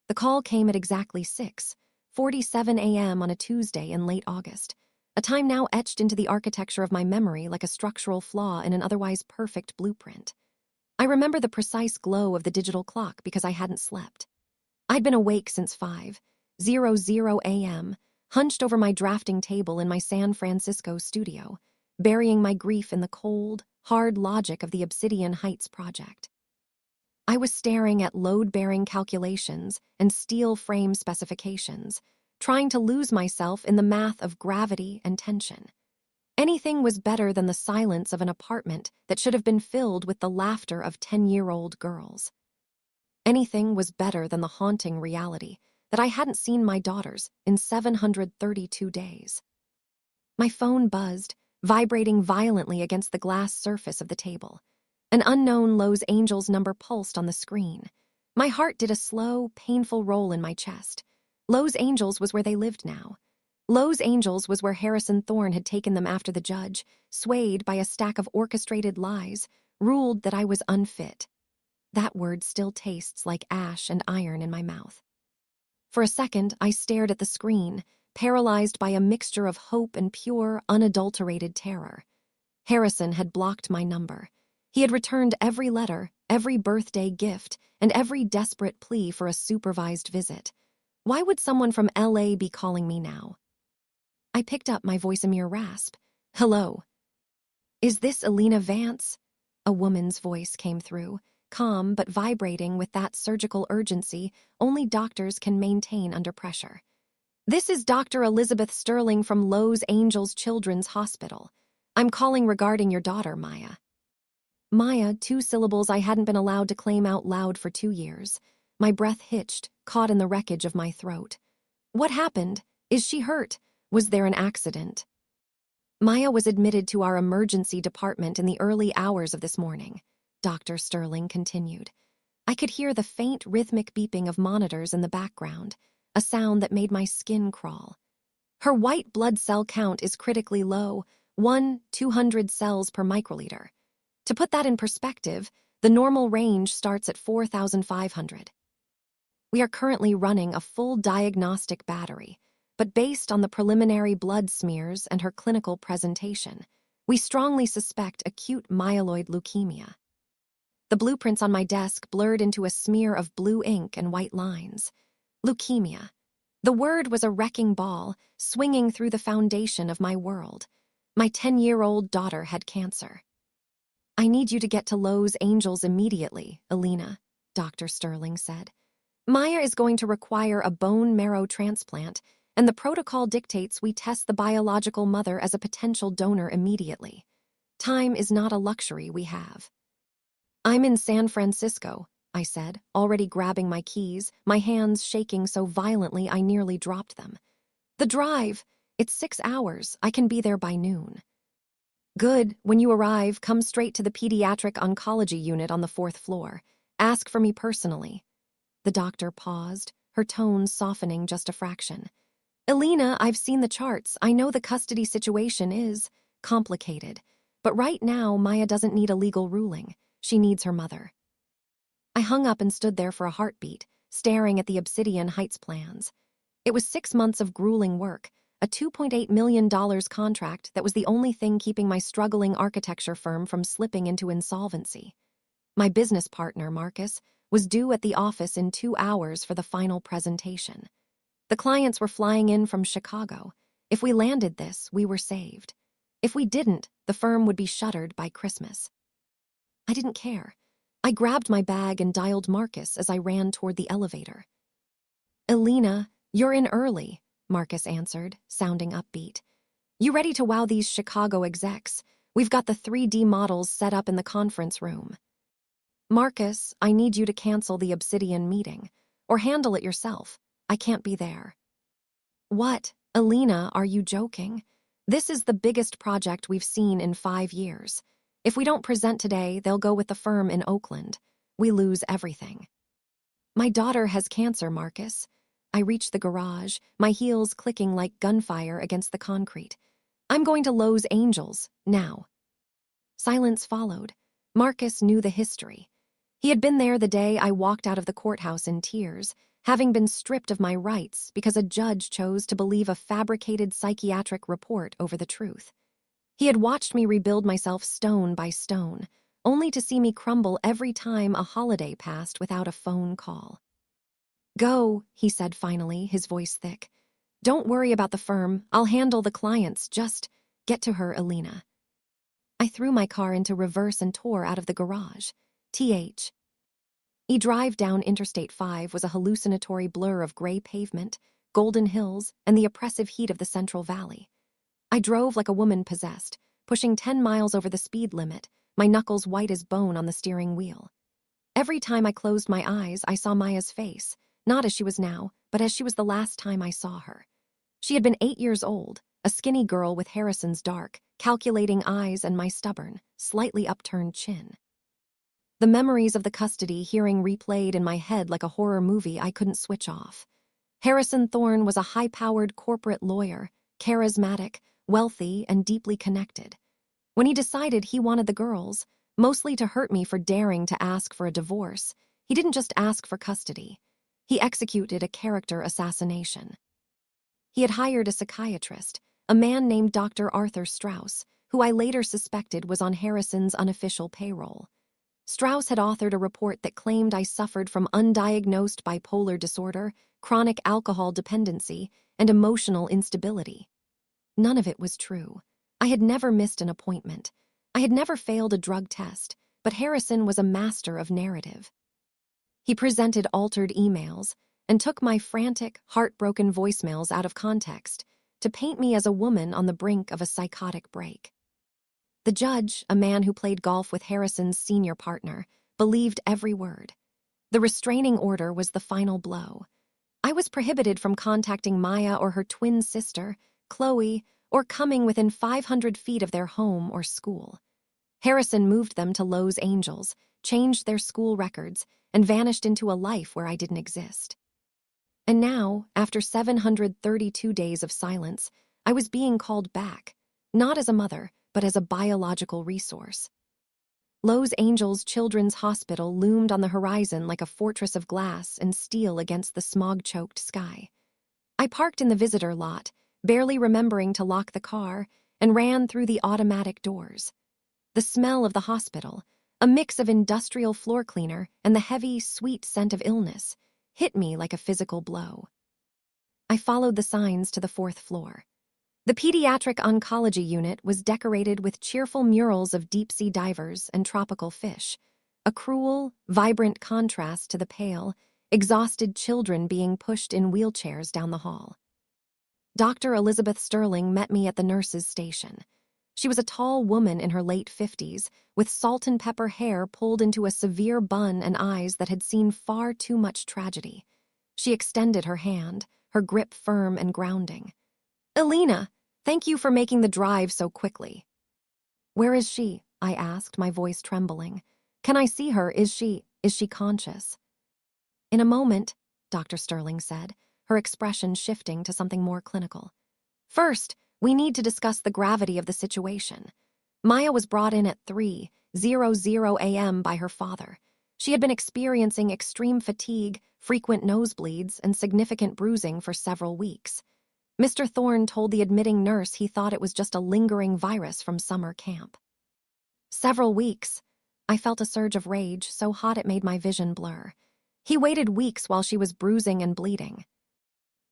The call came at exactly 6:47 a.m. on a Tuesday in late August, a time now etched into the architecture of my memory like a structural flaw in an otherwise perfect blueprint. I remember the precise glow of the digital clock because I hadn't slept. I'd been awake since 5:00 a.m., hunched over my drafting table in my San Francisco studio, burying my grief in the cold, hard logic of the Obsidian Heights project. I was staring at load-bearing calculations and steel frame specifications, trying to lose myself in the math of gravity and tension. Anything was better than the silence of an apartment that should have been filled with the laughter of 10-year-old girls. Anything was better than the haunting reality that I hadn't seen my daughters in 732 days. My phone buzzed, vibrating violently against the glass surface of the table. An unknown Los Angeles number pulsed on the screen. My heart did a slow, painful roll in my chest. Los Angeles was where they lived now. Los Angeles was where Harrison Thorne had taken them after the judge, swayed by a stack of orchestrated lies, ruled that I was unfit. That word still tastes like ash and iron in my mouth. For a second, I stared at the screen, paralyzed by a mixture of hope and pure, unadulterated terror. Harrison had blocked my number. He had returned every letter, every birthday gift, and every desperate plea for a supervised visit. Why would someone from LA be calling me now? I picked up, my voice a mere rasp. "Hello. Is this Elena Vance?" A woman's voice came through, calm but vibrating with that surgical urgency only doctors can maintain under pressure. "This is Dr. Elizabeth Sterling from Los Angeles Children's Hospital. I'm calling regarding your daughter, Maya." Maya, 2 syllables I hadn't been allowed to claim out loud for 2 years. My breath hitched, caught in the wreckage of my throat. What happened? Is she hurt? Was there an accident? Maya was admitted to our emergency department in the early hours of this morning, Dr. Sterling continued. I could hear the faint, rhythmic beeping of monitors in the background, a sound that made my skin crawl. Her white blood cell count is critically low, 1/200 cells per microliter. To put that in perspective, the normal range starts at 4,500. We are currently running a full diagnostic battery, but based on the preliminary blood smears and her clinical presentation, we strongly suspect acute myeloid leukemia. The blueprints on my desk blurred into a smear of blue ink and white lines. Leukemia. The word was a wrecking ball, swinging through the foundation of my world. My 10-year-old daughter had cancer. "I need you to get to Los Angeles immediately, Elena," Dr. Sterling said. "Maya is going to require a bone marrow transplant, and the protocol dictates we test the biological mother as a potential donor immediately. Time is not a luxury we have." "I'm in San Francisco," I said, already grabbing my keys, my hands shaking so violently I nearly dropped them. "The drive. It's 6 hours. I can be there by noon." "Good. When you arrive, come straight to the pediatric oncology unit on the 4th floor. Ask for me personally." The doctor paused, her tone softening just a fraction. "Elena, I've seen the charts. I know the custody situation is complicated. But right now, Maya doesn't need a legal ruling. She needs her mother." I hung up and stood there for a heartbeat, staring at the Obsidian Heights plans. It was 6 months of grueling work, a $2.8 million contract that was the only thing keeping my struggling architecture firm from slipping into insolvency. My business partner, Marcus, was due at the office in 2 hours for the final presentation. The clients were flying in from Chicago. If we landed this, we were saved. If we didn't, the firm would be shuttered by Christmas. I didn't care. I grabbed my bag and dialed Marcus as I ran toward the elevator. "Elena, you're in early," Marcus answered, sounding upbeat. "You ready to wow these Chicago execs? We've got the 3D models set up in the conference room." "Marcus, I need you to cancel the Obsidian meeting, or handle it yourself. I can't be there." "What? Elena, are you joking? This is the biggest project we've seen in 5 years. If we don't present today, they'll go with the firm in Oakland. We lose everything." "My daughter has cancer, Marcus." I reached the garage, my heels clicking like gunfire against the concrete. "I'm going to Los Angeles, now." Silence followed. Marcus knew the history. He had been there the day I walked out of the courthouse in tears, having been stripped of my rights because a judge chose to believe a fabricated psychiatric report over the truth. He had watched me rebuild myself stone by stone, only to see me crumble every time a holiday passed without a phone call. "Go," he said finally, his voice thick. "Don't worry about the firm. I'll handle the clients. Just get to her, Elena." I threw my car into reverse and tore out of the garage. Drive down Interstate 5 was a hallucinatory blur of gray pavement, golden hills, and the oppressive heat of the Central Valley. I drove like a woman possessed, pushing 10 miles over the speed limit, my knuckles white as bone on the steering wheel. Every time I closed my eyes, I saw Maya's face, not as she was now, but as she was the last time I saw her. She had been 8 years old, a skinny girl with Harrison's dark, calculating eyes and my stubborn, slightly upturned chin. The memories of the custody hearing replayed in my head like a horror movie I couldn't switch off. Harrison Thorne was a high-powered corporate lawyer, charismatic, wealthy, and deeply connected. When he decided he wanted the girls, mostly to hurt me for daring to ask for a divorce, he didn't just ask for custody. He executed a character assassination. He had hired a psychiatrist, a man named Dr. Arthur Strauss, who I later suspected was on Harrison's unofficial payroll. Strauss had authored a report that claimed I suffered from undiagnosed bipolar disorder, chronic alcohol dependency, and emotional instability. None of it was true. I had never missed an appointment. I had never failed a drug test, but Harrison was a master of narrative. He presented altered emails and took my frantic, heartbroken voicemails out of context to paint me as a woman on the brink of a psychotic break. The judge, a man who played golf with Harrison's senior partner, believed every word. The restraining order was the final blow. I was prohibited from contacting Maya or her twin sister, Chloe, or coming within 500 feet of their home or school. Harrison moved them to Los Angeles, changed their school records, and vanished into a life where I didn't exist. And now, after 732 days of silence, I was being called back, not as a mother, but as a biological resource. Los Angeles Children's Hospital loomed on the horizon like a fortress of glass and steel against the smog-choked sky. I parked in the visitor lot, barely remembering to lock the car, and ran through the automatic doors. The smell of the hospital, a mix of industrial floor cleaner and the heavy, sweet scent of illness, hit me like a physical blow. I followed the signs to the 4th floor. The pediatric oncology unit was decorated with cheerful murals of deep-sea divers and tropical fish, a cruel, vibrant contrast to the pale, exhausted children being pushed in wheelchairs down the hall. Dr. Elizabeth Sterling met me at the nurses' station. She was a tall woman in her late 50s, with salt and pepper hair pulled into a severe bun and eyes that had seen far too much tragedy. She extended her hand, her grip firm and grounding. "Elena, thank you for making the drive so quickly." "Where is she?" I asked, my voice trembling. "Can I see her? Is she conscious?" "In a moment," Dr. Sterling said, her expression shifting to something more clinical. "First, we need to discuss the gravity of the situation. Maya was brought in at 3:00 a.m. by her father. She had been experiencing extreme fatigue, frequent nosebleeds, and significant bruising for several weeks. Mr. Thorne told the admitting nurse he thought it was just a lingering virus from summer camp." "Several weeks." I felt a surge of rage so hot it made my vision blur. He waited weeks while she was bruising and bleeding.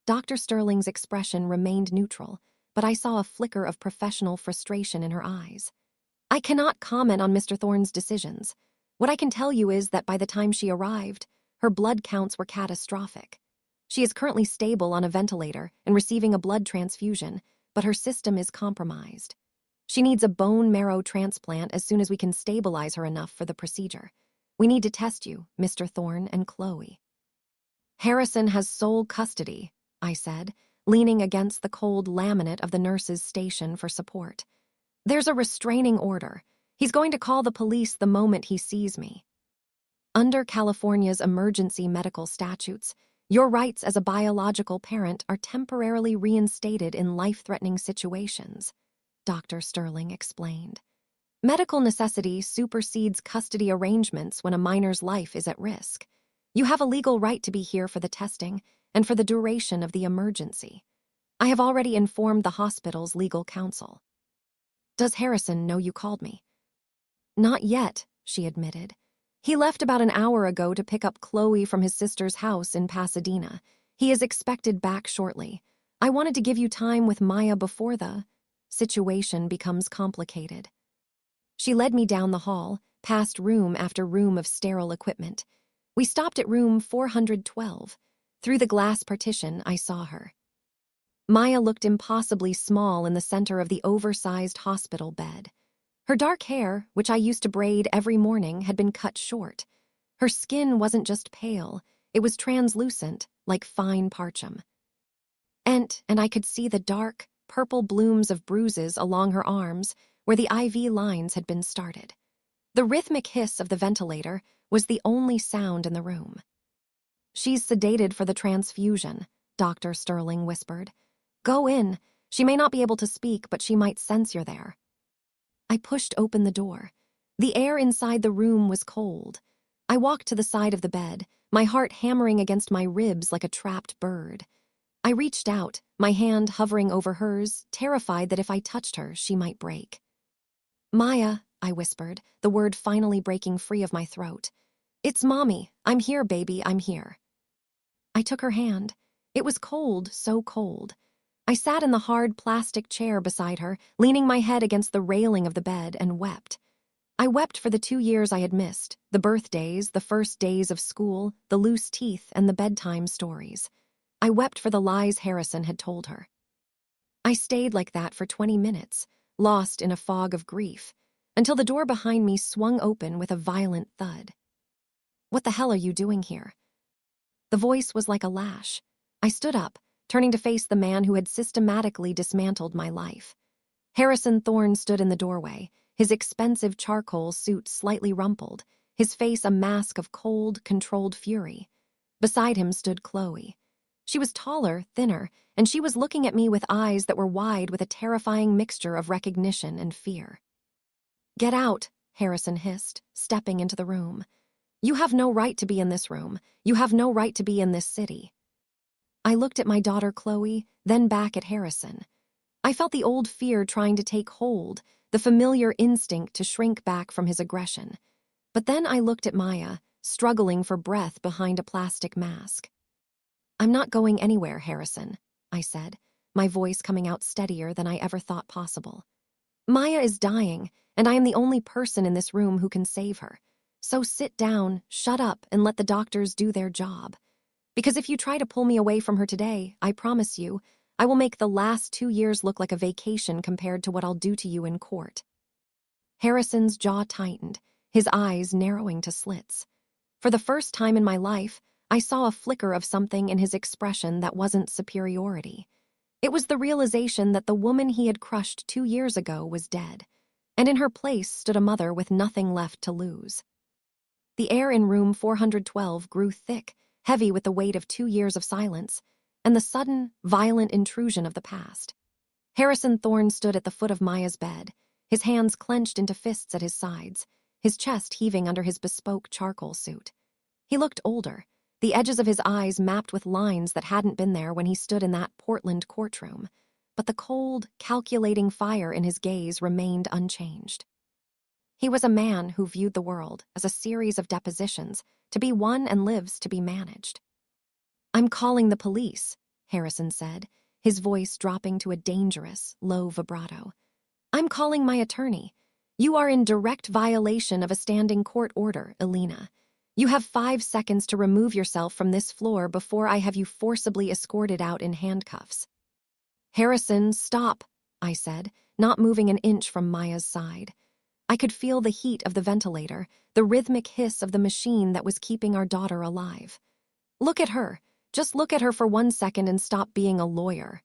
Dr. Sterling's expression remained neutral, but I saw a flicker of professional frustration in her eyes. "I cannot comment on Mr. Thorne's decisions. What I can tell you is that by the time she arrived, her blood counts were catastrophic. She is currently stable on a ventilator and receiving a blood transfusion, but her system is compromised. She needs a bone marrow transplant as soon as we can stabilize her enough for the procedure. We need to test you, Mr. Thorne and Chloe." "Harrison has sole custody," I said, leaning against the cold laminate of the nurse's station for support. "There's a restraining order. He's going to call the police the moment he sees me." "Under California's emergency medical statutes, your rights as a biological parent are temporarily reinstated in life-threatening situations," Dr. Sterling explained. "Medical necessity supersedes custody arrangements when a minor's life is at risk. You have a legal right to be here for the testing and for the duration of the emergency. I have already informed the hospital's legal counsel. Does Harrison know you called me? Not yet, she admitted. He left about an hour ago to pick up Chloe from his sister's house in Pasadena. He is expected back shortly. I wanted to give you time with Maya before the situation becomes complicated. She led me down the hall, past room after room of sterile equipment. We stopped at room 412. Through the glass partition, I saw her. Maya looked impossibly small in the center of the oversized hospital bed. Her dark hair, which I used to braid every morning, had been cut short. Her skin wasn't just pale, it was translucent, like fine parchment. And I could see the dark, purple blooms of bruises along her arms where the IV lines had been started. The rhythmic hiss of the ventilator was the only sound in the room. She's sedated for the transfusion, Dr. Sterling whispered. Go in. She may not be able to speak, but she might sense you're there. I pushed open the door. The air inside the room was cold. I walked to the side of the bed, my heart hammering against my ribs like a trapped bird. I reached out, my hand hovering over hers, terrified that if I touched her, she might break. Maya, I whispered, the word finally breaking free of my throat. It's Mommy. I'm here, baby, I'm here. I took her hand. It was cold, so cold. I sat in the hard plastic chair beside her, leaning my head against the railing of the bed, and wept. I wept for the 2 years I had missed, the birthdays, the first days of school, the loose teeth, and the bedtime stories. I wept for the lies Harrison had told her. I stayed like that for 20 minutes, lost in a fog of grief, until the door behind me swung open with a violent thud. What the hell are you doing here? The voice was like a lash. I stood up, turning to face the man who had systematically dismantled my life. Harrison Thorne stood in the doorway, his expensive charcoal suit slightly rumpled, his face a mask of cold, controlled fury. Beside him stood Chloe. She was taller, thinner, and she was looking at me with eyes that were wide with a terrifying mixture of recognition and fear. Get out, Harrison hissed, stepping into the room. You have no right to be in this room. You have no right to be in this city. I looked at my daughter Chloe, then back at Harrison. I felt the old fear trying to take hold, the familiar instinct to shrink back from his aggression. But then I looked at Maya, struggling for breath behind a plastic mask. I'm not going anywhere, Harrison, I said, my voice coming out steadier than I ever thought possible. Maya is dying, and I am the only person in this room who can save her. So sit down, shut up, and let the doctors do their job. Because if you try to pull me away from her today, I promise you, I will make the last 2 years look like a vacation compared to what I'll do to you in court. Harrison's jaw tightened, his eyes narrowing to slits. For the first time in my life, I saw a flicker of something in his expression that wasn't superiority. It was the realization that the woman he had crushed 2 years ago was dead, and in her place stood a mother with nothing left to lose. The air in room 412 grew thick, heavy with the weight of 2 years of silence, and the sudden, violent intrusion of the past. Harrison Thorne stood at the foot of Maya's bed, his hands clenched into fists at his sides, his chest heaving under his bespoke charcoal suit. He looked older, the edges of his eyes mapped with lines that hadn't been there when he stood in that Portland courtroom, but the cold, calculating fire in his gaze remained unchanged. He was a man who viewed the world as a series of depositions, to be won and lives to be managed. I'm calling the police, Harrison said, his voice dropping to a dangerous, low vibrato. I'm calling my attorney. You are in direct violation of a standing court order, Elena. You have 5 seconds to remove yourself from this floor before I have you forcibly escorted out in handcuffs. Harrison, stop, I said, not moving an inch from Maya's side. I could feel the heat of the ventilator, the rhythmic hiss of the machine that was keeping our daughter alive. Look at her. Just look at her for 1 second and stop being a lawyer.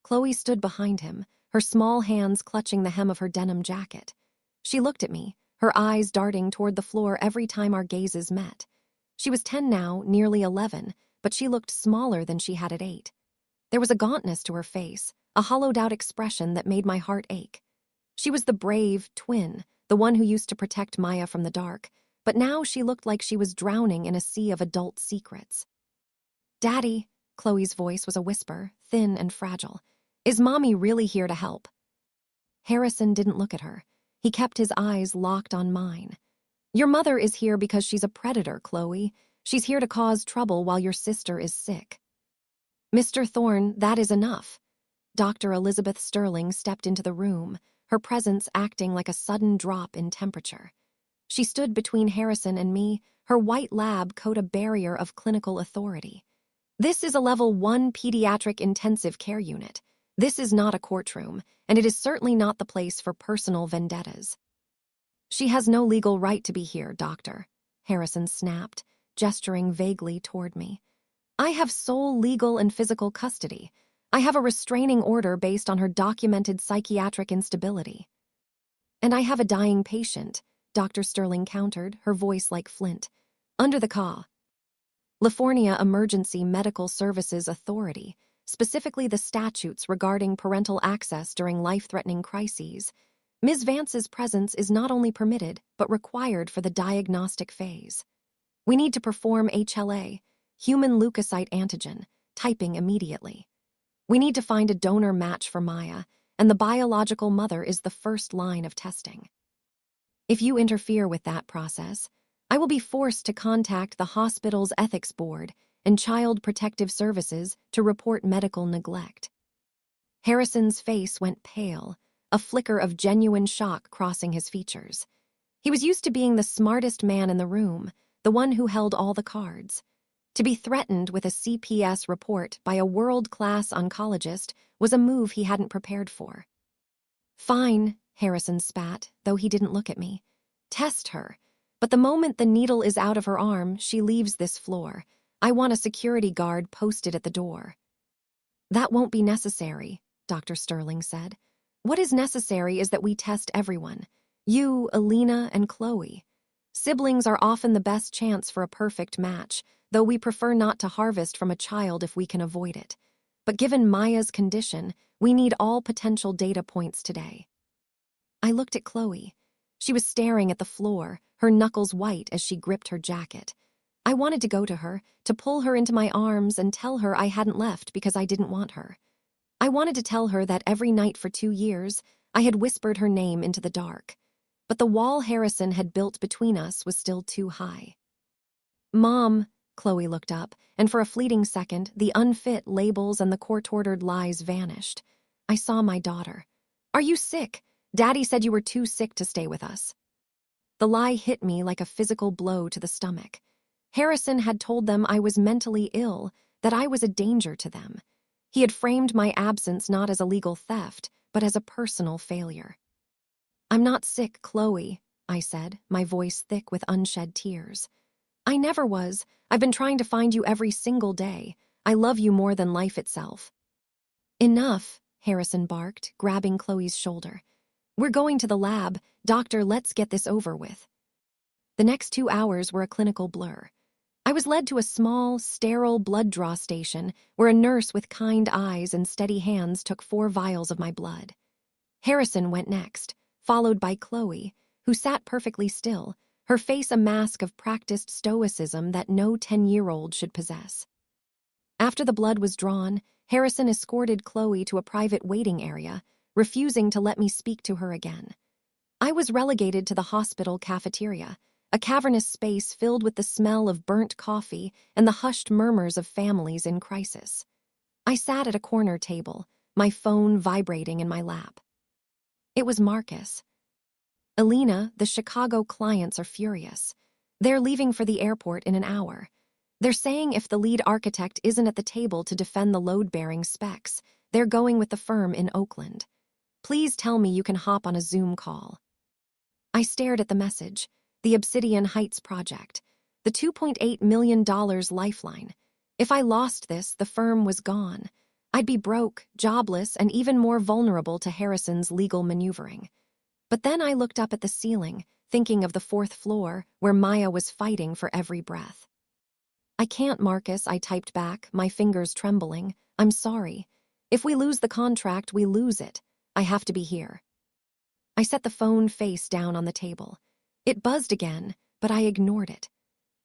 Chloe stood behind him, her small hands clutching the hem of her denim jacket. She looked at me, her eyes darting toward the floor every time our gazes met. She was 10 now, nearly 11, but she looked smaller than she had at 8. There was a gauntness to her face, a hollowed-out expression that made my heart ache. She was the brave twin, the one who used to protect Maya from the dark, but now she looked like she was drowning in a sea of adult secrets. "Daddy," Chloe's voice was a whisper, thin and fragile. "Is Mommy really here to help?" Harrison didn't look at her. He kept his eyes locked on mine. "Your mother is here because she's a predator, Chloe. She's here to cause trouble while your sister is sick." "Mr. Thorne, that is enough." Dr. Elizabeth Sterling stepped into the room, her presence acting like a sudden drop in temperature. She stood between Harrison and me, her white lab coat a barrier of clinical authority. "This is a Level 1 pediatric intensive care unit. This is not a courtroom, and it is certainly not the place for personal vendettas." "She has no legal right to be here, Doctor," Harrison snapped, gesturing vaguely toward me. "I have sole legal and physical custody. I have a restraining order based on her documented psychiatric instability." "And I have a dying patient," Dr. Sterling countered, her voice like flint. "Under the California Emergency Medical Services Authority, specifically the statutes regarding parental access during life-threatening crises. Ms. Vance's presence is not only permitted, but required for the diagnostic phase. We need to perform HLA, human leukocyte antigen, typing immediately. We need to find a donor match for Maya, and the biological mother is the first line of testing. If you interfere with that process, I will be forced to contact the hospital's ethics board and Child Protective Services to report medical neglect." Harrison's face went pale, a flicker of genuine shock crossing his features. He was used to being the smartest man in the room, the one who held all the cards. To be threatened with a CPS report by a world-class oncologist was a move he hadn't prepared for. "Fine," Harrison spat, though he didn't look at me. "Test her. But the moment the needle is out of her arm, she leaves this floor. I want a security guard posted at the door." "That won't be necessary," Dr. Sterling said. "What is necessary is that we test everyone. You, Elena, and Chloe. Siblings are often the best chance for a perfect match, though we prefer not to harvest from a child if we can avoid it. But given Maya's condition, we need all potential data points today." I looked at Chloe. She was staring at the floor, her knuckles white as she gripped her jacket. I wanted to go to her, to pull her into my arms and tell her I hadn't left because I didn't want her. I wanted to tell her that every night for 2 years, I had whispered her name into the dark. But the wall Harrison had built between us was still too high. "Mom," Chloe looked up, and for a fleeting second, the unfit labels and the court-ordered lies vanished. I saw my daughter. "Are you sick? Daddy said you were too sick to stay with us." The lie hit me like a physical blow to the stomach. Harrison had told them I was mentally ill, that I was a danger to them. He had framed my absence not as a legal theft, but as a personal failure. "I'm not sick, Chloe," I said, my voice thick with unshed tears. "I never was. I've been trying to find you every single day. I love you more than life itself." "Enough," Harrison barked, grabbing Chloe's shoulder. "We're going to the lab. Doctor, let's get this over with." The next 2 hours were a clinical blur. I was led to a small, sterile blood draw station where a nurse with kind eyes and steady hands took 4 vials of my blood. Harrison went next, followed by Chloe, who sat perfectly still, her face a mask of practiced stoicism that no 10-year-old should possess. After the blood was drawn, Harrison escorted Chloe to a private waiting area, refusing to let me speak to her again. I was relegated to the hospital cafeteria, a cavernous space filled with the smell of burnt coffee and the hushed murmurs of families in crisis. I sat at a corner table, my phone vibrating in my lap. It was Marcus. "Elena, the Chicago clients are furious. They're leaving for the airport in an hour. They're saying if the lead architect isn't at the table to defend the load-bearing specs, they're going with the firm in Oakland. Please tell me you can hop on a Zoom call." I stared at the message. The Obsidian Heights project. The $2.8 million lifeline. If I lost this, the firm was gone. I'd be broke, jobless, and even more vulnerable to Harrison's legal maneuvering. But then I looked up at the ceiling, thinking of the 4th floor, where Maya was fighting for every breath. "I can't, Marcus," I typed back, my fingers trembling. "I'm sorry. If we lose the contract, we lose it. I have to be here." I set the phone face down on the table. It buzzed again, but I ignored it.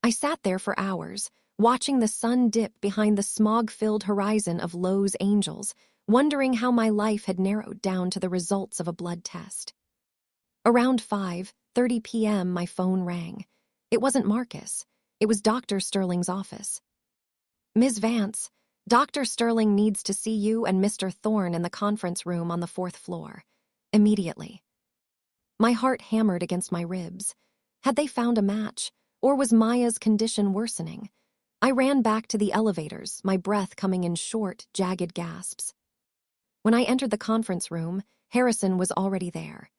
I sat there for hours, watching the sun dip behind the smog-filled horizon of Los Angeles, wondering how my life had narrowed down to the results of a blood test. Around 5:30 p.m., my phone rang. It wasn't Marcus. It was Dr. Sterling's office. "Ms. Vance, Dr. Sterling needs to see you and Mr. Thorne in the conference room on the 4th floor. Immediately." My heart hammered against my ribs. Had they found a match, or was Maya's condition worsening? I ran back to the elevators, my breath coming in short, jagged gasps. When I entered the conference room, Harrison was already there.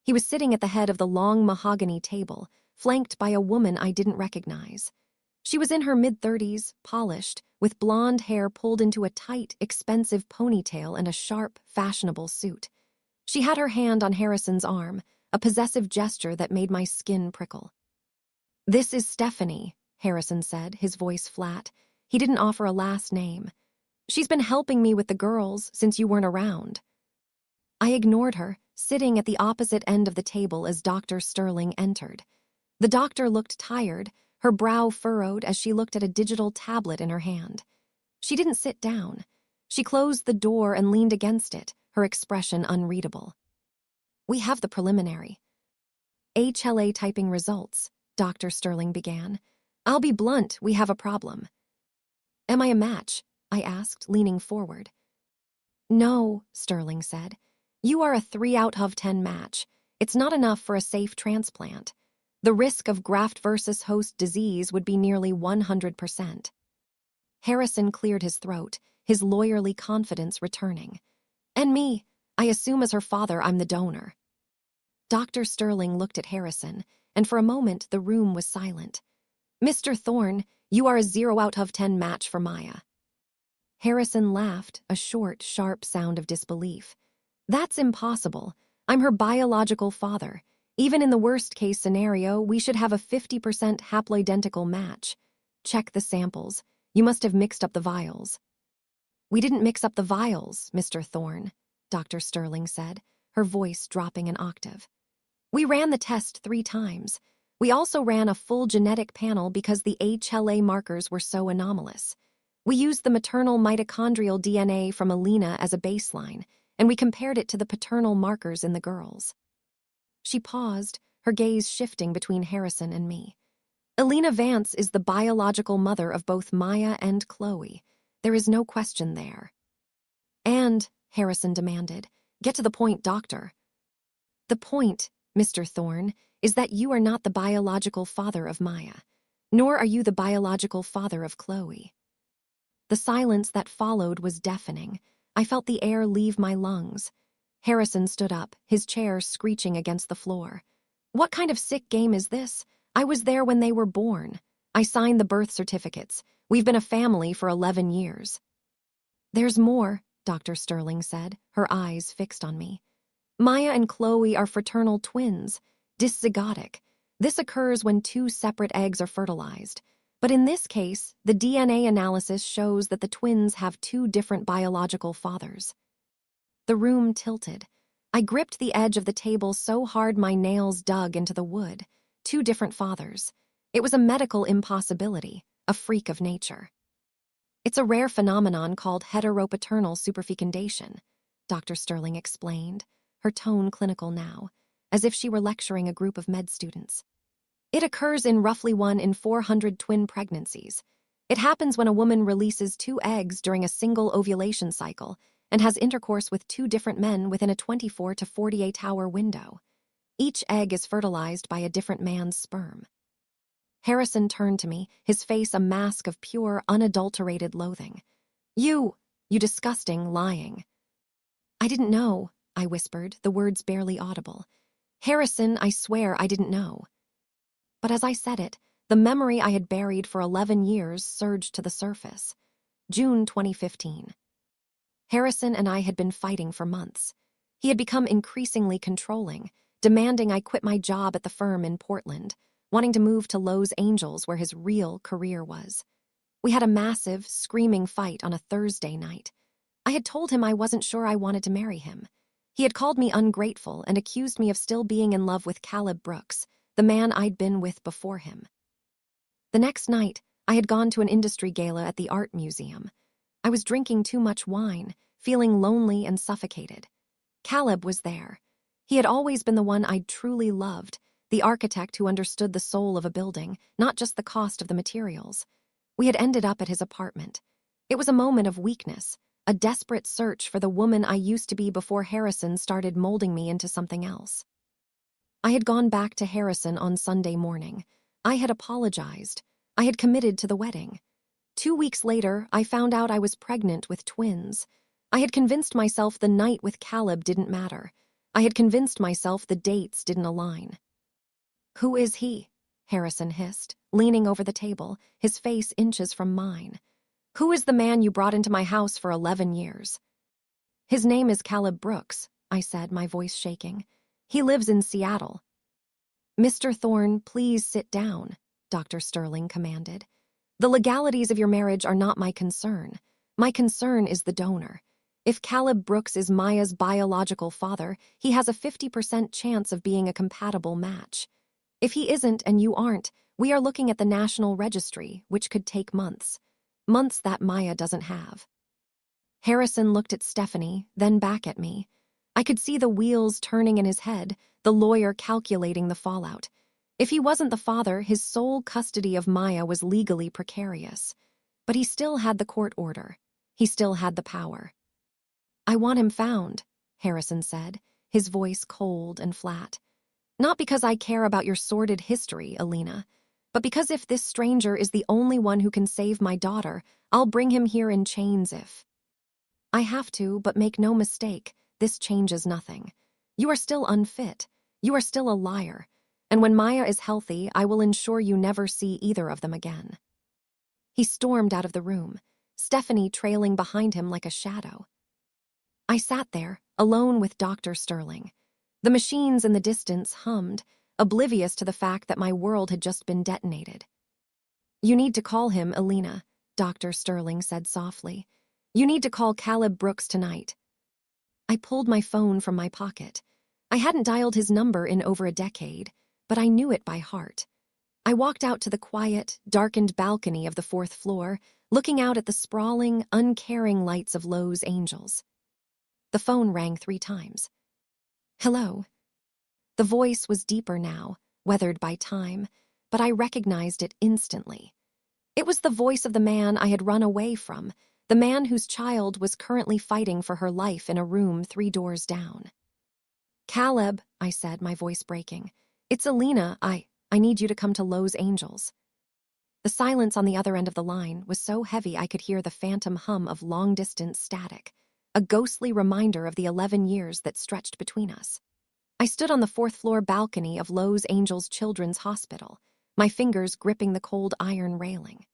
He was sitting at the head of the long mahogany table, flanked by a woman I didn't recognize. She was in her mid-30s, polished, with blonde hair pulled into a tight, expensive ponytail and a sharp, fashionable suit. She had her hand on Harrison's arm, a possessive gesture that made my skin prickle. "This is Stephanie," Harrison said, his voice flat. He didn't offer a last name. "She's been helping me with the girls since you weren't around." I ignored her, sitting at the opposite end of the table as Dr. Sterling entered. The doctor looked tired, her brow furrowed as she looked at a digital tablet in her hand. She didn't sit down. She closed the door and leaned against it, her expression unreadable. "We have the preliminary HLA typing results," Dr. Sterling began. "I'll be blunt, we have a problem." "Am I a match?" I asked, leaning forward. "No," Sterling said. "You are a 3 out of 10 match. It's not enough for a safe transplant. The risk of graft versus host disease would be nearly 100%. Harrison cleared his throat, his lawyerly confidence returning. "And me, I assume as her father I'm the donor." Dr. Sterling looked at Harrison, and for a moment the room was silent. "Mr. Thorne, you are a 0 out of 10 match for Maya." Harrison laughed, a short, sharp sound of disbelief. "That's impossible. I'm her biological father. Even in the worst-case scenario, we should have a 50% haploidentical match. Check the samples. You must have mixed up the vials." "We didn't mix up the vials, Mr. Thorne," Dr. Sterling said, her voice dropping an octave. "We ran the test 3 times. We also ran a full genetic panel because the HLA markers were so anomalous. We used the maternal mitochondrial DNA from Elena as a baseline, and we compared it to the paternal markers in the girls." She paused, her gaze shifting between Harrison and me. "Elena Vance is the biological mother of both Maya and Chloe. There is no question there." "And," Harrison demanded, "get to the point, doctor." "The point, Mr. Thorne, is that you are not the biological father of Maya, nor are you the biological father of Chloe." The silence that followed was deafening. I felt the air leave my lungs. Harrison stood up, his chair screeching against the floor. "What kind of sick game is this? I was there when they were born. I signed the birth certificates. We've been a family for 11 years. "There's more," Dr. Sterling said, her eyes fixed on me. "Maya and Chloe are fraternal twins, dyszygotic. This occurs when 2 separate eggs are fertilized. But in this case, the DNA analysis shows that the twins have 2 different biological fathers." The room tilted. I gripped the edge of the table so hard my nails dug into the wood. 2 different fathers. It was a medical impossibility, a freak of nature. "It's a rare phenomenon called heteropaternal superfecundation," Dr. Sterling explained, her tone clinical now, as if she were lecturing a group of med students. "It occurs in roughly 1 in 400 twin pregnancies. It happens when a woman releases 2 eggs during a single ovulation cycle and has intercourse with 2 different men within a 24 to 48-hour window. Each egg is fertilized by a different man's sperm." Harrison turned to me, his face a mask of pure, unadulterated loathing. You disgusting, lying." "I didn't know," I whispered, the words barely audible. "Harrison, I swear I didn't know." But as I said it, the memory I had buried for 11 years surged to the surface. June 2015. Harrison and I had been fighting for months. He had become increasingly controlling, demanding I quit my job at the firm in Portland, wanting to move to Los Angeles where his real career was. We had a massive, screaming fight on a Thursday night. I had told him I wasn't sure I wanted to marry him. He had called me ungrateful and accused me of still being in love with Caleb Brooks, the man I'd been with before him. The next night, I had gone to an industry gala at the art museum. I was drinking too much wine, feeling lonely and suffocated. Caleb was there. He had always been the one I'd truly loved, the architect who understood the soul of a building, not just the cost of the materials. We had ended up at his apartment. It was a moment of weakness, a desperate search for the woman I used to be before Harrison started molding me into something else. I had gone back to Harrison on Sunday morning. I had apologized. I had committed to the wedding. 2 weeks later, I found out I was pregnant with twins. I had convinced myself the night with Caleb didn't matter. I had convinced myself the dates didn't align. "Who is he?" Harrison hissed, leaning over the table, his face inches from mine. "Who is the man you brought into my house for 11 years? "His name is Caleb Brooks," I said, my voice shaking. "He lives in Seattle." "Mr. Thorne, please sit down," Dr. Sterling commanded. "The legalities of your marriage are not my concern. My concern is the donor. If Caleb Brooks is Maya's biological father, he has a 50% chance of being a compatible match. If he isn't and you aren't, we are looking at the National Registry, which could take months. Months that Maya doesn't have." Harrison looked at Stephanie, then back at me. I could see the wheels turning in his head, the lawyer calculating the fallout. If he wasn't the father, his sole custody of Maya was legally precarious. But he still had the court order. He still had the power. "I want him found," Harrison said, his voice cold and flat. "Not because I care about your sordid history, Elena, but because if this stranger is the only one who can save my daughter, I'll bring him here in chains if I have to, but make no mistake, this changes nothing. You are still unfit. You are still a liar. And when Maya is healthy, I will ensure you never see either of them again." He stormed out of the room, Stephanie trailing behind him like a shadow. I sat there, alone with Dr. Sterling. The machines in the distance hummed, oblivious to the fact that my world had just been detonated. "You need to call him, Elena," Dr. Sterling said softly. "You need to call Caleb Brooks tonight." I pulled my phone from my pocket. I hadn't dialed his number in over a decade, but I knew it by heart. I walked out to the quiet, darkened balcony of the 4th floor, looking out at the sprawling, uncaring lights of Lowe's Angels. The phone rang 3 times. "Hello." The voice was deeper now, weathered by time, but I recognized it instantly. It was the voice of the man I had run away from, the man whose child was currently fighting for her life in a room 3 doors down. "Caleb," I said, my voice breaking. "It's Elena. I need you to come to Lowe's Angels." The silence on the other end of the line was so heavy I could hear the phantom hum of long-distance static, a ghostly reminder of the 11 years that stretched between us. I stood on the 4th floor balcony of Lowe's Angels Children's Hospital, my fingers gripping the cold iron railing.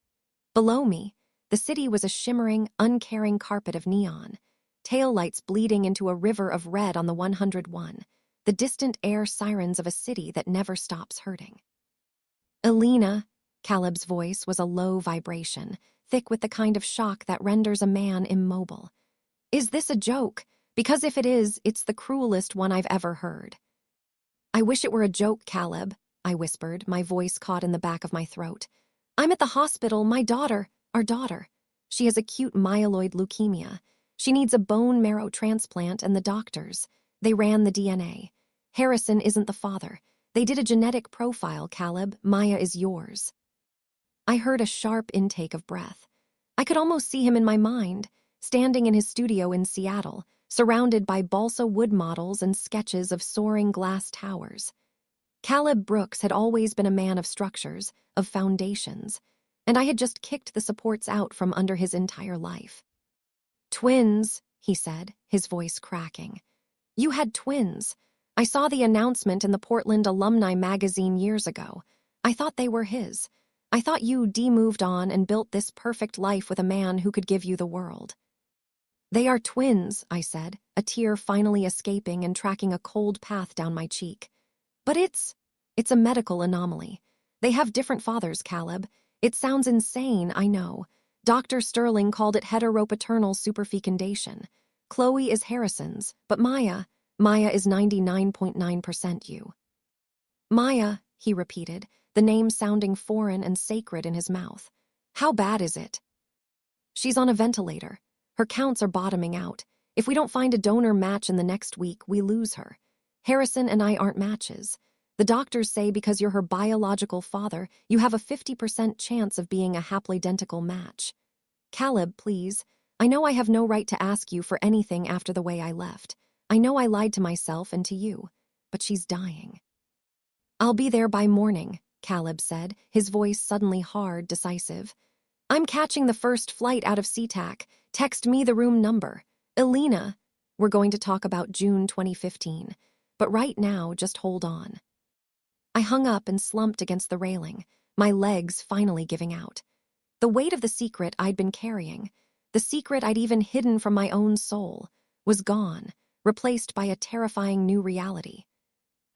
Below me, the city was a shimmering, uncaring carpet of neon, taillights bleeding into a river of red on the 101, the distant air sirens of a city that never stops hurting. "Elena," Caleb's voice was a low vibration, thick with the kind of shock that renders a man immobile. "Is this a joke? Because if it is, it's the cruelest one I've ever heard." "I wish it were a joke, Caleb," I whispered, my voice caught in the back of my throat. "I'm at the hospital, our daughter. She has acute myeloid leukemia. She needs a bone marrow transplant and the doctors. They ran the DNA. Harrison isn't the father. They did a genetic profile, Caleb. Maya is yours." I heard a sharp intake of breath. I could almost see him in my mind, standing in his studio in Seattle, surrounded by balsa wood models and sketches of soaring glass towers. Caleb Brooks had always been a man of structures, of foundations, and I had just kicked the supports out from under his entire life. "Twins," he said, his voice cracking. "You had twins. I saw the announcement in the Portland Alumni magazine years ago. I thought they were his. I thought you moved on and built this perfect life with a man who could give you the world." "They are twins," I said, a tear finally escaping and tracking a cold path down my cheek. "But it's a medical anomaly. They have different fathers, Caleb. It sounds insane, I know. Dr. Sterling called it heteropaternal superfecundation. Chloe is Harrison's, but Maya is 99.9% you." "Maya," he repeated, the name sounding foreign and sacred in his mouth. How bad is it? She's on a ventilator. Her counts are bottoming out. If we don't find a donor match in the next week, we lose her. Harrison and I aren't matches. The doctors say because you're her biological father, you have a 50% chance of being a haploidentical match. Caleb, please. I know I have no right to ask you for anything after the way I left. I know I lied to myself and to you. But she's dying. I'll be there by morning, Caleb said, his voice suddenly hard, decisive. I'm catching the first flight out of SeaTac. Text me the room number. Elena. We're going to talk about June 2015. But right now, just hold on. I hung up and slumped against the railing, my legs finally giving out. The weight of the secret I'd been carrying, the secret I'd even hidden from my own soul, was gone, replaced by a terrifying new reality.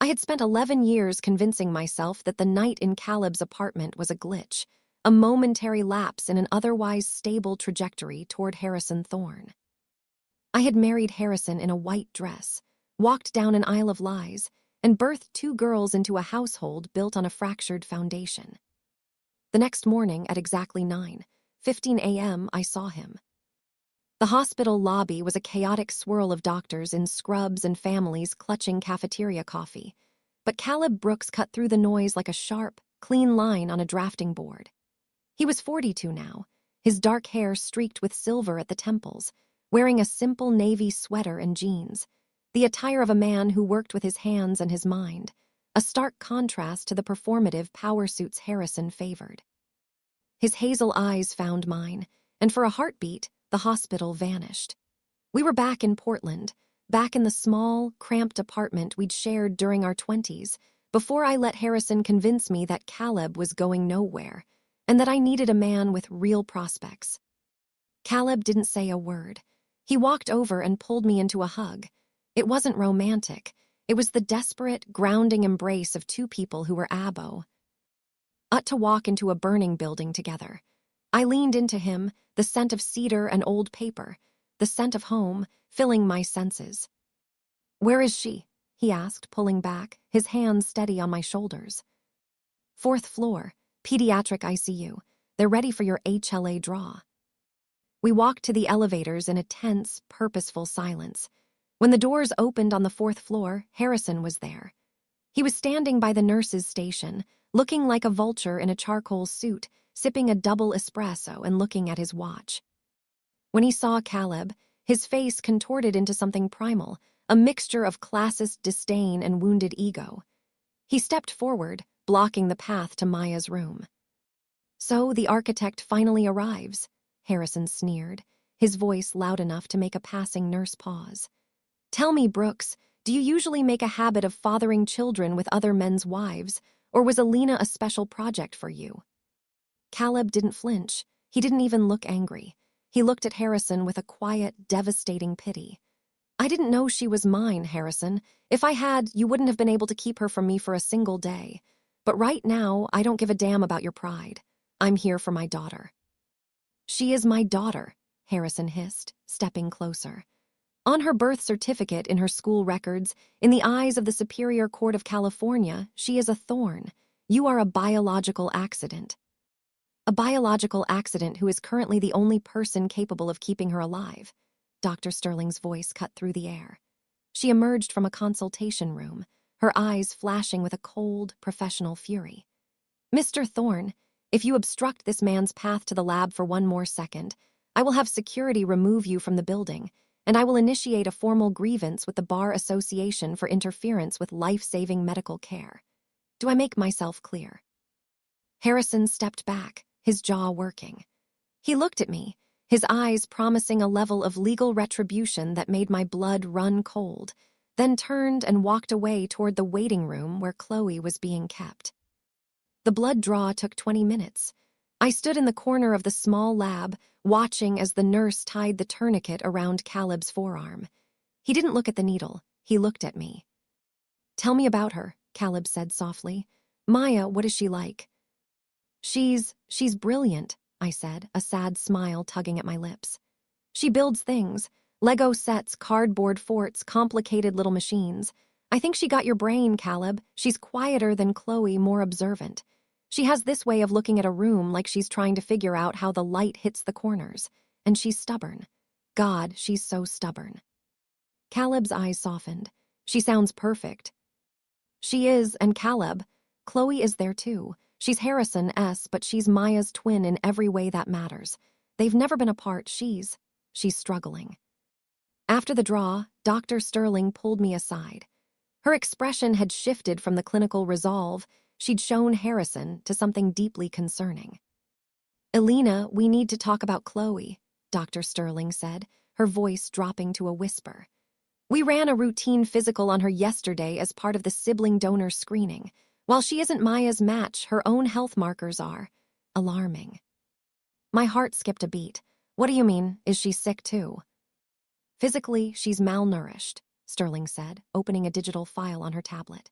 I had spent 11 years convincing myself that the night in Caleb's apartment was a glitch, a momentary lapse in an otherwise stable trajectory toward Harrison Thorne. I had married Harrison in a white dress, walked down an aisle of lies, and birthed 2 girls into a household built on a fractured foundation. The next morning at exactly 9:15 a.m., I saw him. The hospital lobby was a chaotic swirl of doctors in scrubs and families clutching cafeteria coffee, but Caleb Brooks cut through the noise like a sharp, clean line on a drafting board. He was 42 now, his dark hair streaked with silver at the temples, wearing a simple navy sweater and jeans, the attire of a man who worked with his hands and his mind, a stark contrast to the performative power suits Harrison favored. His hazel eyes found mine, and for a heartbeat, the hospital vanished. We were back in Portland, back in the small, cramped apartment we'd shared during our 20s, before I let Harrison convince me that Caleb was going nowhere, and that I needed a man with real prospects. Caleb didn't say a word. He walked over and pulled me into a hug. It wasn't romantic. It was the desperate, grounding embrace of 2 people who were abo. To walk into a burning building together. I leaned into him, the scent of cedar and old paper, the scent of home, filling my senses. Where is she? He asked, pulling back, his hands steady on my shoulders. 4th floor, pediatric ICU. They're ready for your HLA draw. We walked to the elevators in a tense, purposeful silence. When the doors opened on the 4th floor, Harrison was there. He was standing by the nurse's station, looking like a vulture in a charcoal suit, sipping a double espresso and looking at his watch. When he saw Caleb, his face contorted into something primal, a mixture of classist disdain and wounded ego. He stepped forward, blocking the path to Maya's room. So the architect finally arrives, Harrison sneered, his voice loud enough to make a passing nurse pause. Tell me, Brooks, do you usually make a habit of fathering children with other men's wives, or was Elena a special project for you? Caleb didn't flinch. He didn't even look angry. He looked at Harrison with a quiet, devastating pity. I didn't know she was mine, Harrison. If I had, you wouldn't have been able to keep her from me for a single day. But right now, I don't give a damn about your pride. I'm here for my daughter. She is my daughter, Harrison hissed, stepping closer. On her birth certificate, in her school records, in the eyes of the Superior Court of California, she is a thorn. You are a biological accident. A biological accident who is currently the only person capable of keeping her alive. Dr. Sterling's voice cut through the air. She emerged from a consultation room, her eyes flashing with a cold, professional fury. Mr. Thorne, if you obstruct this man's path to the lab for 1 more second, I will have security remove you from the building, and I will initiate a formal grievance with the Bar Association for interference with life-saving medical care. Do I make myself clear? Harrison stepped back, his jaw working. He looked at me, his eyes promising a level of legal retribution that made my blood run cold, then turned and walked away toward the waiting room where Chloe was being kept. The blood draw took 20 minutes. I stood in the corner of the small lab, watching as the nurse tied the tourniquet around Caleb's forearm. He didn't look at the needle. He looked at me. Tell me about her, Caleb said softly. Maya, what is she like? She's brilliant, I said, a sad smile tugging at my lips. She builds things, Lego sets, cardboard forts, complicated little machines. I think she got your brain, Caleb. She's quieter than Chloe, more observant. She has this way of looking at a room like she's trying to figure out how the light hits the corners. And she's stubborn. God, she's so stubborn. Caleb's eyes softened. She sounds perfect. She is, and Caleb. Chloe is there too. She's Harrison's, but she's Maya's twin in every way that matters. They've never been apart. She's struggling. After the draw, Dr. Sterling pulled me aside. Her expression had shifted from the clinical resolve she'd shown Harrison to something deeply concerning. Elena, we need to talk about Chloe, Dr. Sterling said, her voice dropping to a whisper. We ran a routine physical on her yesterday as part of the sibling donor screening. While she isn't Maya's match, her own health markers are alarming. My heart skipped a beat. What do you mean? Is she sick too? Physically, she's malnourished, Sterling said, opening a digital file on her tablet.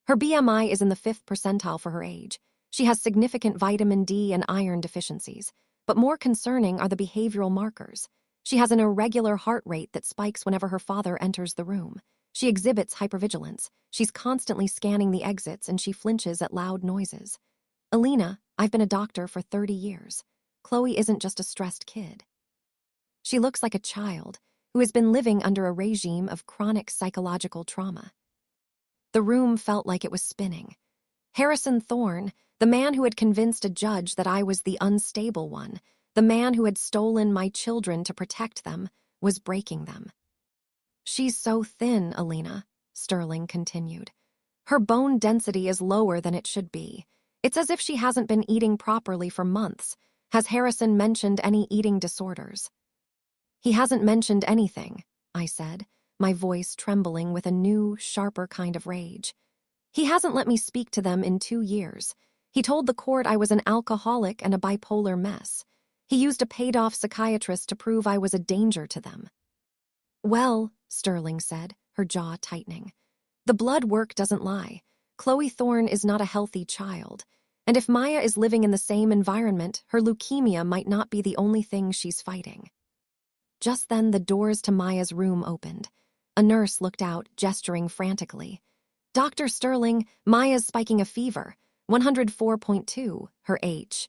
Her BMI is in the 5th percentile for her age. She has significant vitamin D and iron deficiencies, but more concerning are the behavioral markers. She has an irregular heart rate that spikes whenever her father enters the room. She exhibits hypervigilance. She's constantly scanning the exits and she flinches at loud noises. Elena, I've been a doctor for 30 years. Chloe isn't just a stressed kid. She looks like a child who has been living under a regime of chronic psychological trauma. The room felt like it was spinning. Harrison Thorne, the man who had convinced a judge that I was the unstable one, the man who had stolen my children to protect them, was breaking them. She's so thin, Elena, Sterling continued. Her bone density is lower than it should be. It's as if she hasn't been eating properly for months. Has Harrison mentioned any eating disorders? He hasn't mentioned anything, I said, my voice trembling with a new, sharper kind of rage. He hasn't let me speak to them in 2 years. He told the court I was an alcoholic and a bipolar mess. He used a paid-off psychiatrist to prove I was a danger to them. Well, Sterling said, her jaw tightening, the blood work doesn't lie. Chloe Thorne is not a healthy child. And if Maya is living in the same environment, her leukemia might not be the only thing she's fighting. Just then, the doors to Maya's room opened. A nurse looked out, gesturing frantically. Dr. Sterling, Maya's spiking a fever, 104.2, her H.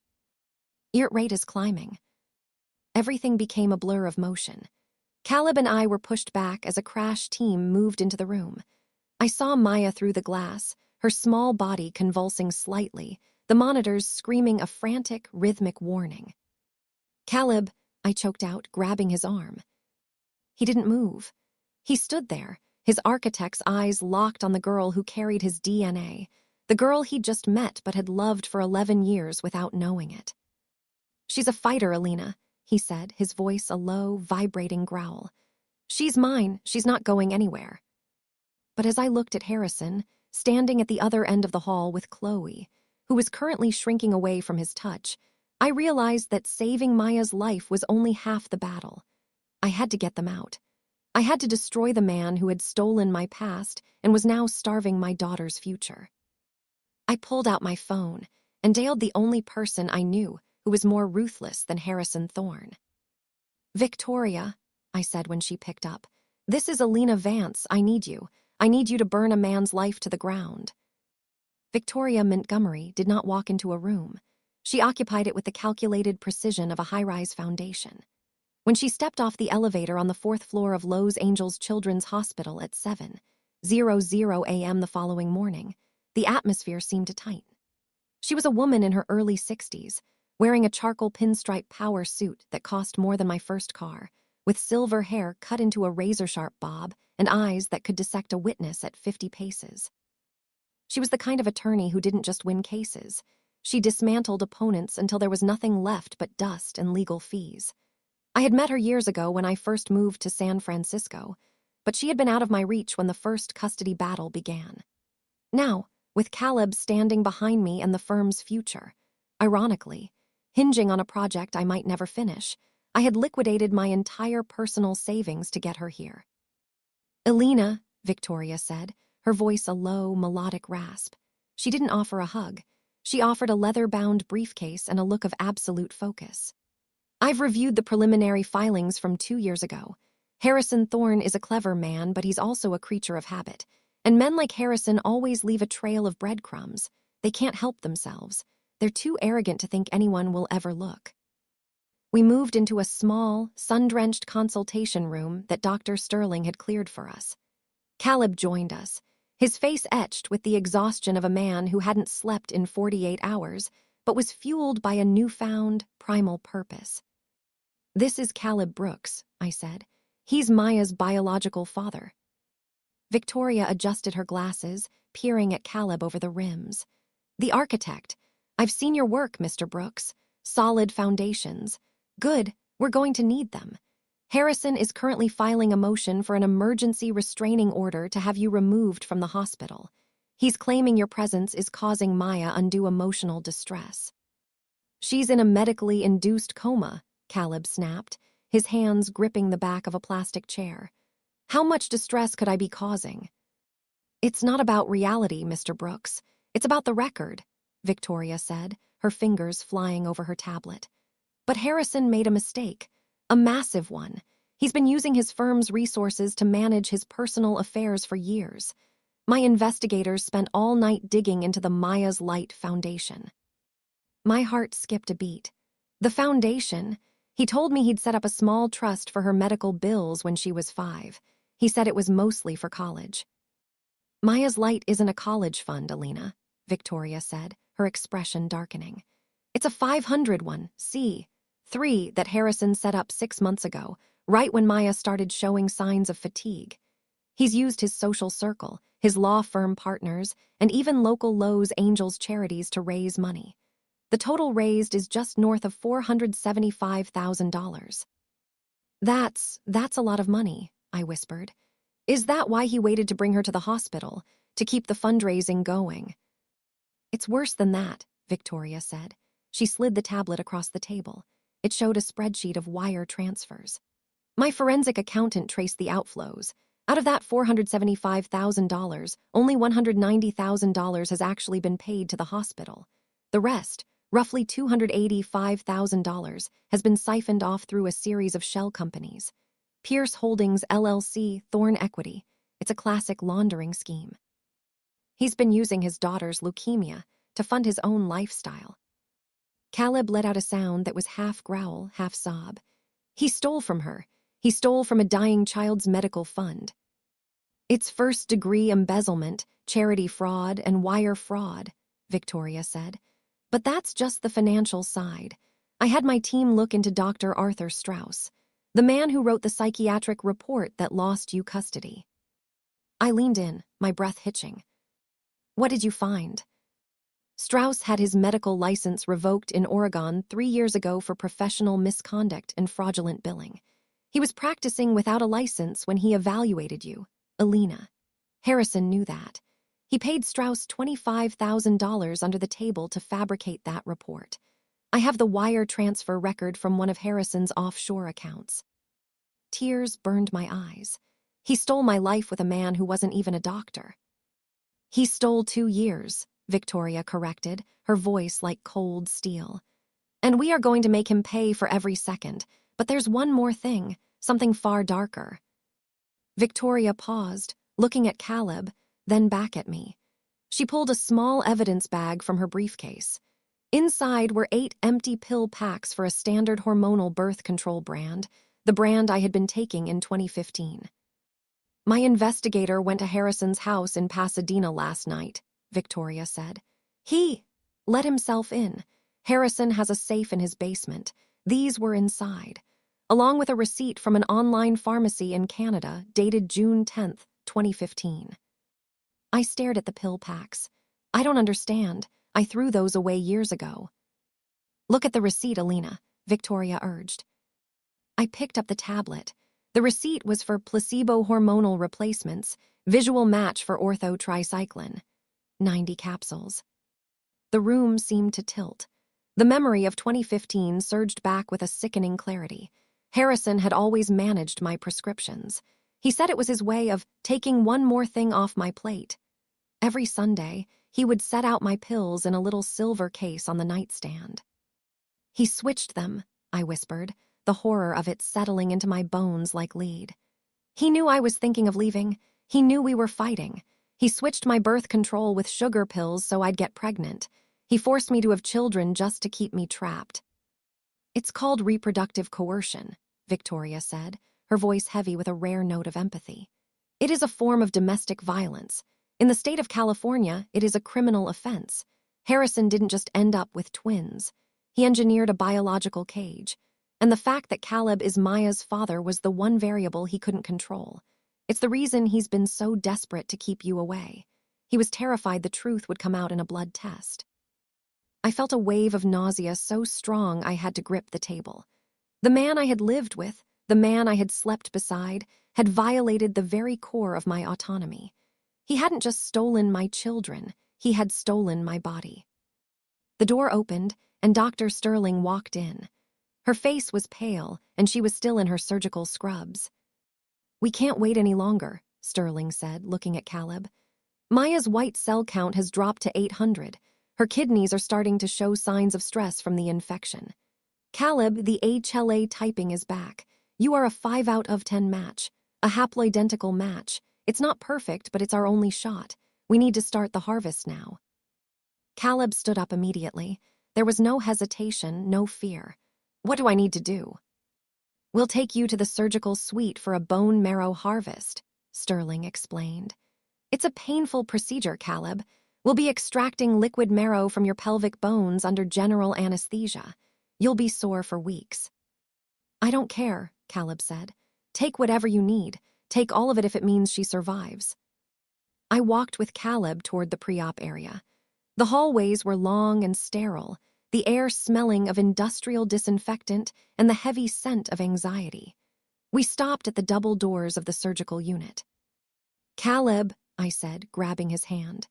Eart rate is climbing. Everything became a blur of motion. Caleb and I were pushed back as a crash team moved into the room. I saw Maya through the glass, her small body convulsing slightly, the monitors screaming a frantic, rhythmic warning. Caleb, I choked out, grabbing his arm. He didn't move. He stood there, his architect's eyes locked on the girl who carried his DNA, the girl he'd just met but had loved for 11 years without knowing it. She's a fighter, Elena, he said, his voice a low, vibrating growl. She's mine, she's not going anywhere. But as I looked at Harrison, standing at the other end of the hall with Chloe, who was currently shrinking away from his touch, I realized that saving Maya's life was only half the battle. I had to get them out. I had to destroy the man who had stolen my past and was now starving my daughter's future. I pulled out my phone and dialed the only person I knew who was more ruthless than Harrison Thorne. Victoria, I said when she picked up, this is Elena Vance. I need you. I need you to burn a man's life to the ground. Victoria Montgomery did not walk into a room. She occupied it with the calculated precision of a high-rise foundation. When she stepped off the elevator on the 4th floor of Los Angeles Children's Hospital at 7:00 a.m. the following morning, the atmosphere seemed to tighten. She was a woman in her early 60s, wearing a charcoal pinstripe power suit that cost more than my first car, with silver hair cut into a razor-sharp bob and eyes that could dissect a witness at 50 paces. She was the kind of attorney who didn't just win cases. She dismantled opponents until there was nothing left but dust and legal fees. I had met her years ago when I first moved to San Francisco, but she had been out of my reach when the first custody battle began. Now, with Caleb standing behind me and the firm's future, ironically, hinging on a project I might never finish, I had liquidated my entire personal savings to get her here. Elena, Victoria said, her voice a low, melodic rasp. She didn't offer a hug. She offered a leather-bound briefcase and a look of absolute focus. I've reviewed the preliminary filings from 2 years ago. Harrison Thorne is a clever man, but he's also a creature of habit. And men like Harrison always leave a trail of breadcrumbs. They can't help themselves. They're too arrogant to think anyone will ever look. We moved into a small, sun-drenched consultation room that Dr. Sterling had cleared for us. Caleb joined us, his face etched with the exhaustion of a man who hadn't slept in 48 hours, but was fueled by a newfound, primal purpose. "This is Caleb Brooks," I said. "He's Maya's biological father." Victoria adjusted her glasses, peering at Caleb over the rims. "The architect. I've seen your work, Mr. Brooks. Solid foundations. Good, we're going to need them. Harrison is currently filing a motion for an emergency restraining order to have you removed from the hospital. He's claiming your presence is causing Maya undue emotional distress." "She's in a medically induced coma," Caleb snapped, his hands gripping the back of a plastic chair. "How much distress could I be causing?" "It's not about reality, Mr. Brooks. It's about the record," Victoria said, her fingers flying over her tablet. "But Harrison made a mistake. A massive one. He's been using his firm's resources to manage his personal affairs for years. My investigators spent all night digging into the Maya's Light Foundation." My heart skipped a beat. The foundation? He told me he'd set up a small trust for her medical bills when she was 5. He said it was mostly for college. "Maya's Light isn't a college fund, Elena," Victoria said, her expression darkening. "It's a 500 that Harrison set up 6 months ago, right when Maya started showing signs of fatigue. He's used his social circle, his law firm partners, and even local Lowe's Angels charities to raise money. The total raised is just north of $475,000. That's a lot of money," I whispered. "Is that why he waited to bring her to the hospital, to keep the fundraising going?" "It's worse than that," Victoria said. She slid the tablet across the table. It showed a spreadsheet of wire transfers. "My forensic accountant traced the outflows. Out of that $475,000, only $190,000 has actually been paid to the hospital. The rest, roughly $285,000, has been siphoned off through a series of shell companies. Pierce Holdings LLC, Thorne Equity. It's a classic laundering scheme. He's been using his daughter's leukemia to fund his own lifestyle." Caleb let out a sound that was half growl, half sob. "He stole from her. He stole from a dying child's medical fund. It's first-degree embezzlement, charity fraud, and wire fraud," Victoria said. "But that's just the financial side. I had my team look into Dr. Arthur Strauss, the man who wrote the psychiatric report that lost you custody." I leaned in, my breath hitching. "What did you find?" "Strauss had his medical license revoked in Oregon 3 years ago for professional misconduct and fraudulent billing. He was practicing without a license when he evaluated you, Elena. Harrison knew that. He paid Strauss $25,000 under the table to fabricate that report. I have the wire transfer record from one of Harrison's offshore accounts." Tears burned my eyes. He stole my life with a man who wasn't even a doctor. "He stole 2 years," Victoria corrected, her voice like cold steel. "And we are going to make him pay for every second. But there's one more thing, something far darker." Victoria paused, looking at Caleb, then back at me. She pulled a small evidence bag from her briefcase. Inside were 8 empty pill packs for a standard hormonal birth control brand, the brand I had been taking in 2015. "My investigator went to Harrison's house in Pasadena last night," Victoria said. "He let himself in. Harrison has a safe in his basement. These were inside, along with a receipt from an online pharmacy in Canada dated June 10th, 2015. I stared at the pill packs. "I don't understand. I threw those away years ago." "Look at the receipt, Elena," Victoria urged. I picked up the tablet. The receipt was for placebo hormonal replacements, visual match for ortho-tricycline. 90 capsules. The room seemed to tilt. The memory of 2015 surged back with a sickening clarity. Harrison had always managed my prescriptions. He said it was his way of taking one more thing off my plate. Every Sunday, he would set out my pills in a little silver case on the nightstand. "He switched them," I whispered, the horror of it settling into my bones like lead. "He knew I was thinking of leaving. He knew we were fighting. He switched my birth control with sugar pills so I'd get pregnant. He forced me to have children just to keep me trapped. It's called reproductive coercion, Victoria said, her voice heavy with a rare note of empathy. It is a form of domestic violence. In the state of California, it is a criminal offense. Harrison didn't just end up with twins. He engineered a biological cage. And the fact that Caleb is Maya's father was the one variable he couldn't control. It's the reason he's been so desperate to keep you away. He was terrified the truth would come out in a blood test. I felt a wave of nausea so strong I had to grip the table. The man I had lived with, the man I had slept beside, had violated the very core of my autonomy. He hadn't just stolen my children, he had stolen my body. The door opened, and Dr. Sterling walked in. Her face was pale, and she was still in her surgical scrubs. "We can't wait any longer," Sterling said, looking at Caleb. "Maya's white cell count has dropped to 800. Her kidneys are starting to show signs of stress from the infection. Caleb, the HLA typing is back. You are a 5 out of 10 match, a haploidentical match. It's not perfect, but it's our only shot. We need to start the harvest now." Caleb stood up immediately. There was no hesitation, no fear. "What do I need to do?" "We'll take you to the surgical suite for a bone marrow harvest," Sterling explained. "It's a painful procedure, Caleb. We'll be extracting liquid marrow from your pelvic bones under general anesthesia. You'll be sore for weeks." "I don't care," Caleb said. "Take whatever you need. Take all of it if it means she survives." I walked with Caleb toward the pre-op area. The hallways were long and sterile, the air smelling of industrial disinfectant and the heavy scent of anxiety. We stopped at the double doors of the surgical unit. "Caleb," I said, grabbing his hand.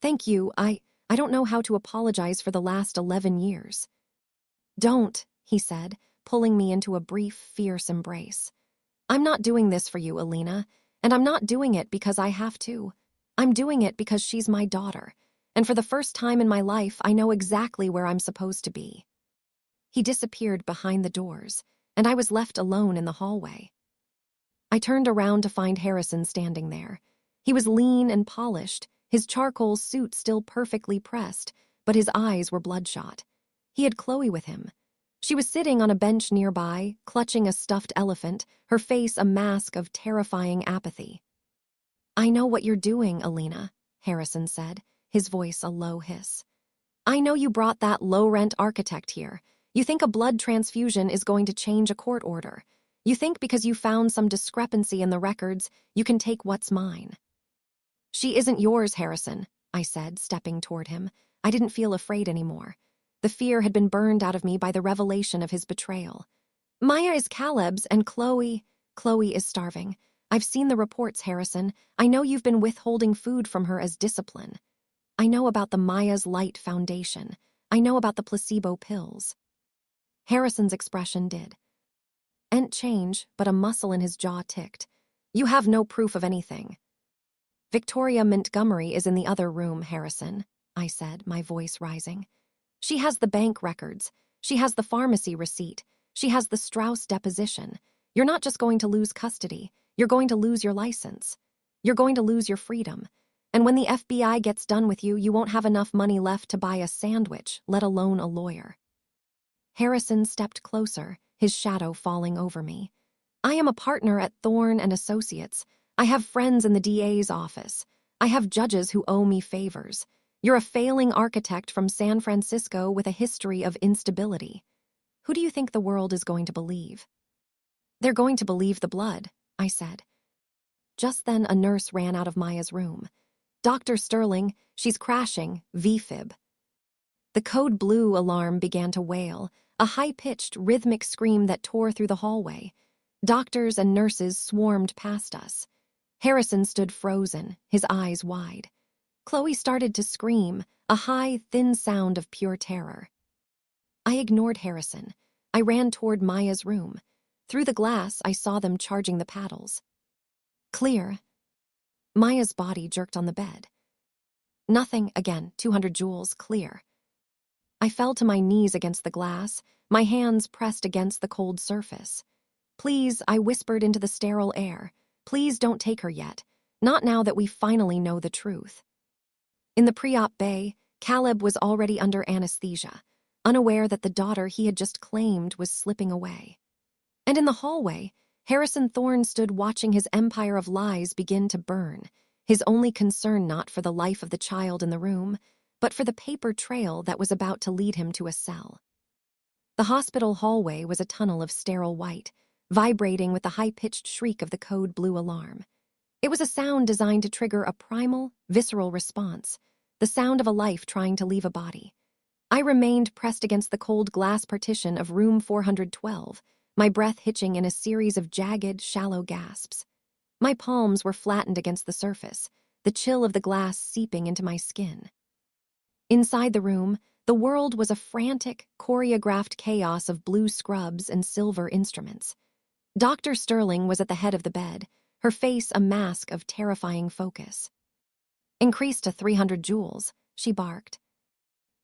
"Thank you. I don't know how to apologize for the last 11 years. "Don't," he said, pulling me into a brief, fierce embrace. "I'm not doing this for you, Elena, and I'm not doing it because I have to. I'm doing it because she's my daughter, and for the first time in my life, I know exactly where I'm supposed to be." He disappeared behind the doors, and I was left alone in the hallway. I turned around to find Harrison standing there. He was lean and polished, his charcoal suit still perfectly pressed, but his eyes were bloodshot. He had Chloe with him. She was sitting on a bench nearby, clutching a stuffed elephant, her face a mask of terrifying apathy. "I know what you're doing, Elena," Harrison said, his voice a low hiss. "I know you brought that low-rent architect here. You think a blood transfusion is going to change a court order. You think because you found some discrepancy in the records, you can take what's mine." "She isn't yours, Harrison," I said, stepping toward him. I didn't feel afraid anymore. The fear had been burned out of me by the revelation of his betrayal. "Maya is Caleb's, and Chloe is starving. I've seen the reports, Harrison. I know you've been withholding food from her as discipline. I know about the Maya's Light Foundation. I know about the placebo pills." Harrison's expression did. "Ent change, but a muscle in his jaw ticked. You have no proof of anything." "Victoria Montgomery is in the other room, Harrison," I said, my voice rising. "She has the bank records. She has the pharmacy receipt. She has the Strauss deposition. You're not just going to lose custody. You're going to lose your license. You're going to lose your freedom. And when the FBI gets done with you, you won't have enough money left to buy a sandwich, let alone a lawyer." Harrison stepped closer, his shadow falling over me. "I am a partner at Thorne and Associates. I have friends in the DA's office. I have judges who owe me favors. You're a failing architect from San Francisco with a history of instability. Who do you think the world is going to believe?" "They're going to believe the blood," I said. Just then a nurse ran out of Maya's room. "Dr. Sterling, she's crashing, VFib." The code blue alarm began to wail, a high-pitched, rhythmic scream that tore through the hallway. Doctors and nurses swarmed past us. Harrison stood frozen, his eyes wide. Chloe started to scream, a high, thin sound of pure terror. I ignored Harrison. I ran toward Maya's room. Through the glass, I saw them charging the paddles. "Clear." Maya's body jerked on the bed. "Nothing, again, 200 joules, clear." I fell to my knees against the glass, my hands pressed against the cold surface. "Please," I whispered into the sterile air. "Please don't take her yet. Not now that we finally know the truth. In the pre-op bay, Caleb was already under anesthesia, unaware that the daughter he had just claimed was slipping away. And in the hallway, Harrison Thorne stood watching his empire of lies begin to burn, his only concern not for the life of the child in the room, but for the paper trail that was about to lead him to a cell. The hospital hallway was a tunnel of sterile white, vibrating with the high-pitched shriek of the code blue alarm. It was a sound designed to trigger a primal, visceral response, the sound of a life trying to leave a body. I remained pressed against the cold glass partition of room 412, my breath hitching in a series of jagged, shallow gasps. My palms were flattened against the surface, the chill of the glass seeping into my skin. Inside the room, the world was a frantic, choreographed chaos of blue scrubs and silver instruments. Dr. Sterling was at the head of the bed, her face a mask of terrifying focus. "Increase to 300 joules, she barked.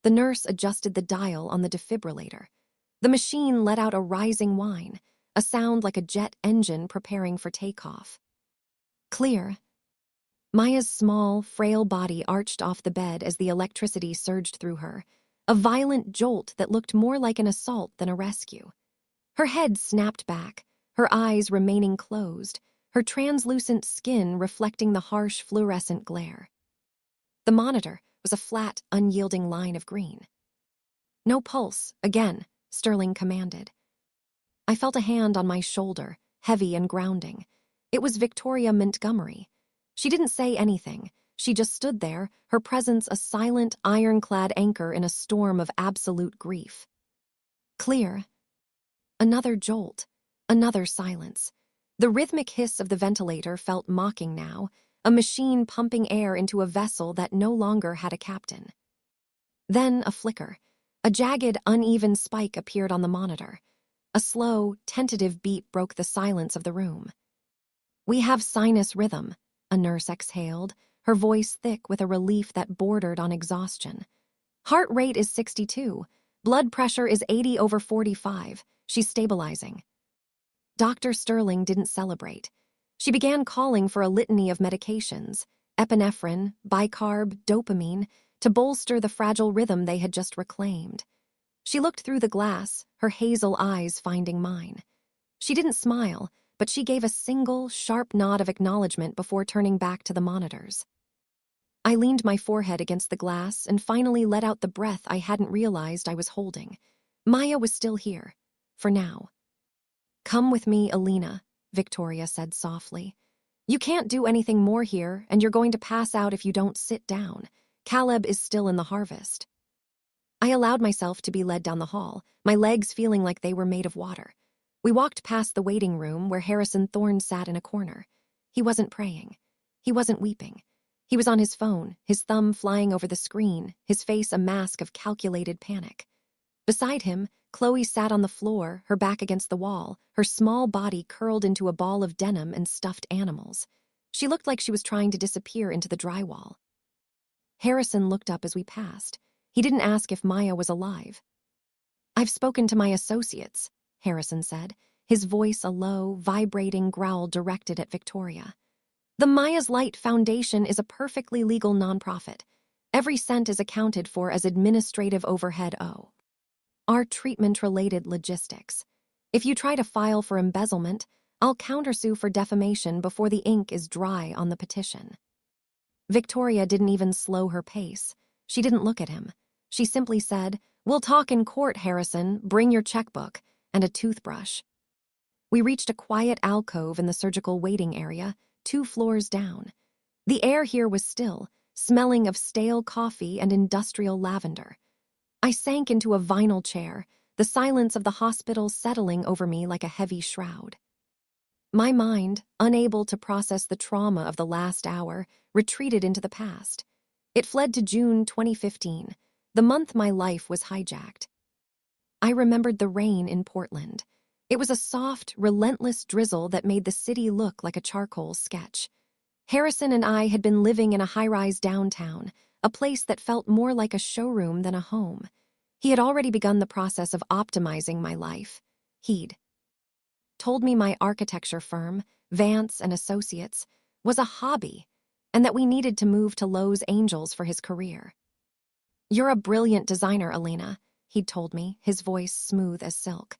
The nurse adjusted the dial on the defibrillator. The machine let out a rising whine, a sound like a jet engine preparing for takeoff. "Clear." Maya's small, frail body arched off the bed as the electricity surged through her, a violent jolt that looked more like an assault than a rescue. Her head snapped back, her eyes remaining closed, her translucent skin reflecting the harsh fluorescent glare. The monitor was a flat, unyielding line of green. "No pulse, again," Sterling commanded. I felt a hand on my shoulder, heavy and grounding. It was Victoria Montgomery. She didn't say anything. She just stood there, her presence a silent, ironclad anchor in a storm of absolute grief. "Clear." Another jolt, another silence. The rhythmic hiss of the ventilator felt mocking now, a machine pumping air into a vessel that no longer had a captain. Then a flicker. A jagged, uneven spike appeared on the monitor. A slow, tentative beat broke the silence of the room. "We have sinus rhythm," a nurse exhaled, her voice thick with a relief that bordered on exhaustion. "Heart rate is 62. Blood pressure is 80/45. She's stabilizing." Dr. Sterling didn't celebrate. She began calling for a litany of medications, epinephrine, bicarb, dopamine, to bolster the fragile rhythm they had just reclaimed. She looked through the glass, her hazel eyes finding mine. She didn't smile, but she gave a single, sharp nod of acknowledgement before turning back to the monitors. I leaned my forehead against the glass and finally let out the breath I hadn't realized I was holding. Maya was still here, for now. "Come with me, Elena," Victoria said softly. "You can't do anything more here, and you're going to pass out if you don't sit down. Caleb is still in the harvest." I allowed myself to be led down the hall, my legs feeling like they were made of water. We walked past the waiting room where Harrison Thorne sat in a corner. He wasn't praying. He wasn't weeping. He was on his phone, his thumb flying over the screen, his face a mask of calculated panic. Beside him, Chloe sat on the floor, her back against the wall, her small body curled into a ball of denim and stuffed animals. She looked like she was trying to disappear into the drywall. Harrison looked up as we passed. He didn't ask if Maya was alive. "I've spoken to my associates," Harrison said, his voice a low, vibrating growl directed at Victoria. "The Maya's Light Foundation is a perfectly legal nonprofit. Every cent is accounted for as administrative overhead our treatment-related logistics. If you try to file for embezzlement, I'll countersue for defamation before the ink is dry on the petition." Victoria didn't even slow her pace. She didn't look at him. She simply said, "We'll talk in court, Harrison. Bring your checkbook," and a toothbrush. We reached a quiet alcove in the surgical waiting area, 2 floors down. The air here was still, smelling of stale coffee and industrial lavender. I sank into a vinyl chair, the silence of the hospital settling over me like a heavy shroud. My mind, unable to process the trauma of the last hour, retreated into the past. It fled to June 2015, the month my life was hijacked. I remembered the rain in Portland. It was a soft, relentless drizzle that made the city look like a charcoal sketch. Harrison and I had been living in a high-rise downtown, a place that felt more like a showroom than a home. He had already begun the process of optimizing my life. He'd told me my architecture firm, Vance and Associates, was a hobby, and that we needed to move to Los Angeles for his career. "You're a brilliant designer, Elena," he'd told me, his voice smooth as silk.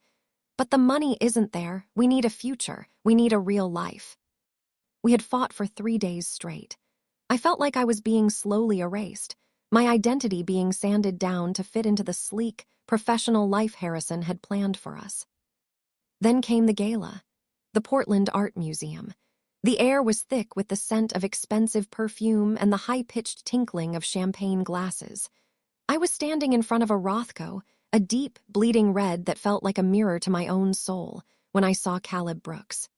"But the money isn't there. We need a future. We need a real life." We had fought for 3 days straight. I felt like I was being slowly erased, my identity being sanded down to fit into the sleek, professional life Harrison had planned for us. Then came the gala, the Portland Art Museum. The air was thick with the scent of expensive perfume and the high-pitched tinkling of champagne glasses. I was standing in front of a Rothko, a deep, bleeding red that felt like a mirror to my own soul, when I saw Caleb Brooks.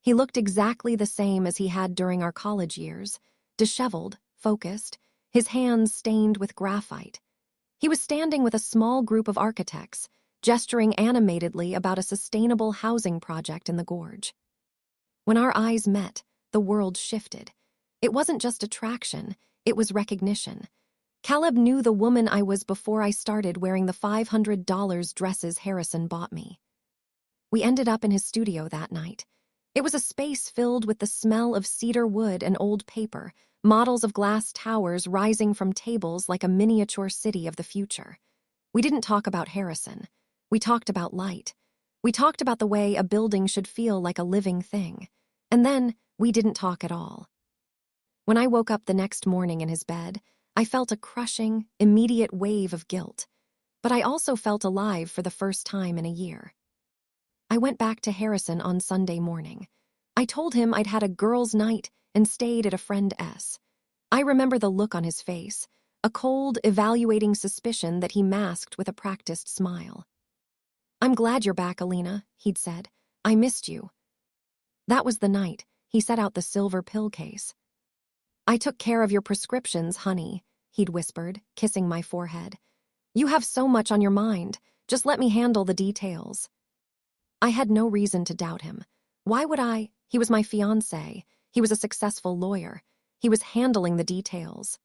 He looked exactly the same as he had during our college years, disheveled, focused, his hands stained with graphite. He was standing with a small group of architects, gesturing animatedly about a sustainable housing project in the gorge. When our eyes met, the world shifted. It wasn't just attraction, it was recognition. Caleb knew the woman I was before I started wearing the $500 dresses Harrison bought me. We ended up in his studio that night. It was a space filled with the smell of cedar wood and old paper, models of glass towers rising from tables like a miniature city of the future. We didn't talk about Harrison. We talked about light. We talked about the way a building should feel like a living thing. And then we didn't talk at all. When I woke up the next morning in his bed, I felt a crushing, immediate wave of guilt. But I also felt alive for the first time in a year. I went back to Harrison on Sunday morning. I told him I'd had a girls' night and stayed at a friend S. I remember the look on his face, a cold, evaluating suspicion that he masked with a practiced smile. "I'm glad you're back, Elena," he'd said. "I missed you." That was the night he set out the silver pill case. "I took care of your prescriptions, honey," he'd whispered, kissing my forehead. "You have so much on your mind. Just let me handle the details." I had no reason to doubt him. Why would I? He was my fiancé. He was a successful lawyer. He was handling the details.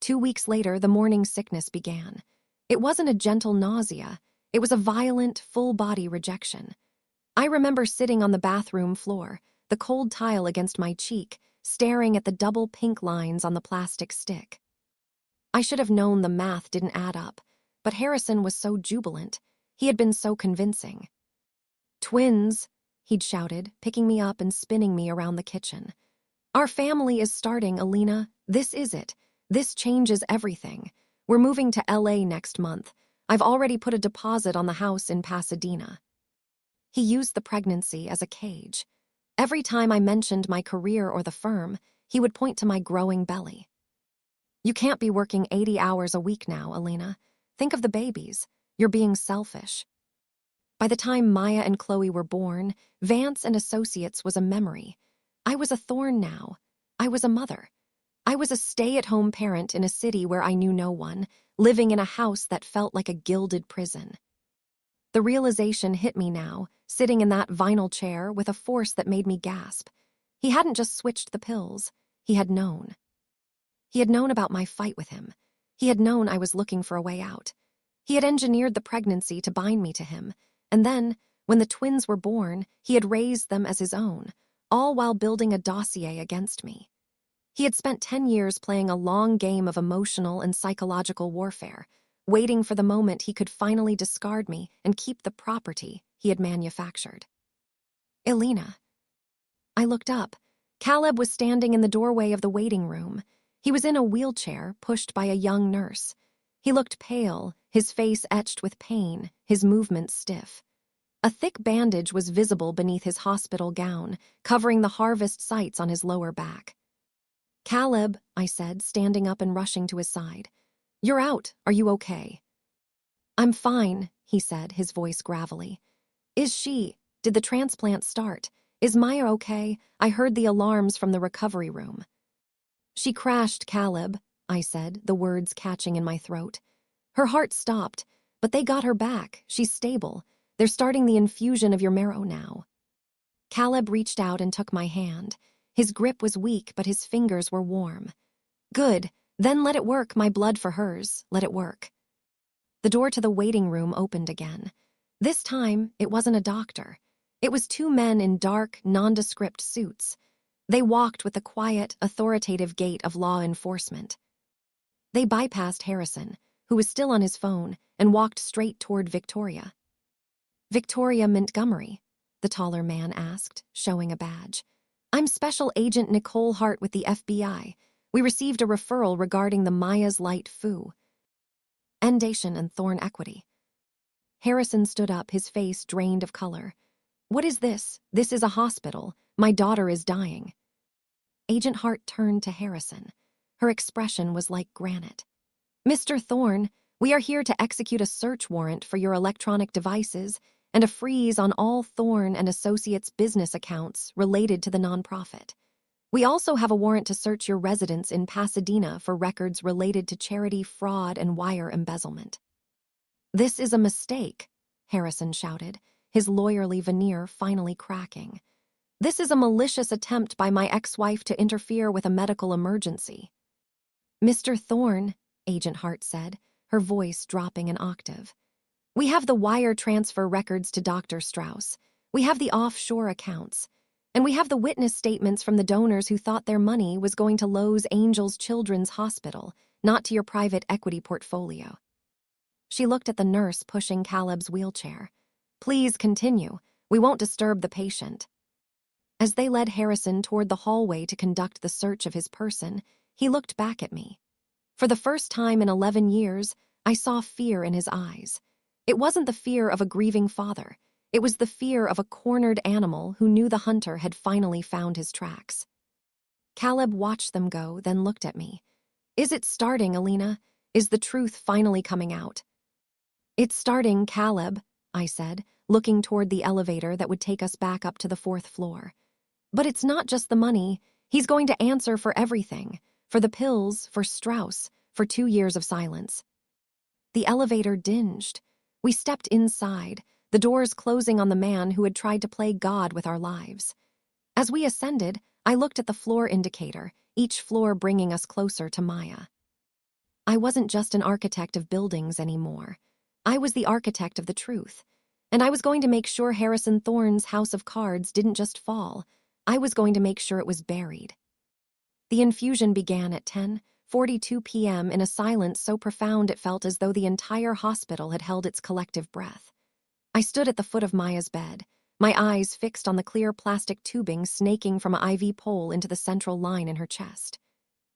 2 weeks later, the morning sickness began. It wasn't a gentle nausea. It was a violent, full-body rejection. I remember sitting on the bathroom floor, the cold tile against my cheek, staring at the double pink lines on the plastic stick. I should have known the math didn't add up, but Harrison was so jubilant. He had been so convincing. "Twins," he'd shouted, picking me up and spinning me around the kitchen. "Our family is starting, Elena. This is it. This changes everything. We're moving to LA next month. I've already put a deposit on the house in Pasadena." He used the pregnancy as a cage. Every time I mentioned my career or the firm, he would point to my growing belly. "You can't be working 80 hours a week now, Elena. Think of the babies. You're being selfish." By the time Maya and Chloe were born, Vance and Associates was a memory. I was a Thorne now. I was a mother. I was a stay-at-home parent in a city where I knew no one, living in a house that felt like a gilded prison. The realization hit me now, sitting in that vinyl chair with a force that made me gasp. He hadn't just switched the pills. He had known. He had known about my fight with him. He had known I was looking for a way out. He had engineered the pregnancy to bind me to him. And then, when the twins were born, he had raised them as his own, all while building a dossier against me. He had spent 10 years playing a long game of emotional and psychological warfare, waiting for the moment he could finally discard me and keep the property he had manufactured. "Elena." I looked up. Caleb was standing in the doorway of the waiting room. He was in a wheelchair, pushed by a young nurse. He looked pale, his face etched with pain, his movements stiff. A thick bandage was visible beneath his hospital gown, covering the harvest sites on his lower back. "Caleb," I said, standing up and rushing to his side. "You're out. Are you okay?" "I'm fine," he said, his voice gravelly. Did the transplant start? Is Maya okay? I heard the alarms from the recovery room." "She crashed, Caleb," I said, the words catching in my throat. "Her heart stopped, but they got her back. She's stable. They're starting the infusion of your marrow now." Caleb reached out and took my hand. His grip was weak, but his fingers were warm. "Good. Then let it work, my blood for hers. Let it work." The door to the waiting room opened again. This time, it wasn't a doctor. It was 2 men in dark, nondescript suits. They walked with the quiet, authoritative gait of law enforcement. They bypassed Harrison, who was still on his phone, and walked straight toward Victoria. "Victoria Montgomery?" the taller man asked, showing a badge. "I'm Special Agent Nicole Hart with the FBI. We received a referral regarding the Maya's Light Fu. Endation and Thorne Equity." Harrison stood up, his face drained of color. "What is this? This is a hospital. My daughter is dying." Agent Hart turned to Harrison. Her expression was like granite. "Mr. Thorne, we are here to execute a search warrant for your electronic devices and a freeze on all Thorne and Associates business accounts related to the nonprofit. We also have a warrant to search your residence in Pasadena for records related to charity fraud and wire embezzlement." "This is a mistake," Harrison shouted, his lawyerly veneer finally cracking. "This is a malicious attempt by my ex-wife to interfere with a medical emergency." "Mr. Thorne," Agent Hart said, her voice dropping an octave, "we have the wire transfer records to Dr. Strauss. We have the offshore accounts. And we have the witness statements from the donors who thought their money was going to Lowe's Angels Children's Hospital, not to your private equity portfolio." She looked at the nurse pushing Caleb's wheelchair. "Please continue. We won't disturb the patient." As they led Harrison toward the hallway to conduct the search of his person, he looked back at me. For the first time in 11 years, I saw fear in his eyes. It wasn't the fear of a grieving father. It was the fear of a cornered animal who knew the hunter had finally found his tracks. Caleb watched them go, then looked at me. "Is it starting, Elena? Is the truth finally coming out?" "It's starting, Caleb," I said, looking toward the elevator that would take us back up to the 4th floor. "But it's not just the money. He's going to answer for everything. For the pills, for Strauss, for 2 years of silence." The elevator dinged. We stepped inside, the doors closing on the man who had tried to play God with our lives. As we ascended, I looked at the floor indicator, each floor bringing us closer to Maya. I wasn't just an architect of buildings anymore. I was the architect of the truth. And I was going to make sure Harrison Thorne's house of cards didn't just fall. I was going to make sure it was buried. The infusion began at 10:42 p.m. in a silence so profound it felt as though the entire hospital had held its collective breath. I stood at the foot of Maya's bed, my eyes fixed on the clear plastic tubing snaking from an IV pole into the central line in her chest.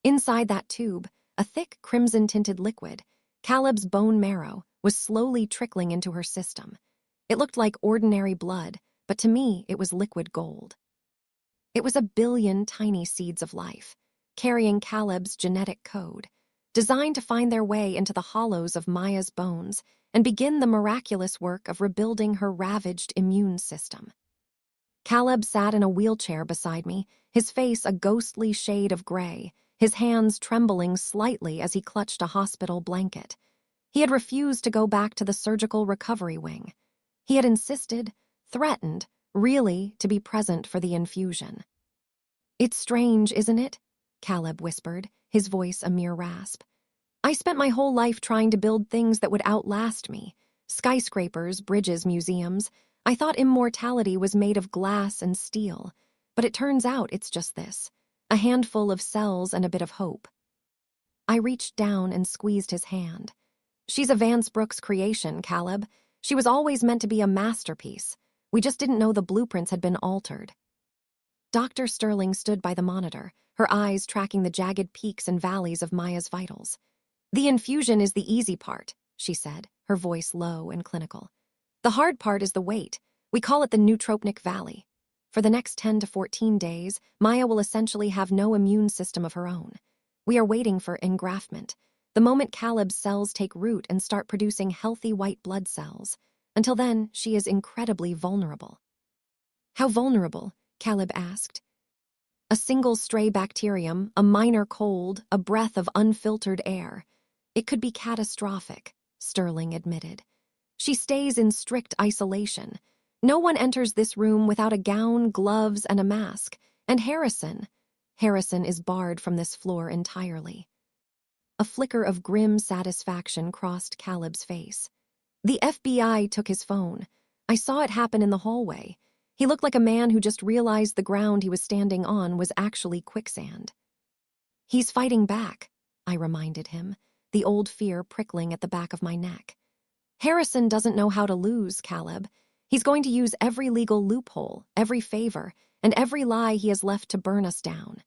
Inside that tube, a thick crimson-tinted liquid, Caleb's bone marrow, was slowly trickling into her system. It looked like ordinary blood, but to me it was liquid gold. It was 1 billion tiny seeds of life, carrying Caleb's genetic code, designed to find their way into the hollows of Maya's bones and begin the miraculous work of rebuilding her ravaged immune system. Caleb sat in a wheelchair beside me, his face a ghostly shade of gray, his hands trembling slightly as he clutched a hospital blanket. He had refused to go back to the surgical recovery wing. He had insisted, threatened, really, to be present for the infusion. "It's strange, isn't it?" Caleb whispered, his voice a mere rasp. "I spent my whole life trying to build things that would outlast me. Skyscrapers, bridges, museums. I thought immortality was made of glass and steel. But it turns out it's just this. A handful of cells and a bit of hope." I reached down and squeezed his hand. "She's a Vance Brooks creation, Caleb. She was always meant to be a masterpiece. We just didn't know the blueprints had been altered." Dr. Sterling stood by the monitor, her eyes tracking the jagged peaks and valleys of Maya's vitals. "The infusion is the easy part," she said, her voice low and clinical. "The hard part is the wait. We call it the neutropenic valley. For the next 10 to 14 days, Maya will essentially have no immune system of her own. We are waiting for engraftment, the moment Caleb's cells take root and start producing healthy white blood cells. Until then, she is incredibly vulnerable." "How vulnerable?" Caleb asked. "A single stray bacterium, a minor cold, a breath of unfiltered air. It could be catastrophic," Sterling admitted. "She stays in strict isolation. No one enters this room without a gown, gloves, and a mask. And Harrison is barred from this floor entirely." A flicker of grim satisfaction crossed Caleb's face. "The FBI took his phone. I saw it happen in the hallway. He looked like a man who just realized the ground he was standing on was actually quicksand. "He's fighting back," I reminded him, the old fear prickling at the back of my neck. "Harrison doesn't know how to lose, Caleb. He's going to use every legal loophole, every favor, and every lie he has left to burn us down.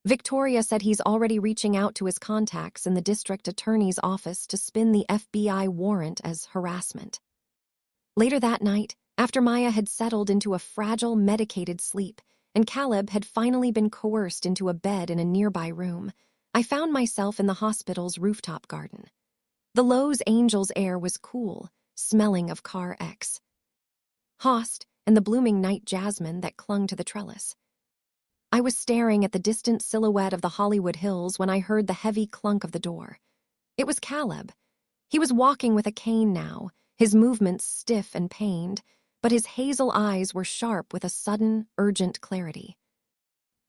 Victoria said he's already reaching out to his contacts in the district attorney's office to spin the FBI warrant as harassment." Later that night, after Maya had settled into a fragile, medicated sleep, and Caleb had finally been coerced into a bed in a nearby room, I found myself in the hospital's rooftop garden. The Lowe's Angels air was cool, smelling of Car X, Host, and the blooming night jasmine that clung to the trellis. I was staring at the distant silhouette of the Hollywood Hills when I heard the heavy clunk of the door. It was Caleb. He was walking with a cane now, his movements stiff and pained, but his hazel eyes were sharp with a sudden, urgent clarity.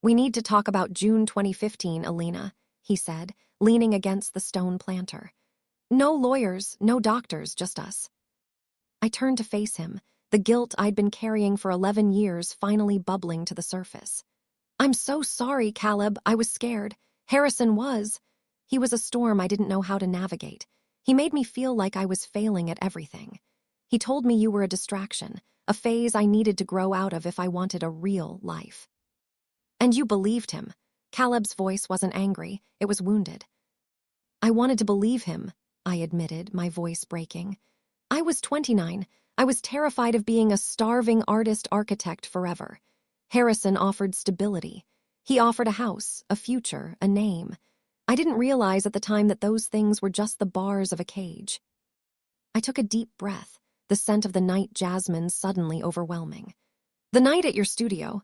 "We need to talk about June 2015, Elena," he said, leaning against the stone planter. "No lawyers, no doctors, just us." I turned to face him, the guilt I'd been carrying for 11 years finally bubbling to the surface. "I'm so sorry, Caleb. I was scared. Harrison was. He was a storm I didn't know how to navigate. He made me feel like I was failing at everything. He told me you were a distraction, a phase I needed to grow out of if I wanted a real life." "And you believed him." Caleb's voice wasn't angry, it was wounded. "I wanted to believe him," I admitted, my voice breaking. "I was 29. I was terrified of being a starving artist-architect forever. Harrison offered stability. He offered a house, a future, a name. I didn't realize at the time that those things were just the bars of a cage." I took a deep breath, the scent of the night jasmine suddenly overwhelming. "The night at your studio.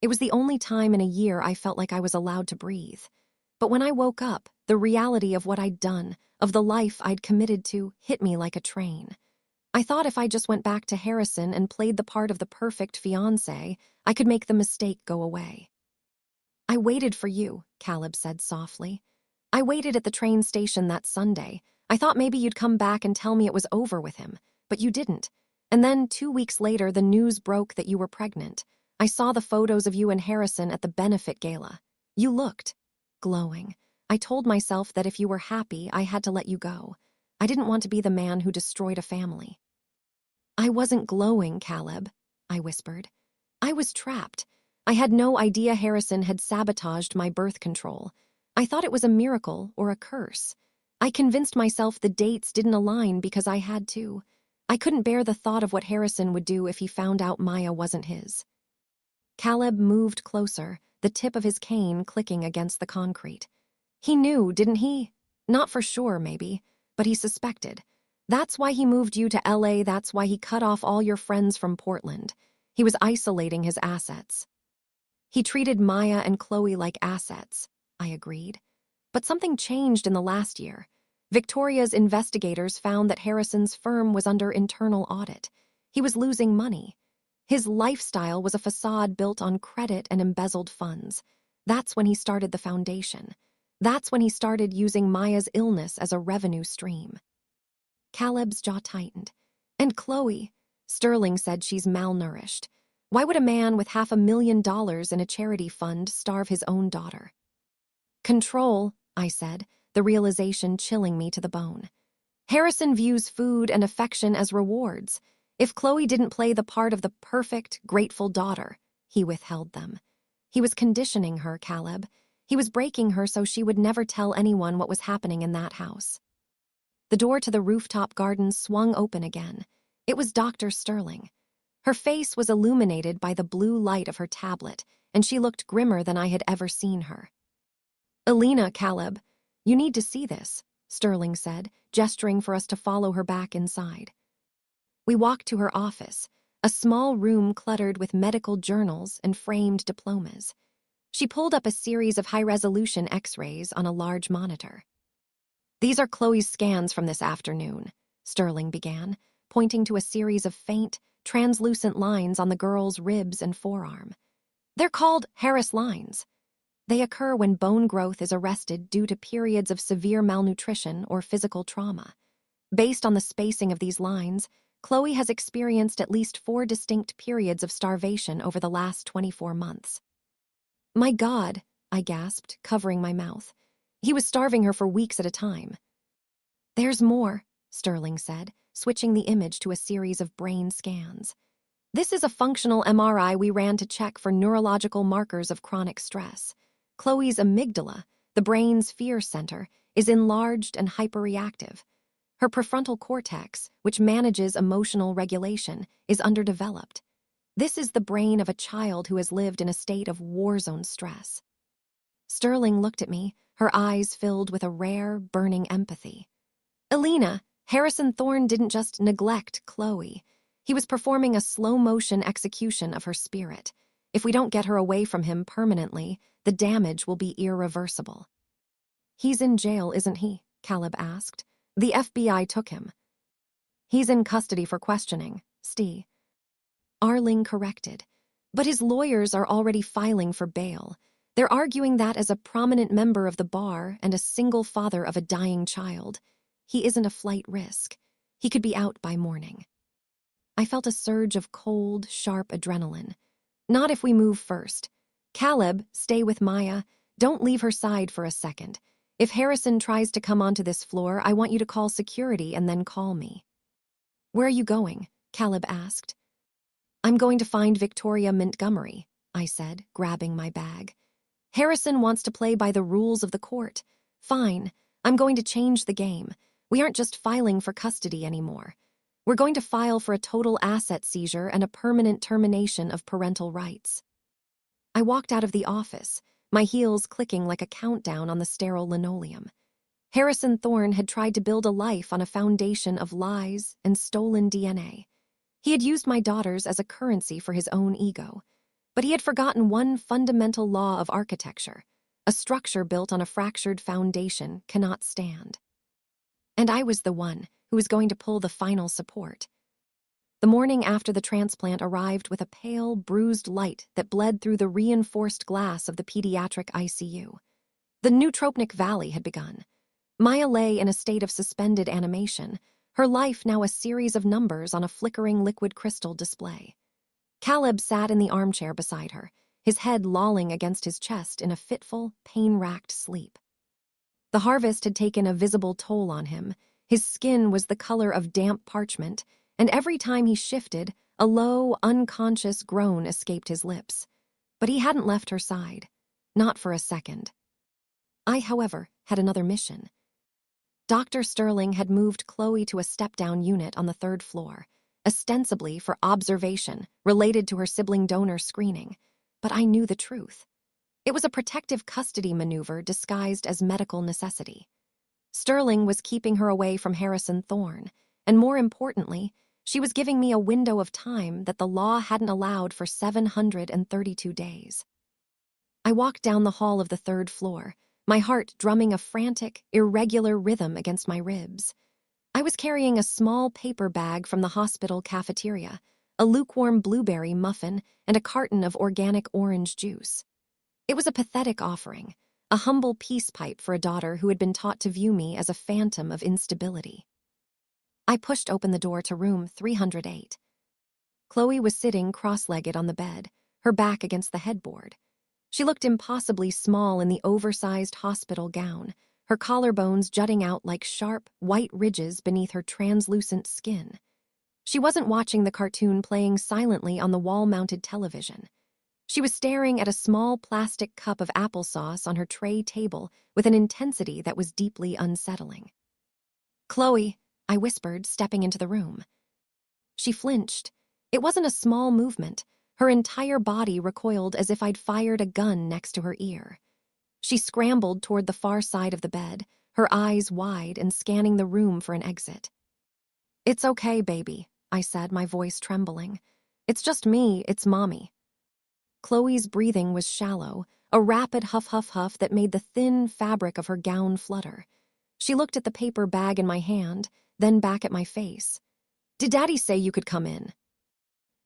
It was the only time in a year I felt like I was allowed to breathe. But when I woke up, the reality of what I'd done, of the life I'd committed to, hit me like a train. I thought if I just went back to Harrison and played the part of the perfect fiancé, I could make the mistake go away." "I waited for you," Caleb said softly. "I waited at the train station that Sunday. I thought maybe you'd come back and tell me it was over with him, but you didn't. And then 2 weeks later, the news broke that you were pregnant. I saw the photos of you and Harrison at the benefit gala. You looked glowing. I told myself that if you were happy, I had to let you go. I didn't want to be the man who destroyed a family." "I wasn't glowing, Caleb," I whispered. "I was trapped. I had no idea Harrison had sabotaged my birth control. I thought it was a miracle or a curse. I convinced myself the dates didn't align because I had to. I couldn't bear the thought of what Harrison would do if he found out Maya wasn't his." Caleb moved closer, the tip of his cane clicking against the concrete. "He knew, didn't he? Not for sure, maybe, but he suspected. That's why he moved you to LA, that's why he cut off all your friends from Portland. He was isolating his assets." "He treated Maya and Chloe like assets," I agreed. "But something changed in the last year. Victoria's investigators found that Harrison's firm was under internal audit. He was losing money. His lifestyle was a facade built on credit and embezzled funds. That's when he started the foundation. That's when he started using Maya's illness as a revenue stream." Caleb's jaw tightened. "And Chloe," Sterling said, "she's malnourished. Why would a man with $500,000 in a charity fund starve his own daughter?" "Control," I said, the realization chilling me to the bone. "Harrison views food and affection as rewards. If Chloe didn't play the part of the perfect, grateful daughter, he withheld them. He was conditioning her, Caleb. He was breaking her so she would never tell anyone what was happening in that house." The door to the rooftop garden swung open again. It was Dr. Sterling. Her face was illuminated by the blue light of her tablet, and she looked grimmer than I had ever seen her. "Elena, Caleb, you need to see this," Sterling said, gesturing for us to follow her back inside. We walked to her office, a small room cluttered with medical journals and framed diplomas. She pulled up a series of high-resolution X-rays on a large monitor. "These are Chloe's scans from this afternoon," Sterling began, pointing to a series of faint, translucent lines on the girl's ribs and forearm. "They're called Harris lines. They occur when bone growth is arrested due to periods of severe malnutrition or physical trauma. Based on the spacing of these lines, Chloe has experienced at least 4 distinct periods of starvation over the last 24 months. My God, I gasped, covering my mouth. He was starving her for weeks at a time. There's more, Sterling said, switching the image to a series of brain scans. This is a functional MRI we ran to check for neurological markers of chronic stress. Chloe's amygdala, the brain's fear center, is enlarged and hyperreactive. Her prefrontal cortex, which manages emotional regulation, is underdeveloped. This is the brain of a child who has lived in a state of war-zone stress. Sterling looked at me, her eyes filled with a rare, burning empathy. Elena, Harrison Thorne didn't just neglect Chloe. He was performing a slow-motion execution of her spirit. If we don't get her away from him permanently, the damage will be irreversible. He's in jail, isn't he? Caleb asked. The FBI took him. He's in custody for questioning, Steve. Arling corrected. But his lawyers are already filing for bail. They're arguing that as a prominent member of the bar and a single father of a dying child, he isn't a flight risk. He could be out by morning. I felt a surge of cold, sharp adrenaline. Not if we move first. Caleb, stay with Maya. Don't leave her side for a second. If Harrison tries to come onto this floor, I want you to call security and then call me. Where are you going? Caleb asked. I'm going to find Victoria Montgomery, I said, grabbing my bag. Harrison wants to play by the rules of the court. Fine, I'm going to change the game. We aren't just filing for custody anymore. We're going to file for a total asset seizure and a permanent termination of parental rights. I walked out of the office, my heels clicking like a countdown on the sterile linoleum. Harrison Thorne had tried to build a life on a foundation of lies and stolen DNA. He had used my daughters as a currency for his own ego. But he had forgotten one fundamental law of architecture. A structure built on a fractured foundation cannot stand. And I was the one who was going to pull the final support. The morning after the transplant arrived with a pale, bruised light that bled through the reinforced glass of the pediatric ICU. The Neutropnic Valley had begun. Maya lay in a state of suspended animation, her life now a series of numbers on a flickering liquid crystal display. Caleb sat in the armchair beside her, his head lolling against his chest in a fitful, pain-racked sleep. The harvest had taken a visible toll on him. His skin was the color of damp parchment, and every time he shifted, a low, unconscious groan escaped his lips. But he hadn't left her side. Not for a second. I, however, had another mission. Dr. Sterling had moved Chloe to a step-down unit on the 3rd floor, ostensibly for observation related to her sibling donor screening, but I knew the truth. It was a protective custody maneuver disguised as medical necessity. Sterling was keeping her away from Harrison Thorne, and more importantly, she was giving me a window of time that the law hadn't allowed for 732 days. I walked down the hall of the 3rd floor, my heart drumming a frantic, irregular rhythm against my ribs. I was carrying a small paper bag from the hospital cafeteria, a lukewarm blueberry muffin, and a carton of organic orange juice. It was a pathetic offering, a humble peace pipe for a daughter who had been taught to view me as a phantom of instability. I pushed open the door to room 308. Chloe was sitting cross-legged on the bed, her back against the headboard. She looked impossibly small in the oversized hospital gown, her collarbones jutting out like sharp, white ridges beneath her translucent skin. She wasn't watching the cartoon playing silently on the wall-mounted television. She was staring at a small plastic cup of applesauce on her tray table with an intensity that was deeply unsettling. "Chloe," I whispered, stepping into the room. She flinched. It wasn't a small movement. Her entire body recoiled as if I'd fired a gun next to her ear. She scrambled toward the far side of the bed, her eyes wide and scanning the room for an exit. "It's okay, baby," I said, my voice trembling. "It's just me, it's Mommy." Chloe's breathing was shallow, a rapid huff-huff-huff that made the thin fabric of her gown flutter. She looked at the paper bag in my hand, then back at my face. "Did Daddy say you could come in?"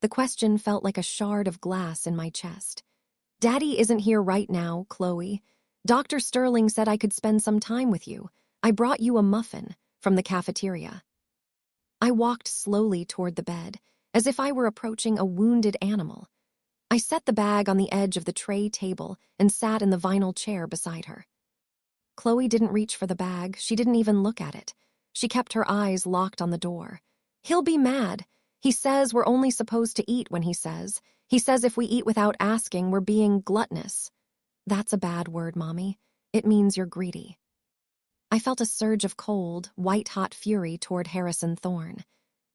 The question felt like a shard of glass in my chest. "Daddy isn't here right now, Chloe. Dr. Sterling said I could spend some time with you. I brought you a muffin from the cafeteria." I walked slowly toward the bed, as if I were approaching a wounded animal. I set the bag on the edge of the tray table and sat in the vinyl chair beside her. Chloe didn't reach for the bag. She didn't even look at it. She kept her eyes locked on the door. He'll be mad. He says we're only supposed to eat when he says. He says if we eat without asking, we're being gluttonous. That's a bad word, Mommy. It means you're greedy. I felt a surge of cold, white-hot fury toward Harrison Thorne.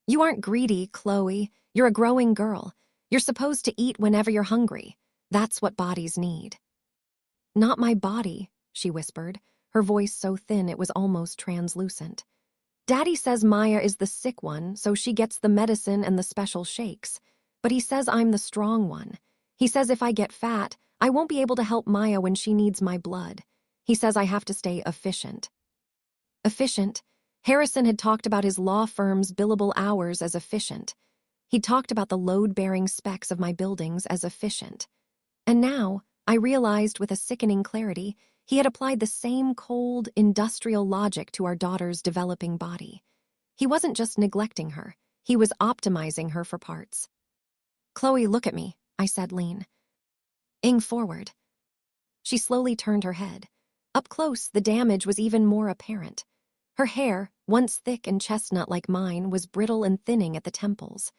You aren't greedy, Chloe. You're a growing girl. You're supposed to eat whenever you're hungry. That's what bodies need. Not my body, she whispered, her voice so thin it was almost translucent. Daddy says Maya is the sick one, so she gets the medicine and the special shakes. But he says I'm the strong one. He says if I get fat, I won't be able to help Maya when she needs my blood. He says I have to stay efficient. Efficient? Harrison had talked about his law firm's billable hours as efficient. He'd talked about the load-bearing specs of my buildings as efficient. And now, I realized with a sickening clarity, he had applied the same cold, industrial logic to our daughter's developing body. He wasn't just neglecting her. He was optimizing her for parts. Chloe, look at me, I said, lean. Ing forward. She slowly turned her head. Up close, the damage was even more apparent. Her hair, once thick and chestnut like mine, was brittle and thinning at the temples.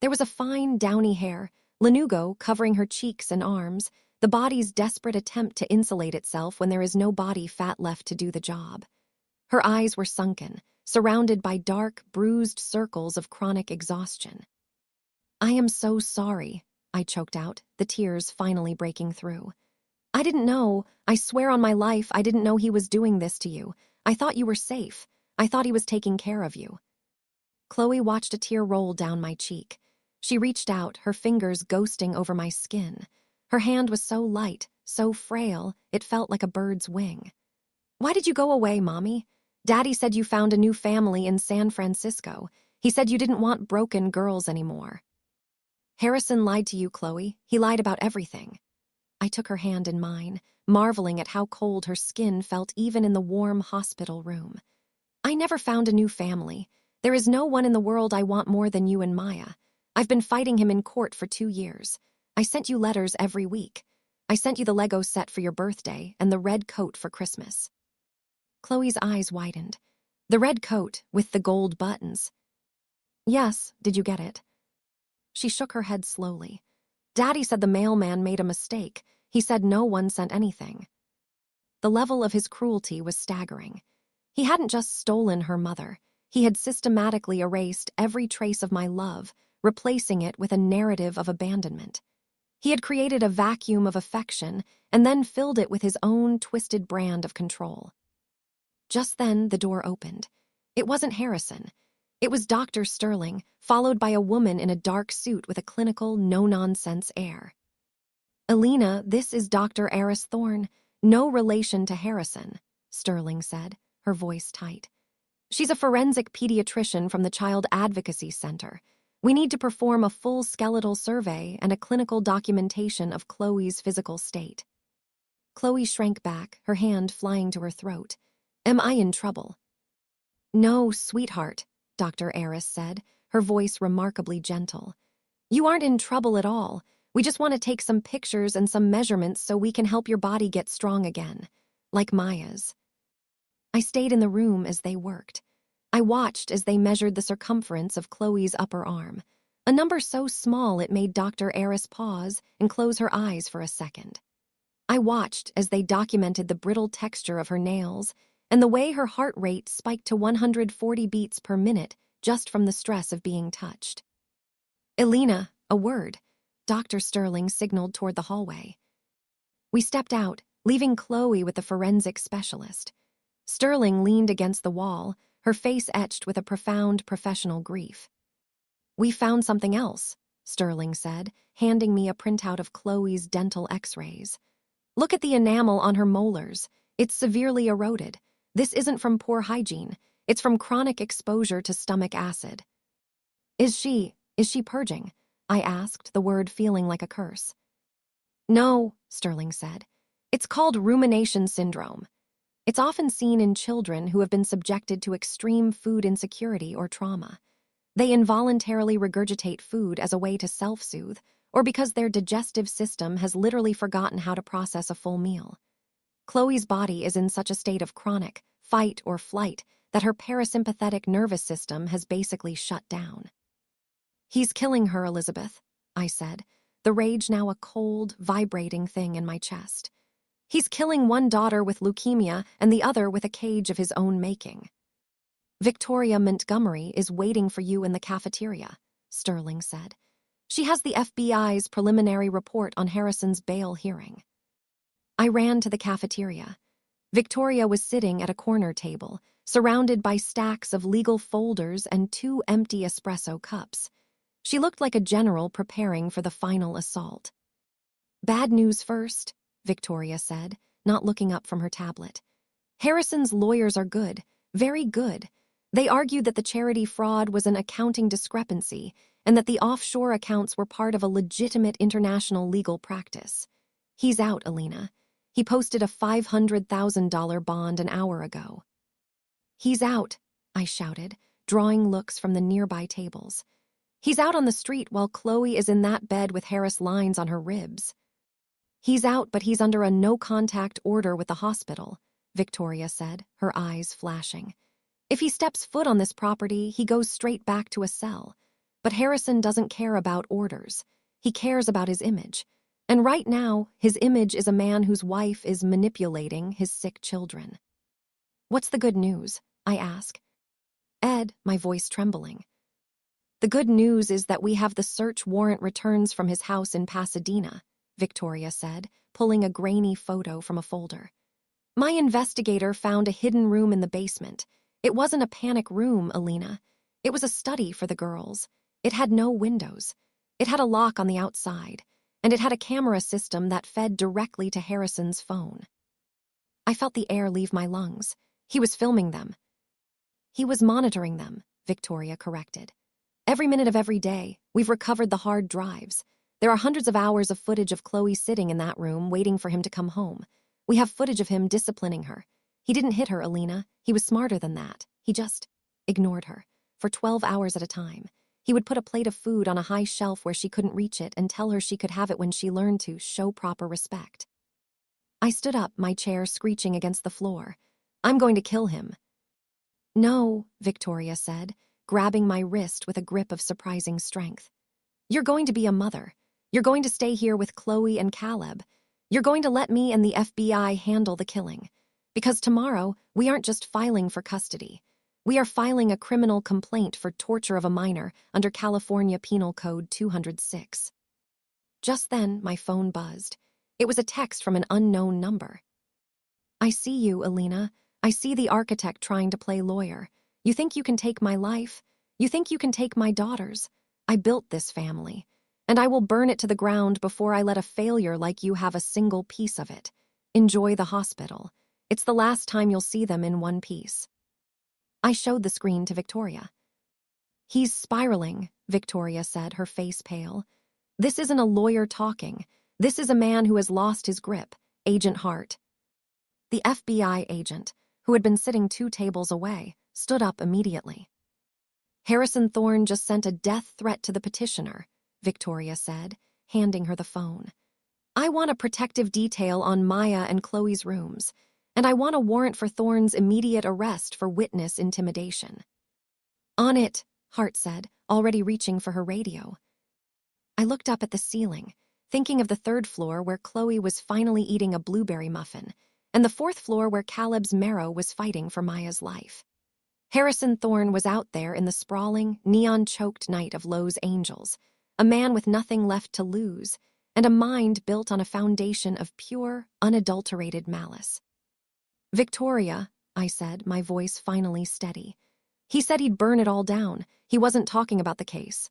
There was a fine, downy hair, lanugo covering her cheeks and arms, the body's desperate attempt to insulate itself when there is no body fat left to do the job. Her eyes were sunken, surrounded by dark, bruised circles of chronic exhaustion. I am so sorry, I choked out, the tears finally breaking through. I didn't know, I swear on my life I didn't know he was doing this to you. I thought you were safe. I thought he was taking care of you. Chloe watched a tear roll down my cheek. She reached out, her fingers ghosting over my skin. Her hand was so light, so frail, it felt like a bird's wing. Why did you go away, Mommy? Daddy said you found a new family in San Francisco. He said you didn't want broken girls anymore. Harrison lied to you, Chloe. He lied about everything. I took her hand in mine, marveling at how cold her skin felt even in the warm hospital room. I never found a new family. There is no one in the world I want more than you and Maya. I've been fighting him in court for 2 years. I sent you letters every week. I sent you the Lego set for your birthday and the red coat for Christmas. Chloe's eyes widened. The red coat with the gold buttons. Yes, did you get it? She shook her head slowly. Daddy said the mailman made a mistake. He said no one sent anything. The level of his cruelty was staggering. He hadn't just stolen her mother. He had systematically erased every trace of my love, replacing it with a narrative of abandonment. He had created a vacuum of affection and then filled it with his own twisted brand of control. Just then, the door opened. It wasn't Harrison. It was Dr. Sterling, followed by a woman in a dark suit with a clinical, no-nonsense air. Elena, this is Dr. Harrison Thorne. No relation to Harrison, Sterling said, her voice tight. She's a forensic pediatrician from the Child Advocacy Center. We need to perform a full skeletal survey and a clinical documentation of Chloe's physical state. Chloe shrank back, her hand flying to her throat. Am I in trouble? No, sweetheart, Dr. Harris said, her voice remarkably gentle. You aren't in trouble at all. We just want to take some pictures and some measurements so we can help your body get strong again, like Maya's. I stayed in the room as they worked. I watched as they measured the circumference of Chloe's upper arm, a number so small it made Dr. Harris pause and close her eyes for a second. I watched as they documented the brittle texture of her nails and the way her heart rate spiked to 140 beats per minute just from the stress of being touched. Elena, a word, Dr. Sterling signaled toward the hallway. We stepped out, leaving Chloe with the forensic specialist. Sterling leaned against the wall, her face etched with a profound professional grief. We found something else, Sterling said, handing me a printout of Chloe's dental x-rays. Look at the enamel on her molars. It's severely eroded. This isn't from poor hygiene. It's from chronic exposure to stomach acid. Is she purging? I asked, the word feeling like a curse. No, Sterling said. It's called rumination syndrome. It's often seen in children who have been subjected to extreme food insecurity or trauma. They involuntarily regurgitate food as a way to self-soothe, or because their digestive system has literally forgotten how to process a full meal. Chloe's body is in such a state of chronic fight or flight that her parasympathetic nervous system has basically shut down. "He's killing her, Elizabeth," I said, the rage now a cold, vibrating thing in my chest. "He's killing one daughter with leukemia and the other with a cage of his own making." "Victoria Montgomery is waiting for you in the cafeteria," Sterling said. "She has the FBI's preliminary report on Harrison's bail hearing." I ran to the cafeteria. Victoria was sitting at a corner table, surrounded by stacks of legal folders and 2 empty espresso cups. She looked like a general preparing for the final assault. "Bad news first," Victoria said, not looking up from her tablet. "Harrison's lawyers are good, very good. They argued that the charity fraud was an accounting discrepancy and that the offshore accounts were part of a legitimate international legal practice. He's out, Elena. He posted a $500,000 bond an hour ago." "He's out," I shouted, drawing looks from the nearby tables. "He's out on the street while Chloe is in that bed with Harris lines on her ribs." "He's out, but he's under a no-contact order with the hospital," Victoria said, her eyes flashing. "If he steps foot on this property, he goes straight back to a cell. But Harrison doesn't care about orders. He cares about his image. And right now, his image is a man whose wife is manipulating his sick children." "What's the good news?" I asked. "Ed," my voice trembling. "The good news is that we have the search warrant returns from his house in Pasadena," Victoria said, pulling a grainy photo from a folder. "My investigator found a hidden room in the basement. It wasn't a panic room, Elena. It was a study for the girls. It had no windows. It had a lock on the outside, and it had a camera system that fed directly to Harrison's phone." I felt the air leave my lungs. "He was filming them." "He was monitoring them," Victoria corrected. "Every minute of every day, we've recovered the hard drives. There are hundreds of hours of footage of Chloe sitting in that room waiting for him to come home. We have footage of him disciplining her. He didn't hit her, Elena. He was smarter than that. He just ignored her for 12 hours at a time. He would put a plate of food on a high shelf where she couldn't reach it and tell her she could have it when she learned to show proper respect." I stood up, my chair screeching against the floor. "I'm going to kill him." "No," Victoria said, grabbing my wrist with a grip of surprising strength. "You're going to be a mother. You're going to stay here with Chloe and Caleb. You're going to let me and the FBI handle the killing. Because tomorrow, we aren't just filing for custody. We are filing a criminal complaint for torture of a minor under California Penal Code 206. Just then, my phone buzzed. It was a text from an unknown number. "I see you, Elena. I see the architect trying to play lawyer. You think you can take my life? You think you can take my daughters? I built this family, and I will burn it to the ground before I let a failure like you have a single piece of it. Enjoy the hospital. It's the last time you'll see them in one piece." I showed the screen to Victoria. "He's spiraling," Victoria said, her face pale. "This isn't a lawyer talking. This is a man who has lost his grip, Agent Hart." The FBI agent, who had been sitting 2 tables away, stood up immediately. "Harrison Thorne just sent a death threat to the petitioner," Victoria said, handing her the phone. "I want a protective detail on Maya and Chloe's rooms, and I want a warrant for Thorne's immediate arrest for witness intimidation." "On it," Hart said, already reaching for her radio. I looked up at the ceiling, thinking of the 3rd floor where Chloe was finally eating a blueberry muffin, and the 4th floor where Caleb's marrow was fighting for Maya's life. Harrison Thorne was out there in the sprawling, neon-choked night of Lowe's Angels, a man with nothing left to lose, and a mind built on a foundation of pure, unadulterated malice. "Victoria," I said, my voice finally steady. "He said he'd burn it all down. He wasn't talking about the case."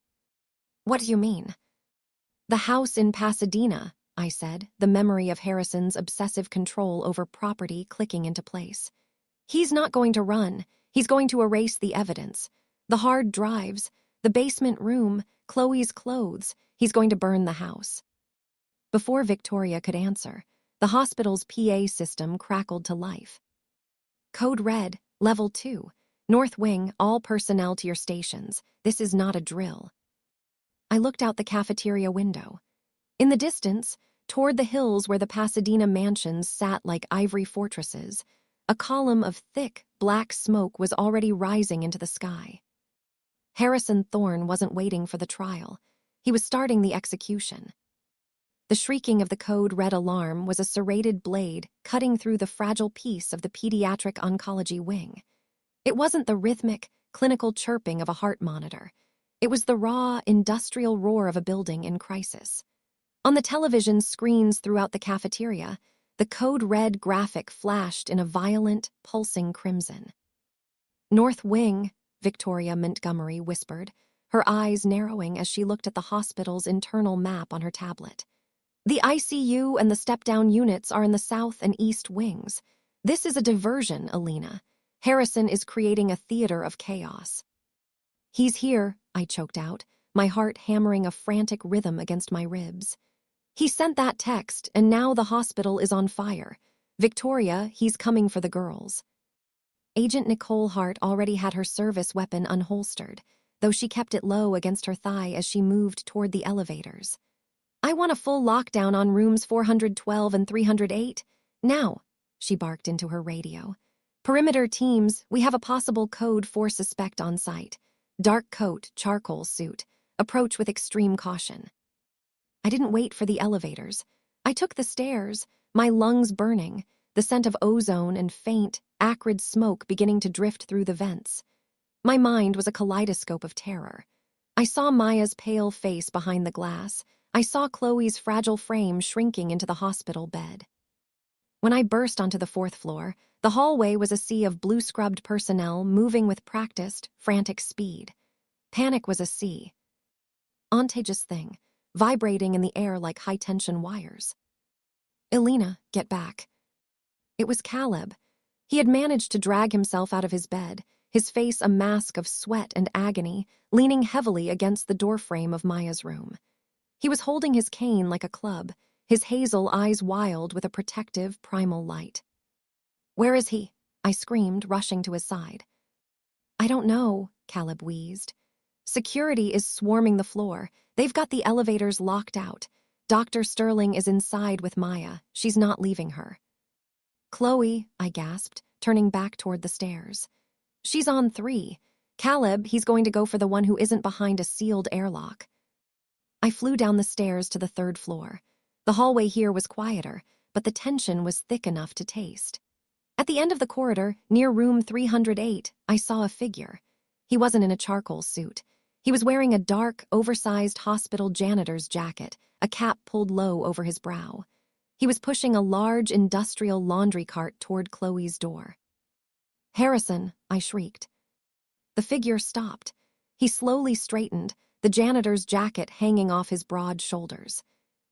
"What do you mean?" "The house in Pasadena," I said, the memory of Harrison's obsessive control over property clicking into place. "He's not going to run. He's going to erase the evidence. The hard drives, the basement room, Chloe's clothes. He's going to burn the house." Before Victoria could answer, the hospital's PA system crackled to life. "Code red, level 2. North Wing, all personnel to your stations. This is not a drill. I looked out the cafeteria window. In the distance, toward the hills where the Pasadena mansions sat like ivory fortresses, a column of thick, black smoke was already rising into the sky. Harrison Thorne wasn't waiting for the trial. He was starting the execution. The shrieking of the code red alarm was a serrated blade cutting through the fragile peace of the pediatric oncology wing. It wasn't the rhythmic, clinical chirping of a heart monitor. It was the raw, industrial roar of a building in crisis. On the television screens throughout the cafeteria, the code red graphic flashed in a violent, pulsing crimson. North Wing, Victoria Montgomery whispered, her eyes narrowing as she looked at the hospital's internal map on her tablet. The ICU and the step-down units are in the south and east wings. This is a diversion, Elena. Harrison is creating a theater of chaos. He's here, I choked out, my heart hammering a frantic rhythm against my ribs. He sent that text, and now the hospital is on fire. Victoria, he's coming for the girls. Agent Nicole Hart already had her service weapon unholstered, though she kept it low against her thigh as she moved toward the elevators. I want a full lockdown on rooms 412 and 308. Now, she barked into her radio. Perimeter teams, we have a possible code 4 suspect on site. Dark coat, charcoal suit. Approach with extreme caution. I didn't wait for the elevators. I took the stairs, my lungs burning, the scent of ozone and faint, acrid smoke beginning to drift through the vents. My mind was a kaleidoscope of terror. I saw Maya's pale face behind the glass. I saw Chloe's fragile frame shrinking into the hospital bed. When I burst onto the 4th floor, the hallway was a sea of blue-scrubbed personnel moving with practiced, frantic speed. Panic was a sea. Contagious thing, vibrating in the air like high-tension wires. Elena, get back. It was Caleb. He had managed to drag himself out of his bed, his face a mask of sweat and agony, leaning heavily against the doorframe of Maya's room. He was holding his cane like a club, his hazel eyes wild with a protective, primal light. Where is he? I screamed, rushing to his side. I don't know, Caleb wheezed. Security is swarming the floor. They've got the elevators locked out. Dr. Sterling is inside with Maya. She's not leaving her. Chloe, I gasped, turning back toward the stairs. She's on 3. Caleb, he's going to go for the one who isn't behind a sealed airlock. I flew down the stairs to the 3rd floor. The hallway here was quieter, but the tension was thick enough to taste. At the end of the corridor, near room 308, I saw a figure. He wasn't in a charcoal suit. He was wearing a dark, oversized hospital janitor's jacket, a cap pulled low over his brow. He was pushing a large industrial laundry cart toward Chloe's door. Harrison, I shrieked. The figure stopped. He slowly straightened, the janitor's jacket hanging off his broad shoulders.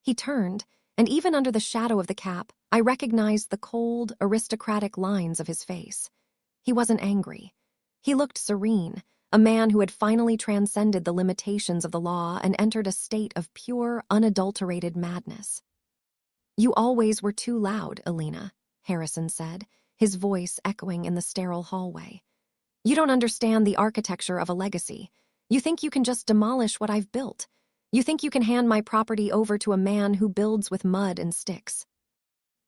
He turned, and even under the shadow of the cap, I recognized the cold, aristocratic lines of his face. He wasn't angry. He looked serene, a man who had finally transcended the limitations of the law and entered a state of pure, unadulterated madness. You always were too loud, Elena, Harrison said, his voice echoing in the sterile hallway. You don't understand the architecture of a legacy. You think you can just demolish what I've built. You think you can hand my property over to a man who builds with mud and sticks.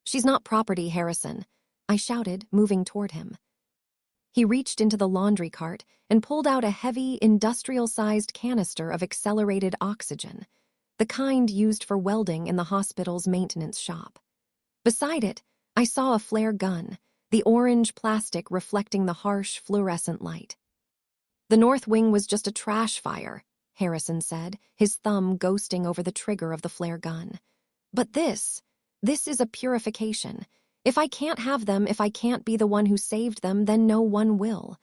She's not property, Harrison, I shouted, moving toward him. He reached into the laundry cart and pulled out a heavy, industrial-sized canister of accelerated oxygen, the kind used for welding in the hospital's maintenance shop. Beside it, I saw a flare gun, the orange plastic reflecting the harsh fluorescent light. The North Wing was just a trash fire, Harrison said, his thumb ghosting over the trigger of the flare gun. But this is a purification. If I can't have them, if I can't be the one who saved them, then no one will.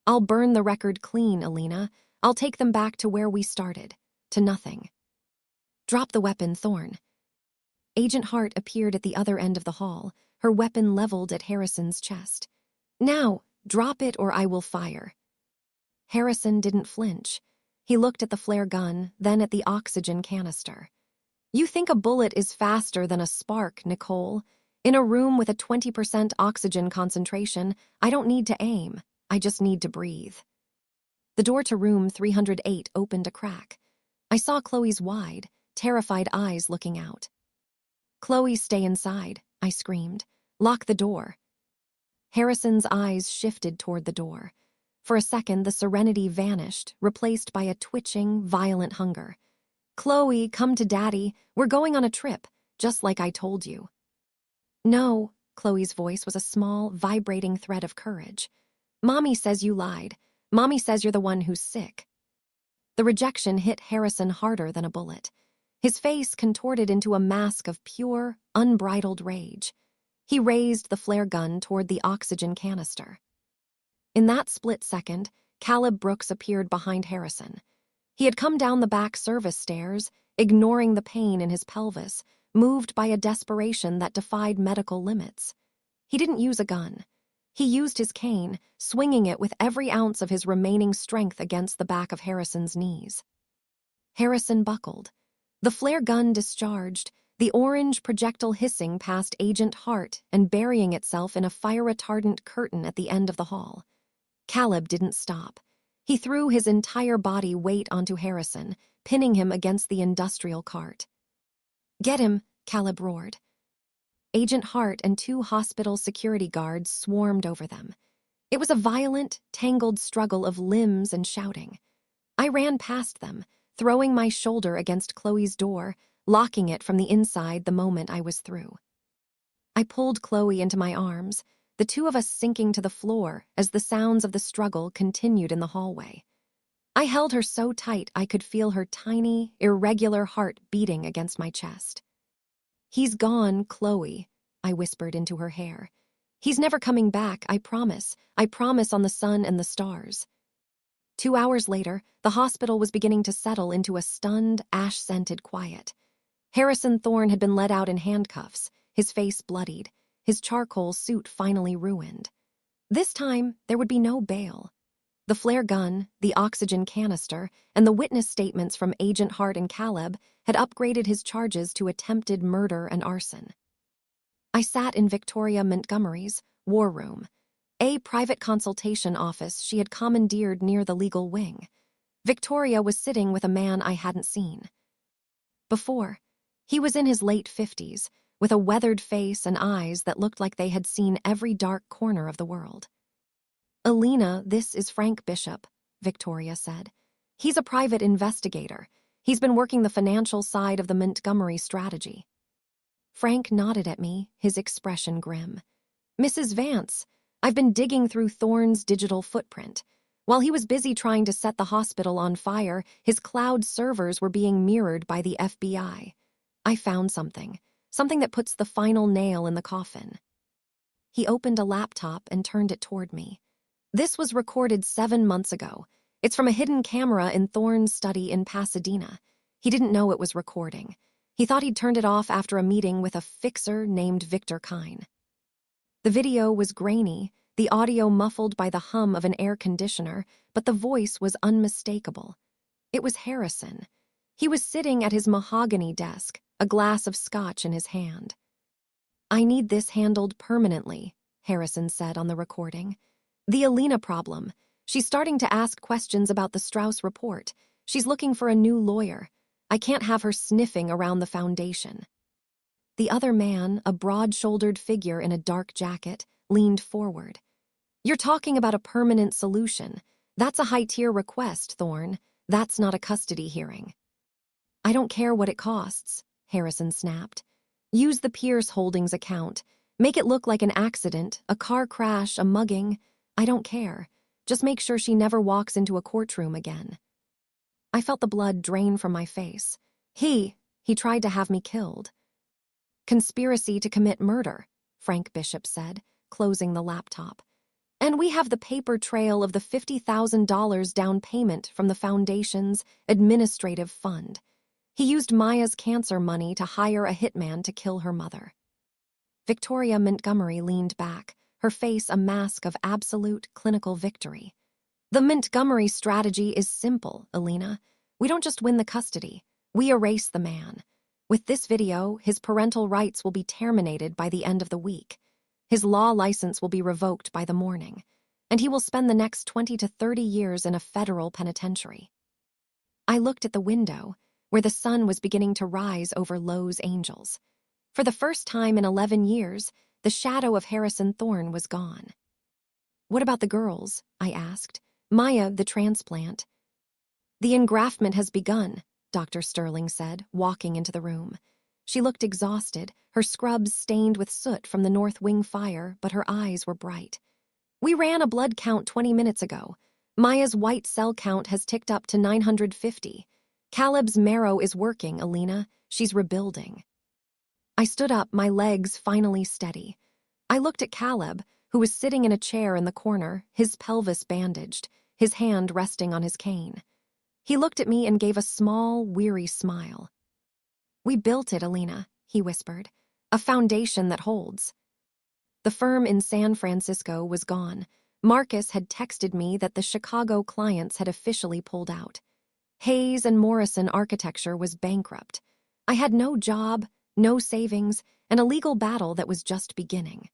I'll burn the record clean, Elena. I'll take them back to where we started, to nothing. Drop the weapon, Thorne. Agent Hart appeared at the other end of the hall, her weapon leveled at Harrison's chest. Now, drop it or I will fire. Harrison didn't flinch. He looked at the flare gun, then at the oxygen canister. You think a bullet is faster than a spark, Nicole. In a room with a 20% oxygen concentration, I don't need to aim. I just need to breathe. The door to room 308 opened a crack. I saw Chloe's wide, terrified eyes looking out. "Chloe, stay inside," I screamed. "Lock the door." Harrison's eyes shifted toward the door. For a second, the serenity vanished, replaced by a twitching, violent hunger. "Chloe, come to Daddy. We're going on a trip, just like I told you." "No," Chloe's voice was a small, vibrating thread of courage. "Mommy says you lied. Mommy says you're the one who's sick." The rejection hit Harrison harder than a bullet. His face contorted into a mask of pure, unbridled rage. He raised the flare gun toward the oxygen canister. In that split second, Caleb Brooks appeared behind Harrison. He had come down the back service stairs, ignoring the pain in his pelvis, moved by a desperation that defied medical limits. He didn't use a gun. He used his cane, swinging it with every ounce of his remaining strength against the back of Harrison's knees. Harrison buckled. The flare gun discharged, the orange projectile hissing past Agent Hart and burying itself in a fire-retardant curtain at the end of the hall. Caleb didn't stop. He threw his entire body weight onto Harrison, pinning him against the industrial cart. "Get him," Caleb roared. Agent Hart and 2 hospital security guards swarmed over them. It was a violent, tangled struggle of limbs and shouting. I ran past them, throwing my shoulder against Chloe's door, locking it from the inside the moment I was through. I pulled Chloe into my arms, the two of us sinking to the floor as the sounds of the struggle continued in the hallway. I held her so tight I could feel her tiny, irregular heart beating against my chest. "He's gone, Chloe," I whispered into her hair. "He's never coming back, I promise on the sun and the stars." 2 hours later, the hospital was beginning to settle into a stunned, ash-scented quiet. Harrison Thorne had been led out in handcuffs, his face bloodied, his charcoal suit finally ruined. This time, there would be no bail. The flare gun, the oxygen canister, and the witness statements from Agent Hart and Caleb had upgraded his charges to attempted murder and arson. I sat in Victoria Montgomery's war room, a private consultation office she had commandeered near the legal wing. Victoria was sitting with a man I hadn't seen before. He was in his late 50s, with a weathered face and eyes that looked like they had seen every dark corner of the world. "Elena, this is Frank Bishop," Victoria said. "He's a private investigator. He's been working the financial side of the Montgomery strategy." Frank nodded at me, his expression grim. "Mrs. Vance, I've been digging through Thorne's digital footprint. While he was busy trying to set the hospital on fire, his cloud servers were being mirrored by the FBI. I found something that puts the final nail in the coffin." He opened a laptop and turned it toward me. "This was recorded 7 months ago. It's from a hidden camera in Thorne's study in Pasadena. He didn't know it was recording. He thought he'd turned it off after a meeting with a fixer named Victor Kine." The video was grainy, the audio muffled by the hum of an air conditioner, but the voice was unmistakable. It was Harrison. He was sitting at his mahogany desk, a glass of scotch in his hand. "I need this handled permanently," Harrison said on the recording. "The Elena problem. She's starting to ask questions about the Strauss report. She's looking for a new lawyer. I can't have her sniffing around the foundation." The other man, a broad-shouldered figure in a dark jacket, leaned forward. "You're talking about a permanent solution. That's a high-tier request, Thorne. That's not a custody hearing." "I don't care what it costs," Harrison snapped. "Use the Pierce Holdings account. Make it look like an accident, a car crash, a mugging. I don't care. Just make sure she never walks into a courtroom again." I felt the blood drain from my face. He tried to have me killed. "Conspiracy to commit murder," Frank Bishop said, closing the laptop. "And we have the paper trail of the $50,000 down payment from the Foundation's administrative fund. He used Maya's cancer money to hire a hitman to kill her mother." Victoria Montgomery leaned back, her face a mask of absolute clinical victory. "The Montgomery strategy is simple, Elena. We don't just win the custody. We erase the man. With this video, his parental rights will be terminated by the end of the week. His law license will be revoked by the morning. and he will spend the next 20 to 30 years in a federal penitentiary. I looked at the window, where the sun was beginning to rise over Lowe's Angels. For the first time in 11 years, the shadow of Harrison Thorne was gone. "What about the girls?" I asked. "Maya, the transplant." "The engraftment has begun," Dr. Sterling said, walking into the room. She looked exhausted, her scrubs stained with soot from the North Wing fire, but her eyes were bright. "We ran a blood count 20 minutes ago. Maya's white cell count has ticked up to 950. Caleb's marrow is working, Elena. She's rebuilding." I stood up, my legs finally steady. I looked at Caleb, who was sitting in a chair in the corner, his pelvis bandaged, his hand resting on his cane. He looked at me and gave a small, weary smile. "We built it, Elena," he whispered. "A foundation that holds." The firm in San Francisco was gone. Marcus had texted me that the Chicago clients had officially pulled out. Hayes and Morrison Architecture was bankrupt. I had no job, no savings, and a legal battle that was just beginning.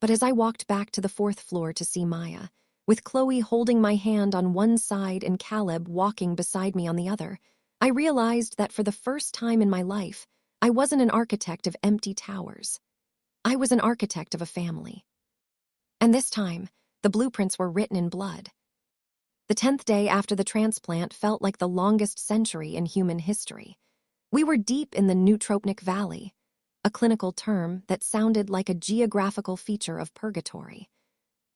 But as I walked back to the 4th floor to see Maya, with Chloe holding my hand on one side and Caleb walking beside me on the other, I realized that for the first time in my life, I wasn't an architect of empty towers. I was an architect of a family. And this time, the blueprints were written in blood. The 10th day after the transplant felt like the longest century in human history. We were deep in the Neutropnic Valley, a clinical term that sounded like a geographical feature of purgatory.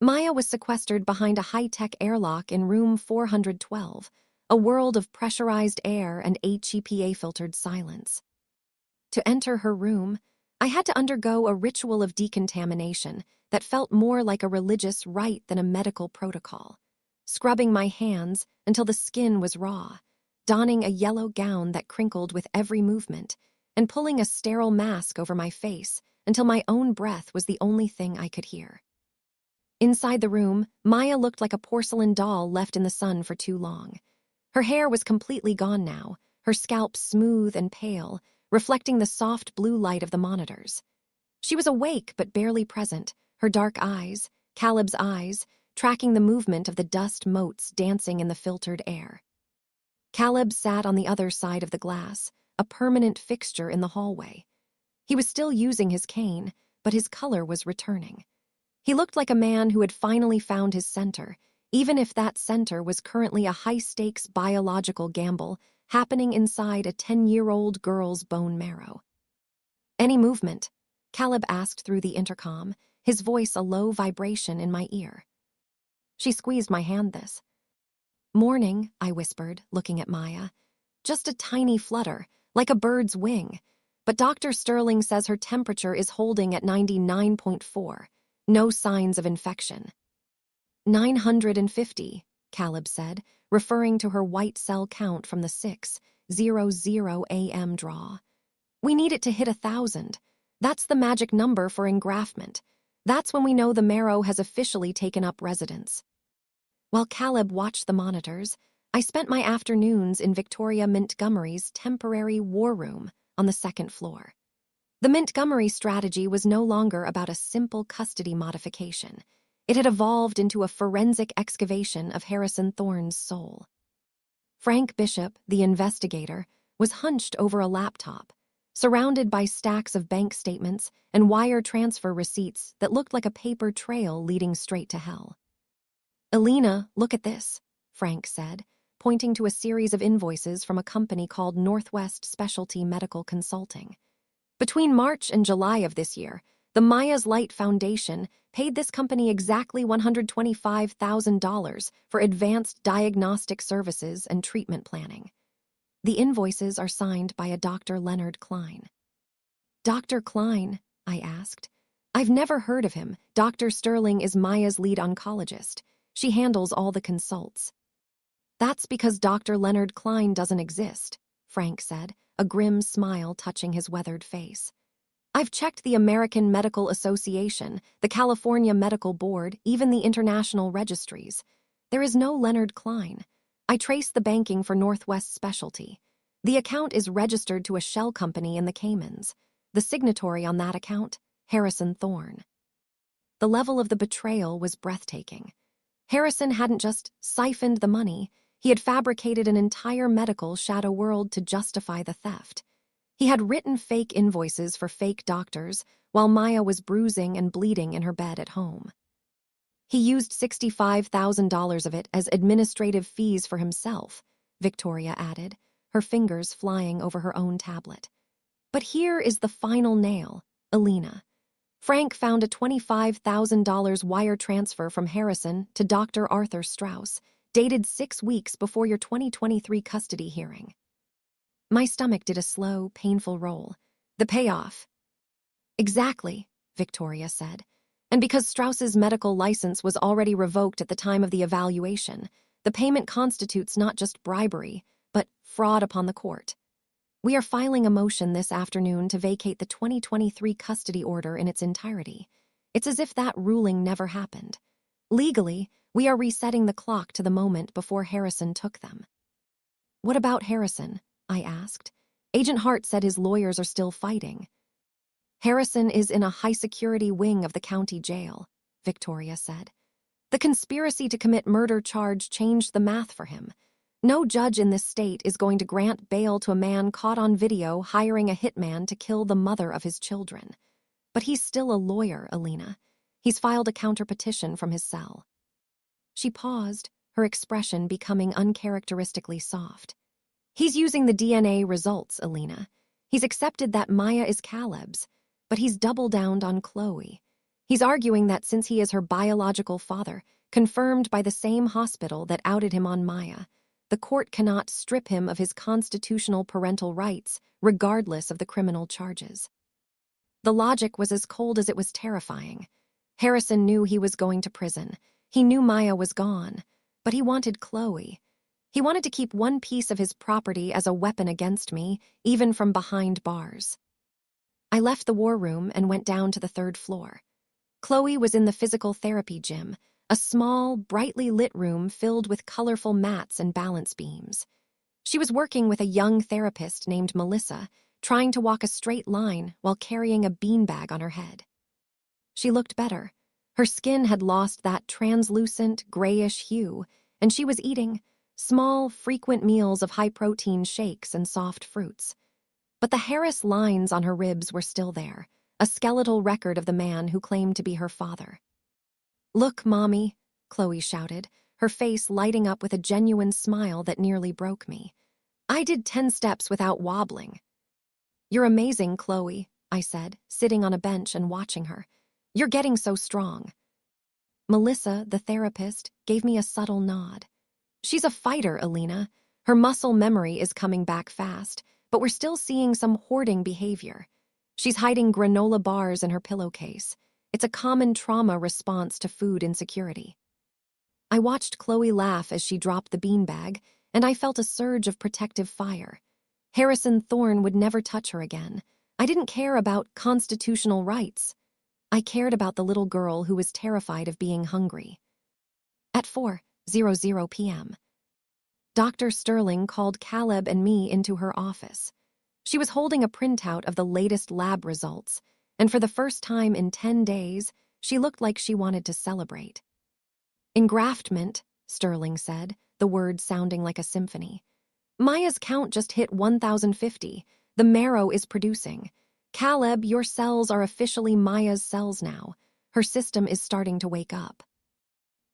Maya was sequestered behind a high-tech airlock in room 412, a world of pressurized air and HEPA-filtered silence. To enter her room, I had to undergo a ritual of decontamination that felt more like a religious rite than a medical protocol. Scrubbing my hands until the skin was raw, donning a yellow gown that crinkled with every movement, and pulling a sterile mask over my face until my own breath was the only thing I could hear. Inside the room, Maya looked like a porcelain doll left in the sun for too long. Her hair was completely gone now, her scalp smooth and pale, reflecting the soft blue light of the monitors. She was awake but barely present, her dark eyes, Caleb's eyes, tracking the movement of the dust motes dancing in the filtered air. Caleb sat on the other side of the glass, a permanent fixture in the hallway. He was still using his cane, but his color was returning. He looked like a man who had finally found his center, even if that center was currently a high-stakes biological gamble happening inside a 10-year-old girl's bone marrow. "Any movement?" Caleb asked through the intercom, his voice a low vibration in my ear. She squeezed my hand this. "Morning," I whispered, looking at Maya. "Just a tiny flutter, like a bird's wing. But Dr. Sterling says her temperature is holding at 99.4. No signs of infection." 950, Caleb said, referring to her white cell count from the 6:00 a.m. draw. "We need it to hit 1,000. That's the magic number for engraftment. That's when we know the marrow has officially taken up residence." While Caleb watched the monitors, I spent my afternoons in Victoria Montgomery's temporary war room on the 2nd floor. The Montgomery strategy was no longer about a simple custody modification. It had evolved into a forensic excavation of Harrison Thorne's soul. Frank Bishop, the investigator, was hunched over a laptop, surrounded by stacks of bank statements and wire transfer receipts that looked like a paper trail leading straight to hell. "Elena, look at this," Frank said, pointing to a series of invoices from a company called Northwest Specialty Medical Consulting. Between March and July of this year, the Maya's Light Foundation paid this company exactly $125,000 for advanced diagnostic services and treatment planning. The invoices are signed by a Dr. Leonard Klein. "Dr. Klein?" I asked. "I've never heard of him. Dr. Sterling is Maya's lead oncologist. She handles all the consults." "That's because Dr. Leonard Klein doesn't exist," Frank said, a grim smile touching his weathered face. "I've checked the American Medical Association, the California Medical Board, even the international registries. There is no Leonard Klein. I traced the banking for Northwest Specialty. The account is registered to a shell company in the Caymans. The signatory on that account, Harrison Thorne." The level of the betrayal was breathtaking. Harrison hadn't just siphoned the money, he had fabricated an entire medical shadow world to justify the theft. He had written fake invoices for fake doctors while Maya was bruising and bleeding in her bed at home. He used $65,000 of it as administrative fees for himself, Victoria added, her fingers flying over her own tablet. But here is the final nail, Elena. Frank found a $25,000 wire transfer from Harrison to Dr. Arthur Strauss, dated 6 weeks before your 2023 custody hearing. My stomach did a slow, painful roll. The payoff. Exactly, Victoria said. And because Strauss's medical license was already revoked at the time of the evaluation, the payment constitutes not just bribery, but fraud upon the court. We are filing a motion this afternoon to vacate the 2023 custody order in its entirety. It's as if that ruling never happened. Legally, we are resetting the clock to the moment before Harrison took them. What about Harrison? I asked. Agent Hart said his lawyers are still fighting. Harrison is in a high-security wing of the county jail, Victoria said. The conspiracy to commit murder charge changed the math for him. No judge in this state is going to grant bail to a man caught on video hiring a hitman to kill the mother of his children. But he's still a lawyer, Elena. He's filed a counterpetition from his cell. She paused, her expression becoming uncharacteristically soft. He's using the DNA results, Elena. He's accepted that Maya is Caleb's, but he's double-downed on Chloe. He's arguing that since he is her biological father, confirmed by the same hospital that outed him on Maya, the court cannot strip him of his constitutional parental rights, regardless of the criminal charges. The logic was as cold as it was terrifying. Harrison knew he was going to prison. He knew Maya was gone, but he wanted Chloe. He wanted to keep one piece of his property as a weapon against me, even from behind bars. I left the war room and went down to the 3rd floor. Chloe was in the physical therapy gym, a small, brightly lit room filled with colorful mats and balance beams. She was working with a young therapist named Melissa, trying to walk a straight line while carrying a beanbag on her head. She looked better. Her skin had lost that translucent, grayish hue, and she was eating small, frequent meals of high-protein shakes and soft fruits. But the Harris lines on her ribs were still there, a skeletal record of the man who claimed to be her father. "Look, Mommy," Chloe shouted, her face lighting up with a genuine smile that nearly broke me. I did 10 steps without wobbling. "You're amazing, Chloe," I said, sitting on a bench and watching her. "You're getting so strong." Melissa, the therapist, gave me a subtle nod. "She's a fighter, Elena. Her muscle memory is coming back fast, but we're still seeing some hoarding behavior. She's hiding granola bars in her pillowcase. It's a common trauma response to food insecurity." I watched Chloe laugh as she dropped the beanbag, and I felt a surge of protective fire. Harrison Thorne would never touch her again. I didn't care about constitutional rights. I cared about the little girl who was terrified of being hungry. At 4:00 p.m., Dr. Sterling called Caleb and me into her office. She was holding a printout of the latest lab results, and for the first time in 10 days, she looked like she wanted to celebrate. "Engraftment," Sterling said, the words sounding like a symphony. "Maya's count just hit 1,050. The marrow is producing. Caleb, your cells are officially Maya's cells now. Her system is starting to wake up."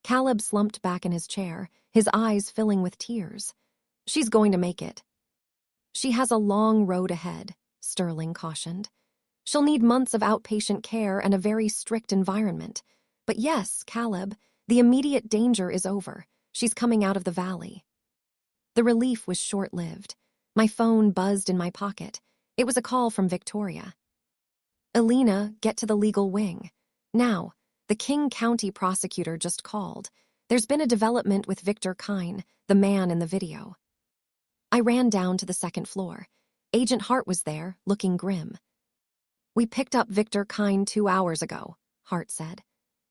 Caleb slumped back in his chair, his eyes filling with tears. "She's going to make it." "She has a long road ahead," Sterling cautioned. "She'll need months of outpatient care and a very strict environment. But yes, Caleb, the immediate danger is over. She's coming out of the valley." The relief was short-lived. My phone buzzed in my pocket. It was a call from Victoria. "Elena, get to the legal wing. Now, the King County prosecutor just called. There's been a development with Victor Kine, the man in the video." I ran down to the 2nd floor. Agent Hart was there, looking grim. "We picked up Victor Kine 2 hours ago," Hart said.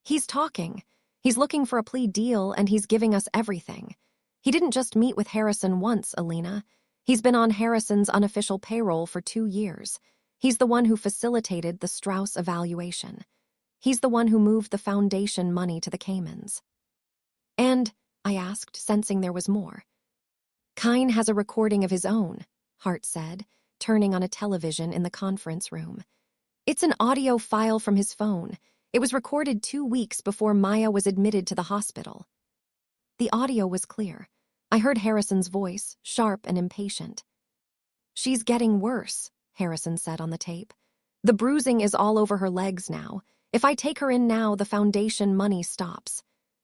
"He's talking. He's looking for a plea deal, and he's giving us everything. He didn't just meet with Harrison once, Elena. He's been on Harrison's unofficial payroll for 2 years. He's the one who facilitated the Strauss evaluation. He's the one who moved the foundation money to the Caymans." And, I asked, sensing there was more. Kine has a recording of his own, Hart said, turning on a television in the conference room. It's an audio file from his phone. It was recorded 2 weeks before Maya was admitted to the hospital. The audio was clear. I heard Harrison's voice, sharp and impatient. She's getting worse, Harrison said on the tape. The bruising is all over her legs now. If I take her in now, the foundation money stops.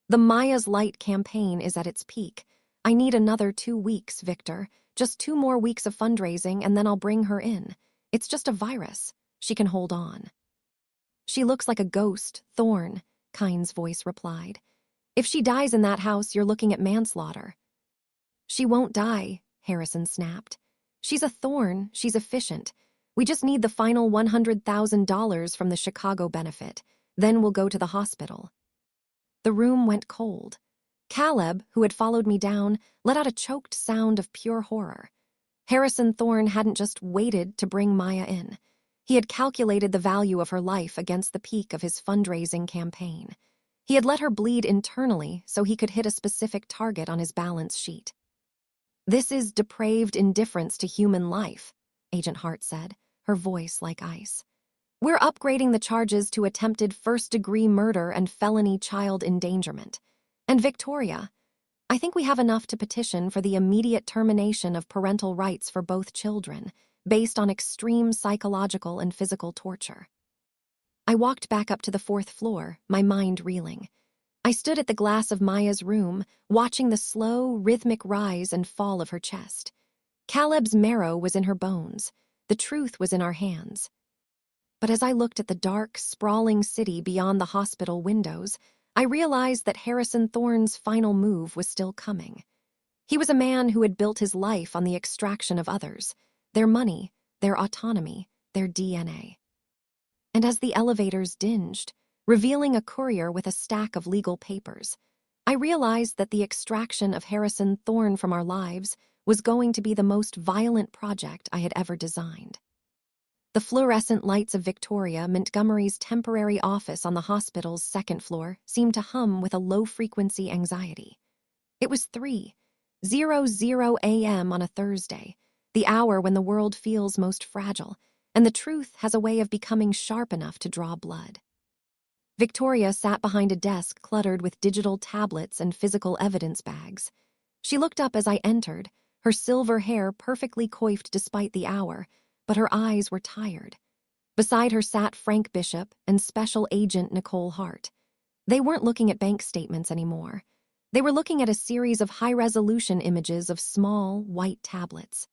The Maya's Light campaign is at its peak. I need another 2 weeks, Victor. Just 2 more weeks of fundraising and then I'll bring her in. It's just a virus. She can hold on. She looks like a ghost, Thorne, Kine's voice replied. If she dies in that house, you're looking at manslaughter. She won't die, Harrison snapped. She's a Thorne, she's efficient. We just need the final $100,000 from the Chicago benefit. Then we'll go to the hospital. The room went cold. Caleb, who had followed me down, let out a choked sound of pure horror. Harrison Thorne hadn't just waited to bring Maya in. He had calculated the value of her life against the peak of his fundraising campaign. He had let her bleed internally so he could hit a specific target on his balance sheet. This is depraved indifference to human life, Agent Hart said, her voice like ice. We're upgrading the charges to attempted first-degree murder and felony child endangerment. And Victoria, I think we have enough to petition for the immediate termination of parental rights for both children, based on extreme psychological and physical torture. I walked back up to the 4th floor, my mind reeling. I stood at the glass of Maya's room, watching the slow, rhythmic rise and fall of her chest. Caleb's marrow was in her bones. The truth was in our hands. But as I looked at the dark, sprawling city beyond the hospital windows, I realized that Harrison Thorne's final move was still coming. He was a man who had built his life on the extraction of others, their money, their autonomy, their DNA. And as the elevators dinged, revealing a courier with a stack of legal papers, I realized that the extraction of Harrison Thorne from our lives was going to be the most violent project I had ever designed. The fluorescent lights of Victoria, Montgomery's temporary office on the hospital's 2nd floor, seemed to hum with a low-frequency anxiety. It was 3:00 a.m. on a Thursday, the hour when the world feels most fragile, and the truth has a way of becoming sharp enough to draw blood. Victoria sat behind a desk cluttered with digital tablets and physical evidence bags. She looked up as I entered, her silver hair perfectly coiffed despite the hour, but her eyes were tired. Beside her sat Frank Bishop and Special Agent Nicole Hart. They weren't looking at bank statements anymore. They were looking at a series of high-resolution images of small, white tablets.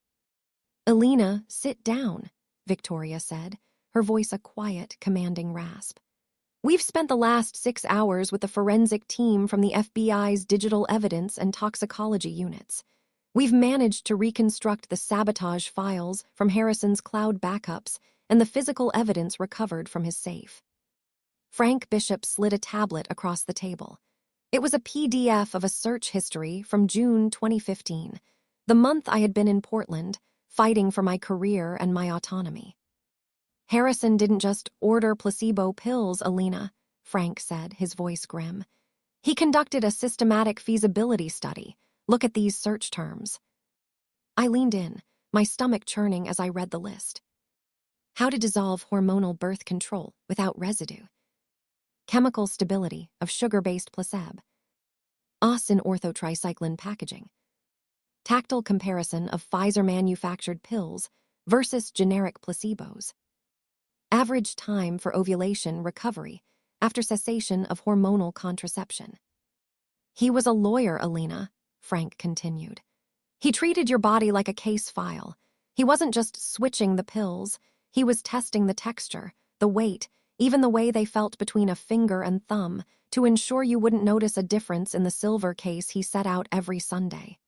"Elena, sit down," Victoria said, her voice a quiet, commanding rasp. "We've spent the last 6 hours with the forensic team from the FBI's digital evidence and toxicology units. We've managed to reconstruct the sabotage files from Harrison's cloud backups and the physical evidence recovered from his safe." Frank Bishop slid a tablet across the table. It was a PDF of a search history from June 2015, the month I had been in Portland, fighting for my career and my autonomy. "Harrison didn't just order placebo pills, Elena," Frank said, his voice grim. "He conducted a systematic feasibility study. Look at these search terms." I leaned in, my stomach churning as I read the list. How to dissolve hormonal birth control without residue. Chemical stability of sugar-based placebo. Os in orthotricycline packaging. Tactile comparison of Pfizer-manufactured pills versus generic placebos. Average time for ovulation recovery after cessation of hormonal contraception. "He was a lawyer, Elena," Frank continued. "He treated your body like a case file. He wasn't just switching the pills, he was testing the texture, the weight, even the way they felt between a finger and thumb, to ensure you wouldn't notice a difference in the silver case he set out every Sunday."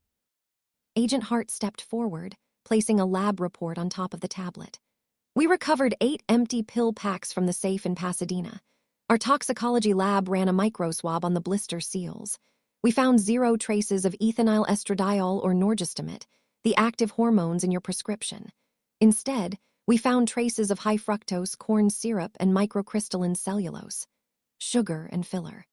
Agent Hart stepped forward, placing a lab report on top of the tablet. "We recovered 8 empty pill packs from the safe in Pasadena. Our toxicology lab ran a microswab on the blister seals. We found 0 traces of ethinyl estradiol or norgestimate, the active hormones in your prescription. Instead, we found traces of high-fructose corn syrup and microcrystalline cellulose, sugar and filler."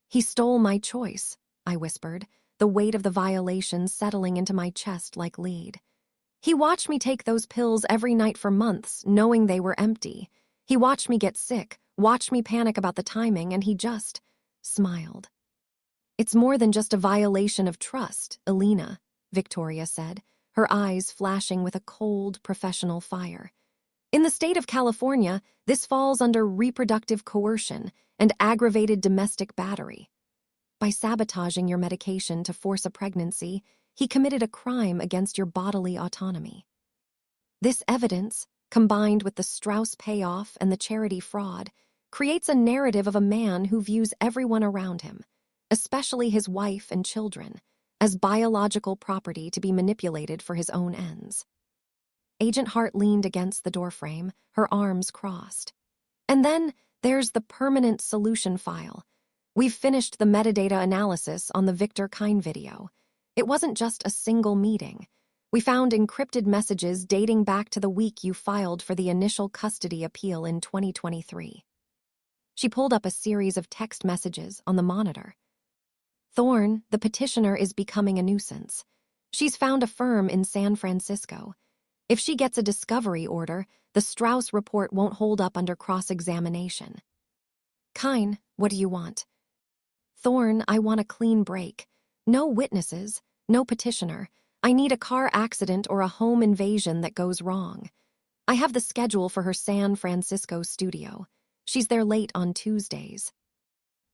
"He stole my choice," I whispered, the weight of the violation settling into my chest like lead. He watched me take those pills every night for months, knowing they were empty. He watched me get sick, watched me panic about the timing, and he just smiled. It's more than just a violation of trust, Elena, Victoria said, her eyes flashing with a cold, professional fire. In the state of California, this falls under reproductive coercion and aggravated domestic battery. By sabotaging your medication to force a pregnancy, he committed a crime against your bodily autonomy. This evidence, combined with the Strauss payoff and the charity fraud, creates a narrative of a man who views everyone around him, especially his wife and children, as biological property to be manipulated for his own ends. Agent Hart leaned against the doorframe, her arms crossed. And then there's the permanent solution file. We've finished the metadata analysis on the Victor Kine video. It wasn't just a single meeting. We found encrypted messages dating back to the week you filed for the initial custody appeal in 2023. She pulled up a series of text messages on the monitor. Thorne, the petitioner, is becoming a nuisance. She's found a firm in San Francisco. If she gets a discovery order, the Strauss report won't hold up under cross-examination. Kine, what do you want? Thorne, I want a clean break. No witnesses, no petitioner. I need a car accident or a home invasion that goes wrong. I have the schedule for her San Francisco studio. She's there late on Tuesdays.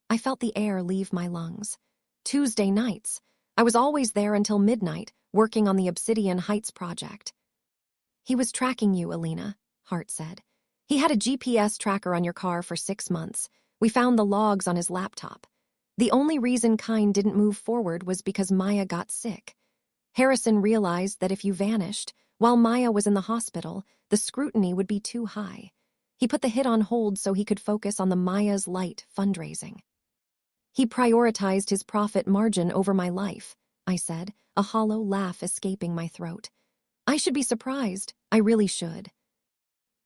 I felt the air leave my lungs. Tuesday nights. I was always there until midnight, working on the Obsidian Heights project. He was tracking you, Elena, Hart said. He had a GPS tracker on your car for 6 months. We found the logs on his laptop. The only reason Kine didn't move forward was because Maya got sick. Harrison realized that if you vanished, while Maya was in the hospital, the scrutiny would be too high. He put the hit on hold so he could focus on the Maya's Light fundraising. He prioritized his profit margin over my life, I said, a hollow laugh escaping my throat. I should be surprised. I really should.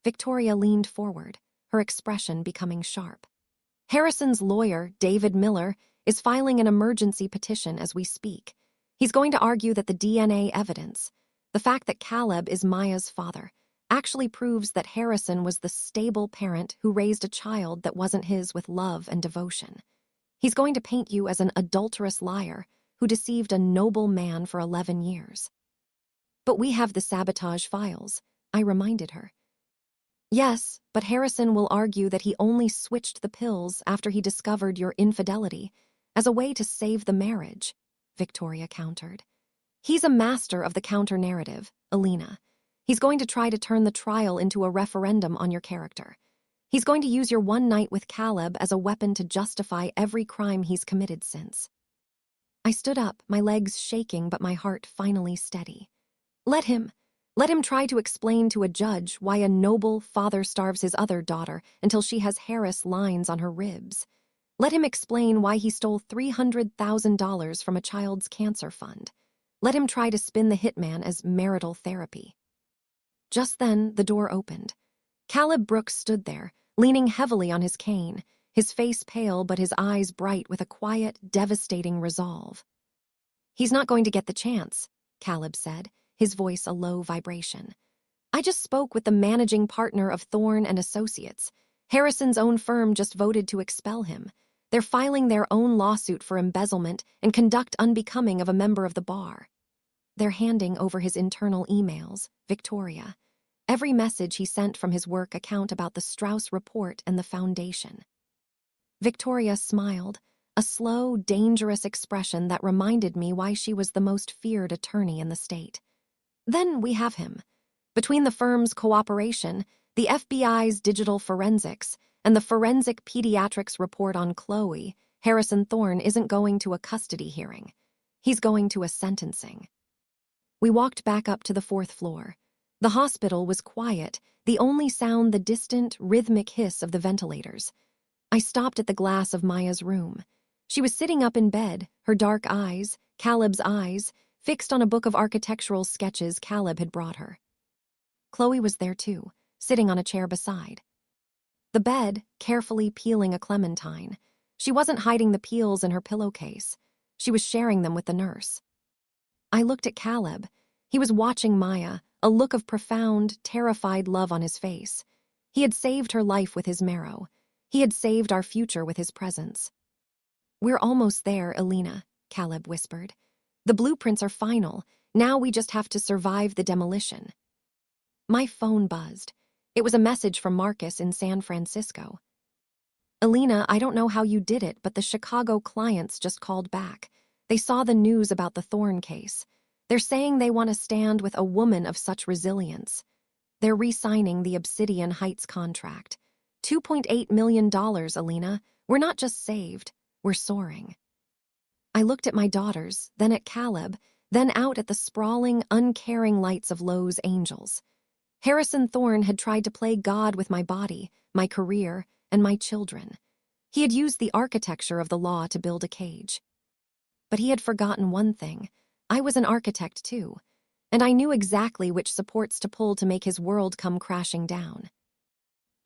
Victoria leaned forward, her expression becoming sharp. Harrison's lawyer, David Miller, is filing an emergency petition as we speak. He's going to argue that the DNA evidence, the fact that Caleb is Maya's father, actually proves that Harrison was the stable parent who raised a child that wasn't his with love and devotion. He's going to paint you as an adulterous liar who deceived a noble man for 11 years. But we have the sabotage files, I reminded her. Yes, but Harrison will argue that he only switched the pills after he discovered your infidelity, as a way to save the marriage, Victoria countered. He's a master of the counter-narrative, Elena. He's going to try to turn the trial into a referendum on your character. He's going to use your one night with Caleb as a weapon to justify every crime he's committed since. I stood up, my legs shaking but my heart finally steady. Let him try to explain to a judge why a noble father starves his other daughter until she has Harris lines on her ribs. Let him explain why he stole $300,000 from a child's cancer fund. Let him try to spin the hitman as marital therapy. Just then, the door opened. Caleb Brooks stood there, leaning heavily on his cane, his face pale but his eyes bright with a quiet, devastating resolve. He's not going to get the chance, Caleb said, his voice a low vibration. I just spoke with the managing partner of Thorne and Associates. Harrison's own firm just voted to expel him. They're filing their own lawsuit for embezzlement and conduct unbecoming of a member of the bar. They're handing over his internal emails, Victoria. Every message he sent from his work account about the Strauss report and the foundation. Victoria smiled, a slow, dangerous expression that reminded me why she was the most feared attorney in the state. Then we have him. Between the firm's cooperation, the FBI's digital forensics, and the forensic pediatrics report on Chloe, Harrison Thorne isn't going to a custody hearing. He's going to a sentencing. We walked back up to the 4th floor. The hospital was quiet, the only sound the distant, rhythmic hiss of the ventilators. I stopped at the glass of Maya's room. She was sitting up in bed, her dark eyes, Caleb's eyes, fixed on a book of architectural sketches Caleb had brought her. Chloe was there too, sitting on a chair beside. The bed, carefully peeling a clementine. She wasn't hiding the peels in her pillowcase. She was sharing them with the nurse. I looked at Caleb. He was watching Maya, a look of profound, terrified love on his face. He had saved her life with his marrow. He had saved our future with his presence. "We're almost there, Elena," Caleb whispered. "The blueprints are final. Now we just have to survive the demolition." My phone buzzed. It was a message from Marcus in San Francisco. "Elena, I don't know how you did it, but the Chicago clients just called back. They saw the news about the Thorne case. They're saying they want to stand with a woman of such resilience. They're re-signing the Obsidian Heights contract. $2.8 million, Elena. We're not just saved, we're soaring." I looked at my daughters, then at Caleb, then out at the sprawling, uncaring lights of Lowe's angels. Harrison Thorne had tried to play God with my body, my career, and my children. He had used the architecture of the law to build a cage. But he had forgotten one thing. I was an architect too, and I knew exactly which supports to pull to make his world come crashing down.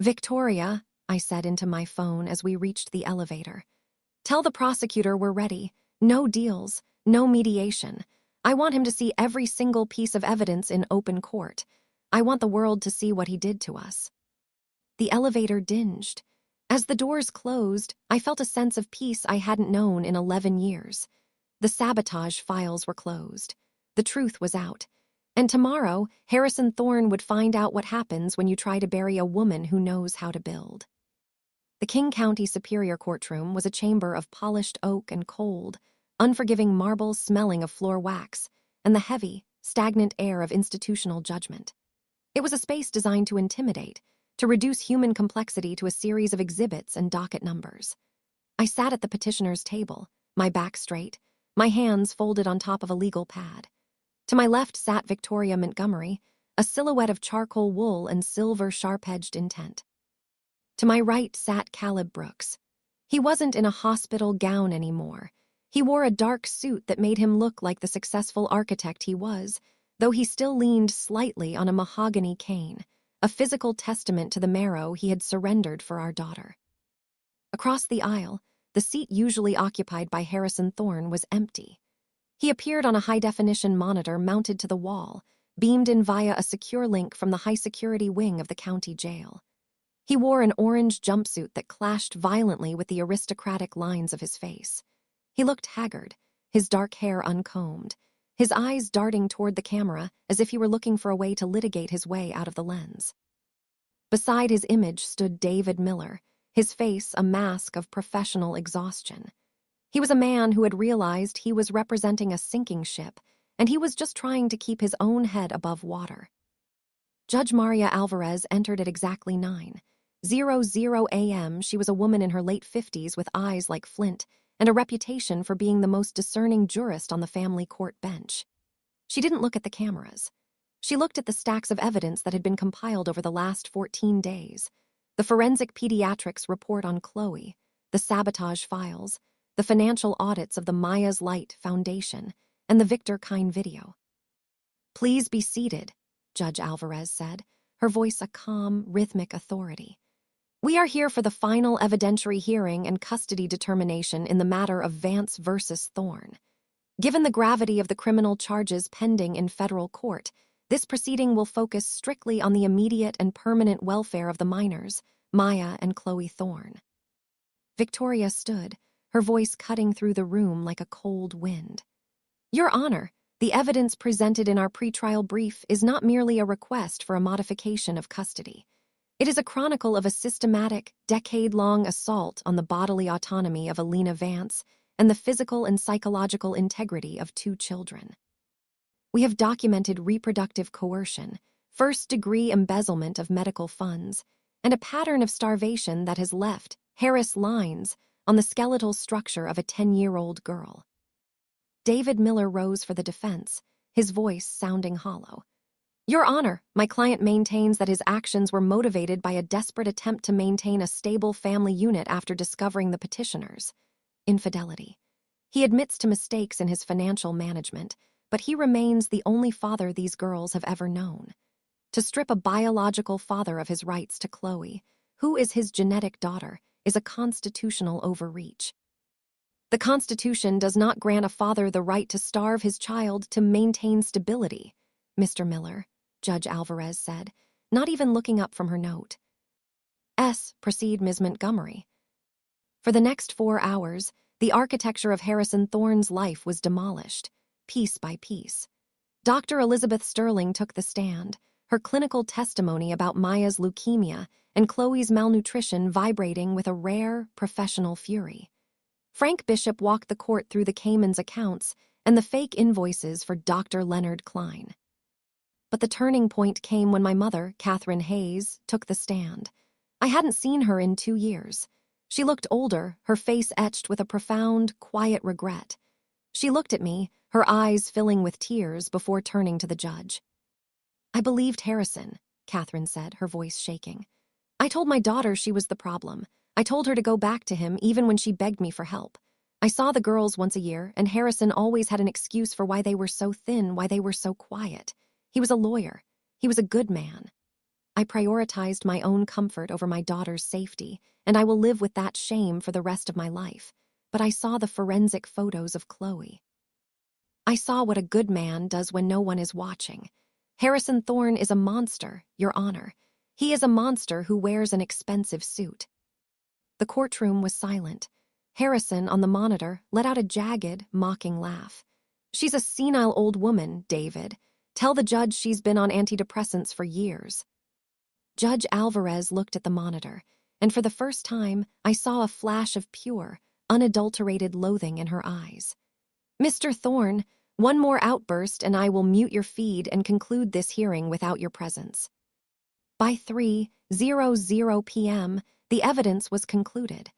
"Victoria," I said into my phone as we reached the elevator, "tell the prosecutor we're ready. No deals, no mediation. I want him to see every single piece of evidence in open court. I want the world to see what he did to us." The elevator dinged. As the doors closed, I felt a sense of peace I hadn't known in 11 years. The sabotage files were closed. The truth was out. And tomorrow, Harrison Thorne would find out what happens when you try to bury a woman who knows how to build. The King County Superior Courtroom was a chamber of polished oak and cold, unforgiving marble smelling of floor wax, and the heavy, stagnant air of institutional judgment. It was a space designed to intimidate, to reduce human complexity to a series of exhibits and docket numbers. I sat at the petitioner's table, my back straight, my hands folded on top of a legal pad. To my left sat Victoria Montgomery, a silhouette of charcoal wool and silver sharp-edged intent. To my right sat Caleb Brooks. He wasn't in a hospital gown anymore. He wore a dark suit that made him look like the successful architect he was, though he still leaned slightly on a mahogany cane, a physical testament to the marrow he had surrendered for our daughter. Across the aisle, the seat usually occupied by Harrison Thorne was empty. He appeared on a high-definition monitor mounted to the wall, beamed in via a secure link from the high-security wing of the county jail. He wore an orange jumpsuit that clashed violently with the aristocratic lines of his face. He looked haggard, his dark hair uncombed, his eyes darting toward the camera as if he were looking for a way to litigate his way out of the lens. Beside his image stood David Miller, his face a mask of professional exhaustion. He was a man who had realized he was representing a sinking ship, and he was just trying to keep his own head above water. Judge Maria Alvarez entered at exactly 9:00 a.m. She was a woman in her late 50s with eyes like flint and a reputation for being the most discerning jurist on the family court bench. She didn't look at the cameras. She looked at the stacks of evidence that had been compiled over the last 14 days. The forensic pediatrics report on Chloe, the sabotage files, the financial audits of the Maya's Light Foundation, and the Victor Kine video. "Please be seated," Judge Alvarez said, her voice a calm, rhythmic authority. "We are here for the final evidentiary hearing and custody determination in the matter of Vance versus Thorne. Given the gravity of the criminal charges pending in federal court, this proceeding will focus strictly on the immediate and permanent welfare of the minors, Maya and Chloe Thorne." Victoria stood, her voice cutting through the room like a cold wind. "Your Honor, the evidence presented in our pretrial brief is not merely a request for a modification of custody. It is a chronicle of a systematic, decade-long assault on the bodily autonomy of Elena Vance and the physical and psychological integrity of 2 children. We have documented reproductive coercion, first-degree embezzlement of medical funds, and a pattern of starvation that has left Harris lines on the skeletal structure of a 10-year-old girl." David Miller rose for the defense, his voice sounding hollow. "Your Honor, my client maintains that his actions were motivated by a desperate attempt to maintain a stable family unit after discovering the petitioner's infidelity. He admits to mistakes in his financial management, but he remains the only father these girls have ever known. To strip a biological father of his rights to Chloe, who is his genetic daughter, is a constitutional overreach." The Constitution does not grant a father the right to starve his child to maintain stability, Mr. Miller, Judge Alvarez said, not even looking up from her note. Proceed Ms. Montgomery. For the next 4 hours, the architecture of Harrison Thorne's life was demolished, piece by piece. Dr. Elizabeth Sterling took the stand, her clinical testimony about Maya's leukemia and Chloe's malnutrition vibrating with a rare, professional fury. Frank Bishop walked the court through the Cayman's accounts and the fake invoices for Dr. Leonard Klein. But the turning point came when my mother, Catherine Hayes, took the stand. I hadn't seen her in 2 years. She looked older, her face etched with a profound, quiet regret. She looked at me, her eyes filling with tears before turning to the judge. I believed Harrison, Catherine said, her voice shaking. I told my daughter she was the problem. I told her to go back to him even when she begged me for help. I saw the girls once a year, and Harrison always had an excuse for why they were so thin, why they were so quiet. He was a lawyer. He was a good man. I prioritized my own comfort over my daughter's safety, and I will live with that shame for the rest of my life. But I saw the forensic photos of Chloe. I saw what a good man does when no one is watching. Harrison Thorne is a monster, Your Honor. He is a monster who wears an expensive suit. The courtroom was silent. Harrison, on the monitor, let out a jagged, mocking laugh. She's a senile old woman, David. Tell the judge she's been on antidepressants for years. Judge Alvarez looked at the monitor, and for the first time, I saw a flash of pure, unadulterated loathing in her eyes. Mr. Thorne, one more outburst and I will mute your feed and conclude this hearing without your presence. By 3:00 p.m., the evidence was concluded.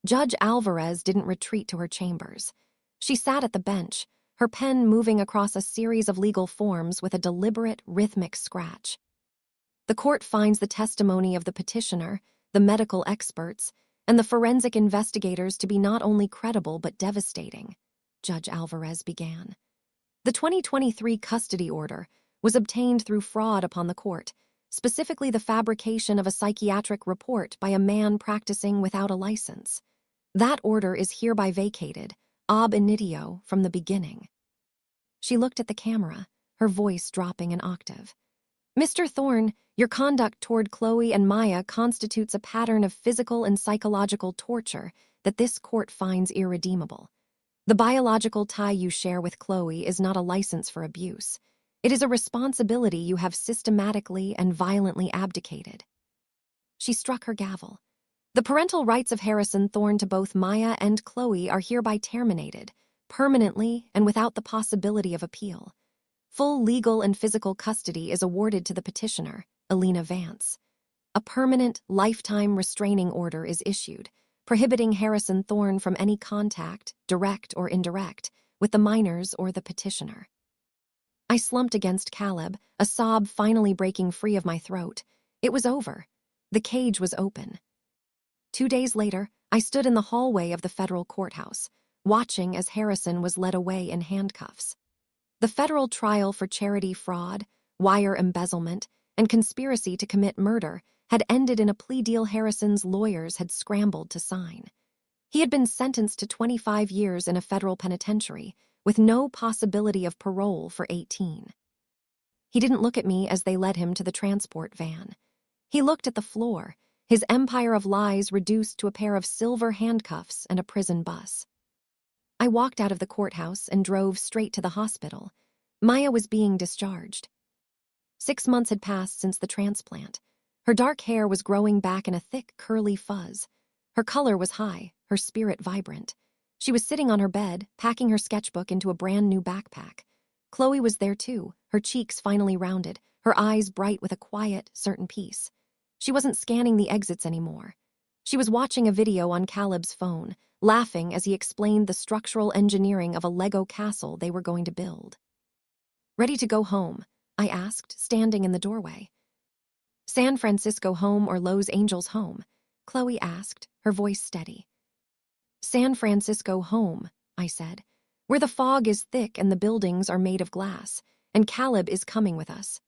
Judge Alvarez didn't retreat to her chambers. She sat at the bench, her pen moving across a series of legal forms with a deliberate, rhythmic scratch. The court finds the testimony of the petitioner, the medical experts, and the forensic investigators to be not only credible but devastating, Judge Alvarez began. The 2023 custody order was obtained through fraud upon the court, specifically the fabrication of a psychiatric report by a man practicing without a license. That order is hereby vacated, ab initio, from the beginning. She looked at the camera, her voice dropping an octave. Mr. Thorne, your conduct toward Chloe and Maya constitutes a pattern of physical and psychological torture that this court finds irredeemable. The biological tie you share with Chloe is not a license for abuse. It is a responsibility you have systematically and violently abdicated. She struck her gavel. The parental rights of Harrison Thorne to both Maya and Chloe are hereby terminated, permanently and without the possibility of appeal. Full legal and physical custody is awarded to the petitioner, Elena Vance. A permanent, lifetime restraining order is issued, prohibiting Harrison Thorne from any contact, direct or indirect, with the minors or the petitioner. I slumped against Caleb, a sob finally breaking free of my throat. It was over. The cage was open. 2 days later, I stood in the hallway of the federal courthouse, watching as Harrison was led away in handcuffs. The federal trial for charity fraud, wire embezzlement, and conspiracy to commit murder had ended in a plea deal Harrison's lawyers had scrambled to sign. He had been sentenced to 25 years in a federal penitentiary, with no possibility of parole for 18. He didn't look at me as they led him to the transport van. He looked at the floor, his empire of lies reduced to a pair of silver handcuffs and a prison bus. I walked out of the courthouse and drove straight to the hospital. Maya was being discharged. 6 months had passed since the transplant. Her dark hair was growing back in a thick, curly fuzz. Her color was high, her spirit vibrant. She was sitting on her bed, packing her sketchbook into a brand new backpack. Chloe was there too, her cheeks finally rounded, her eyes bright with a quiet, certain peace. She wasn't scanning the exits anymore. She was watching a video on Caleb's phone, laughing as he explained the structural engineering of a Lego castle they were going to build. Ready to go home? I asked, standing in the doorway. San Francisco home or Los Angeles home? Chloe asked, her voice steady. San Francisco home, I said, where the fog is thick and the buildings are made of glass, and Caleb is coming with us.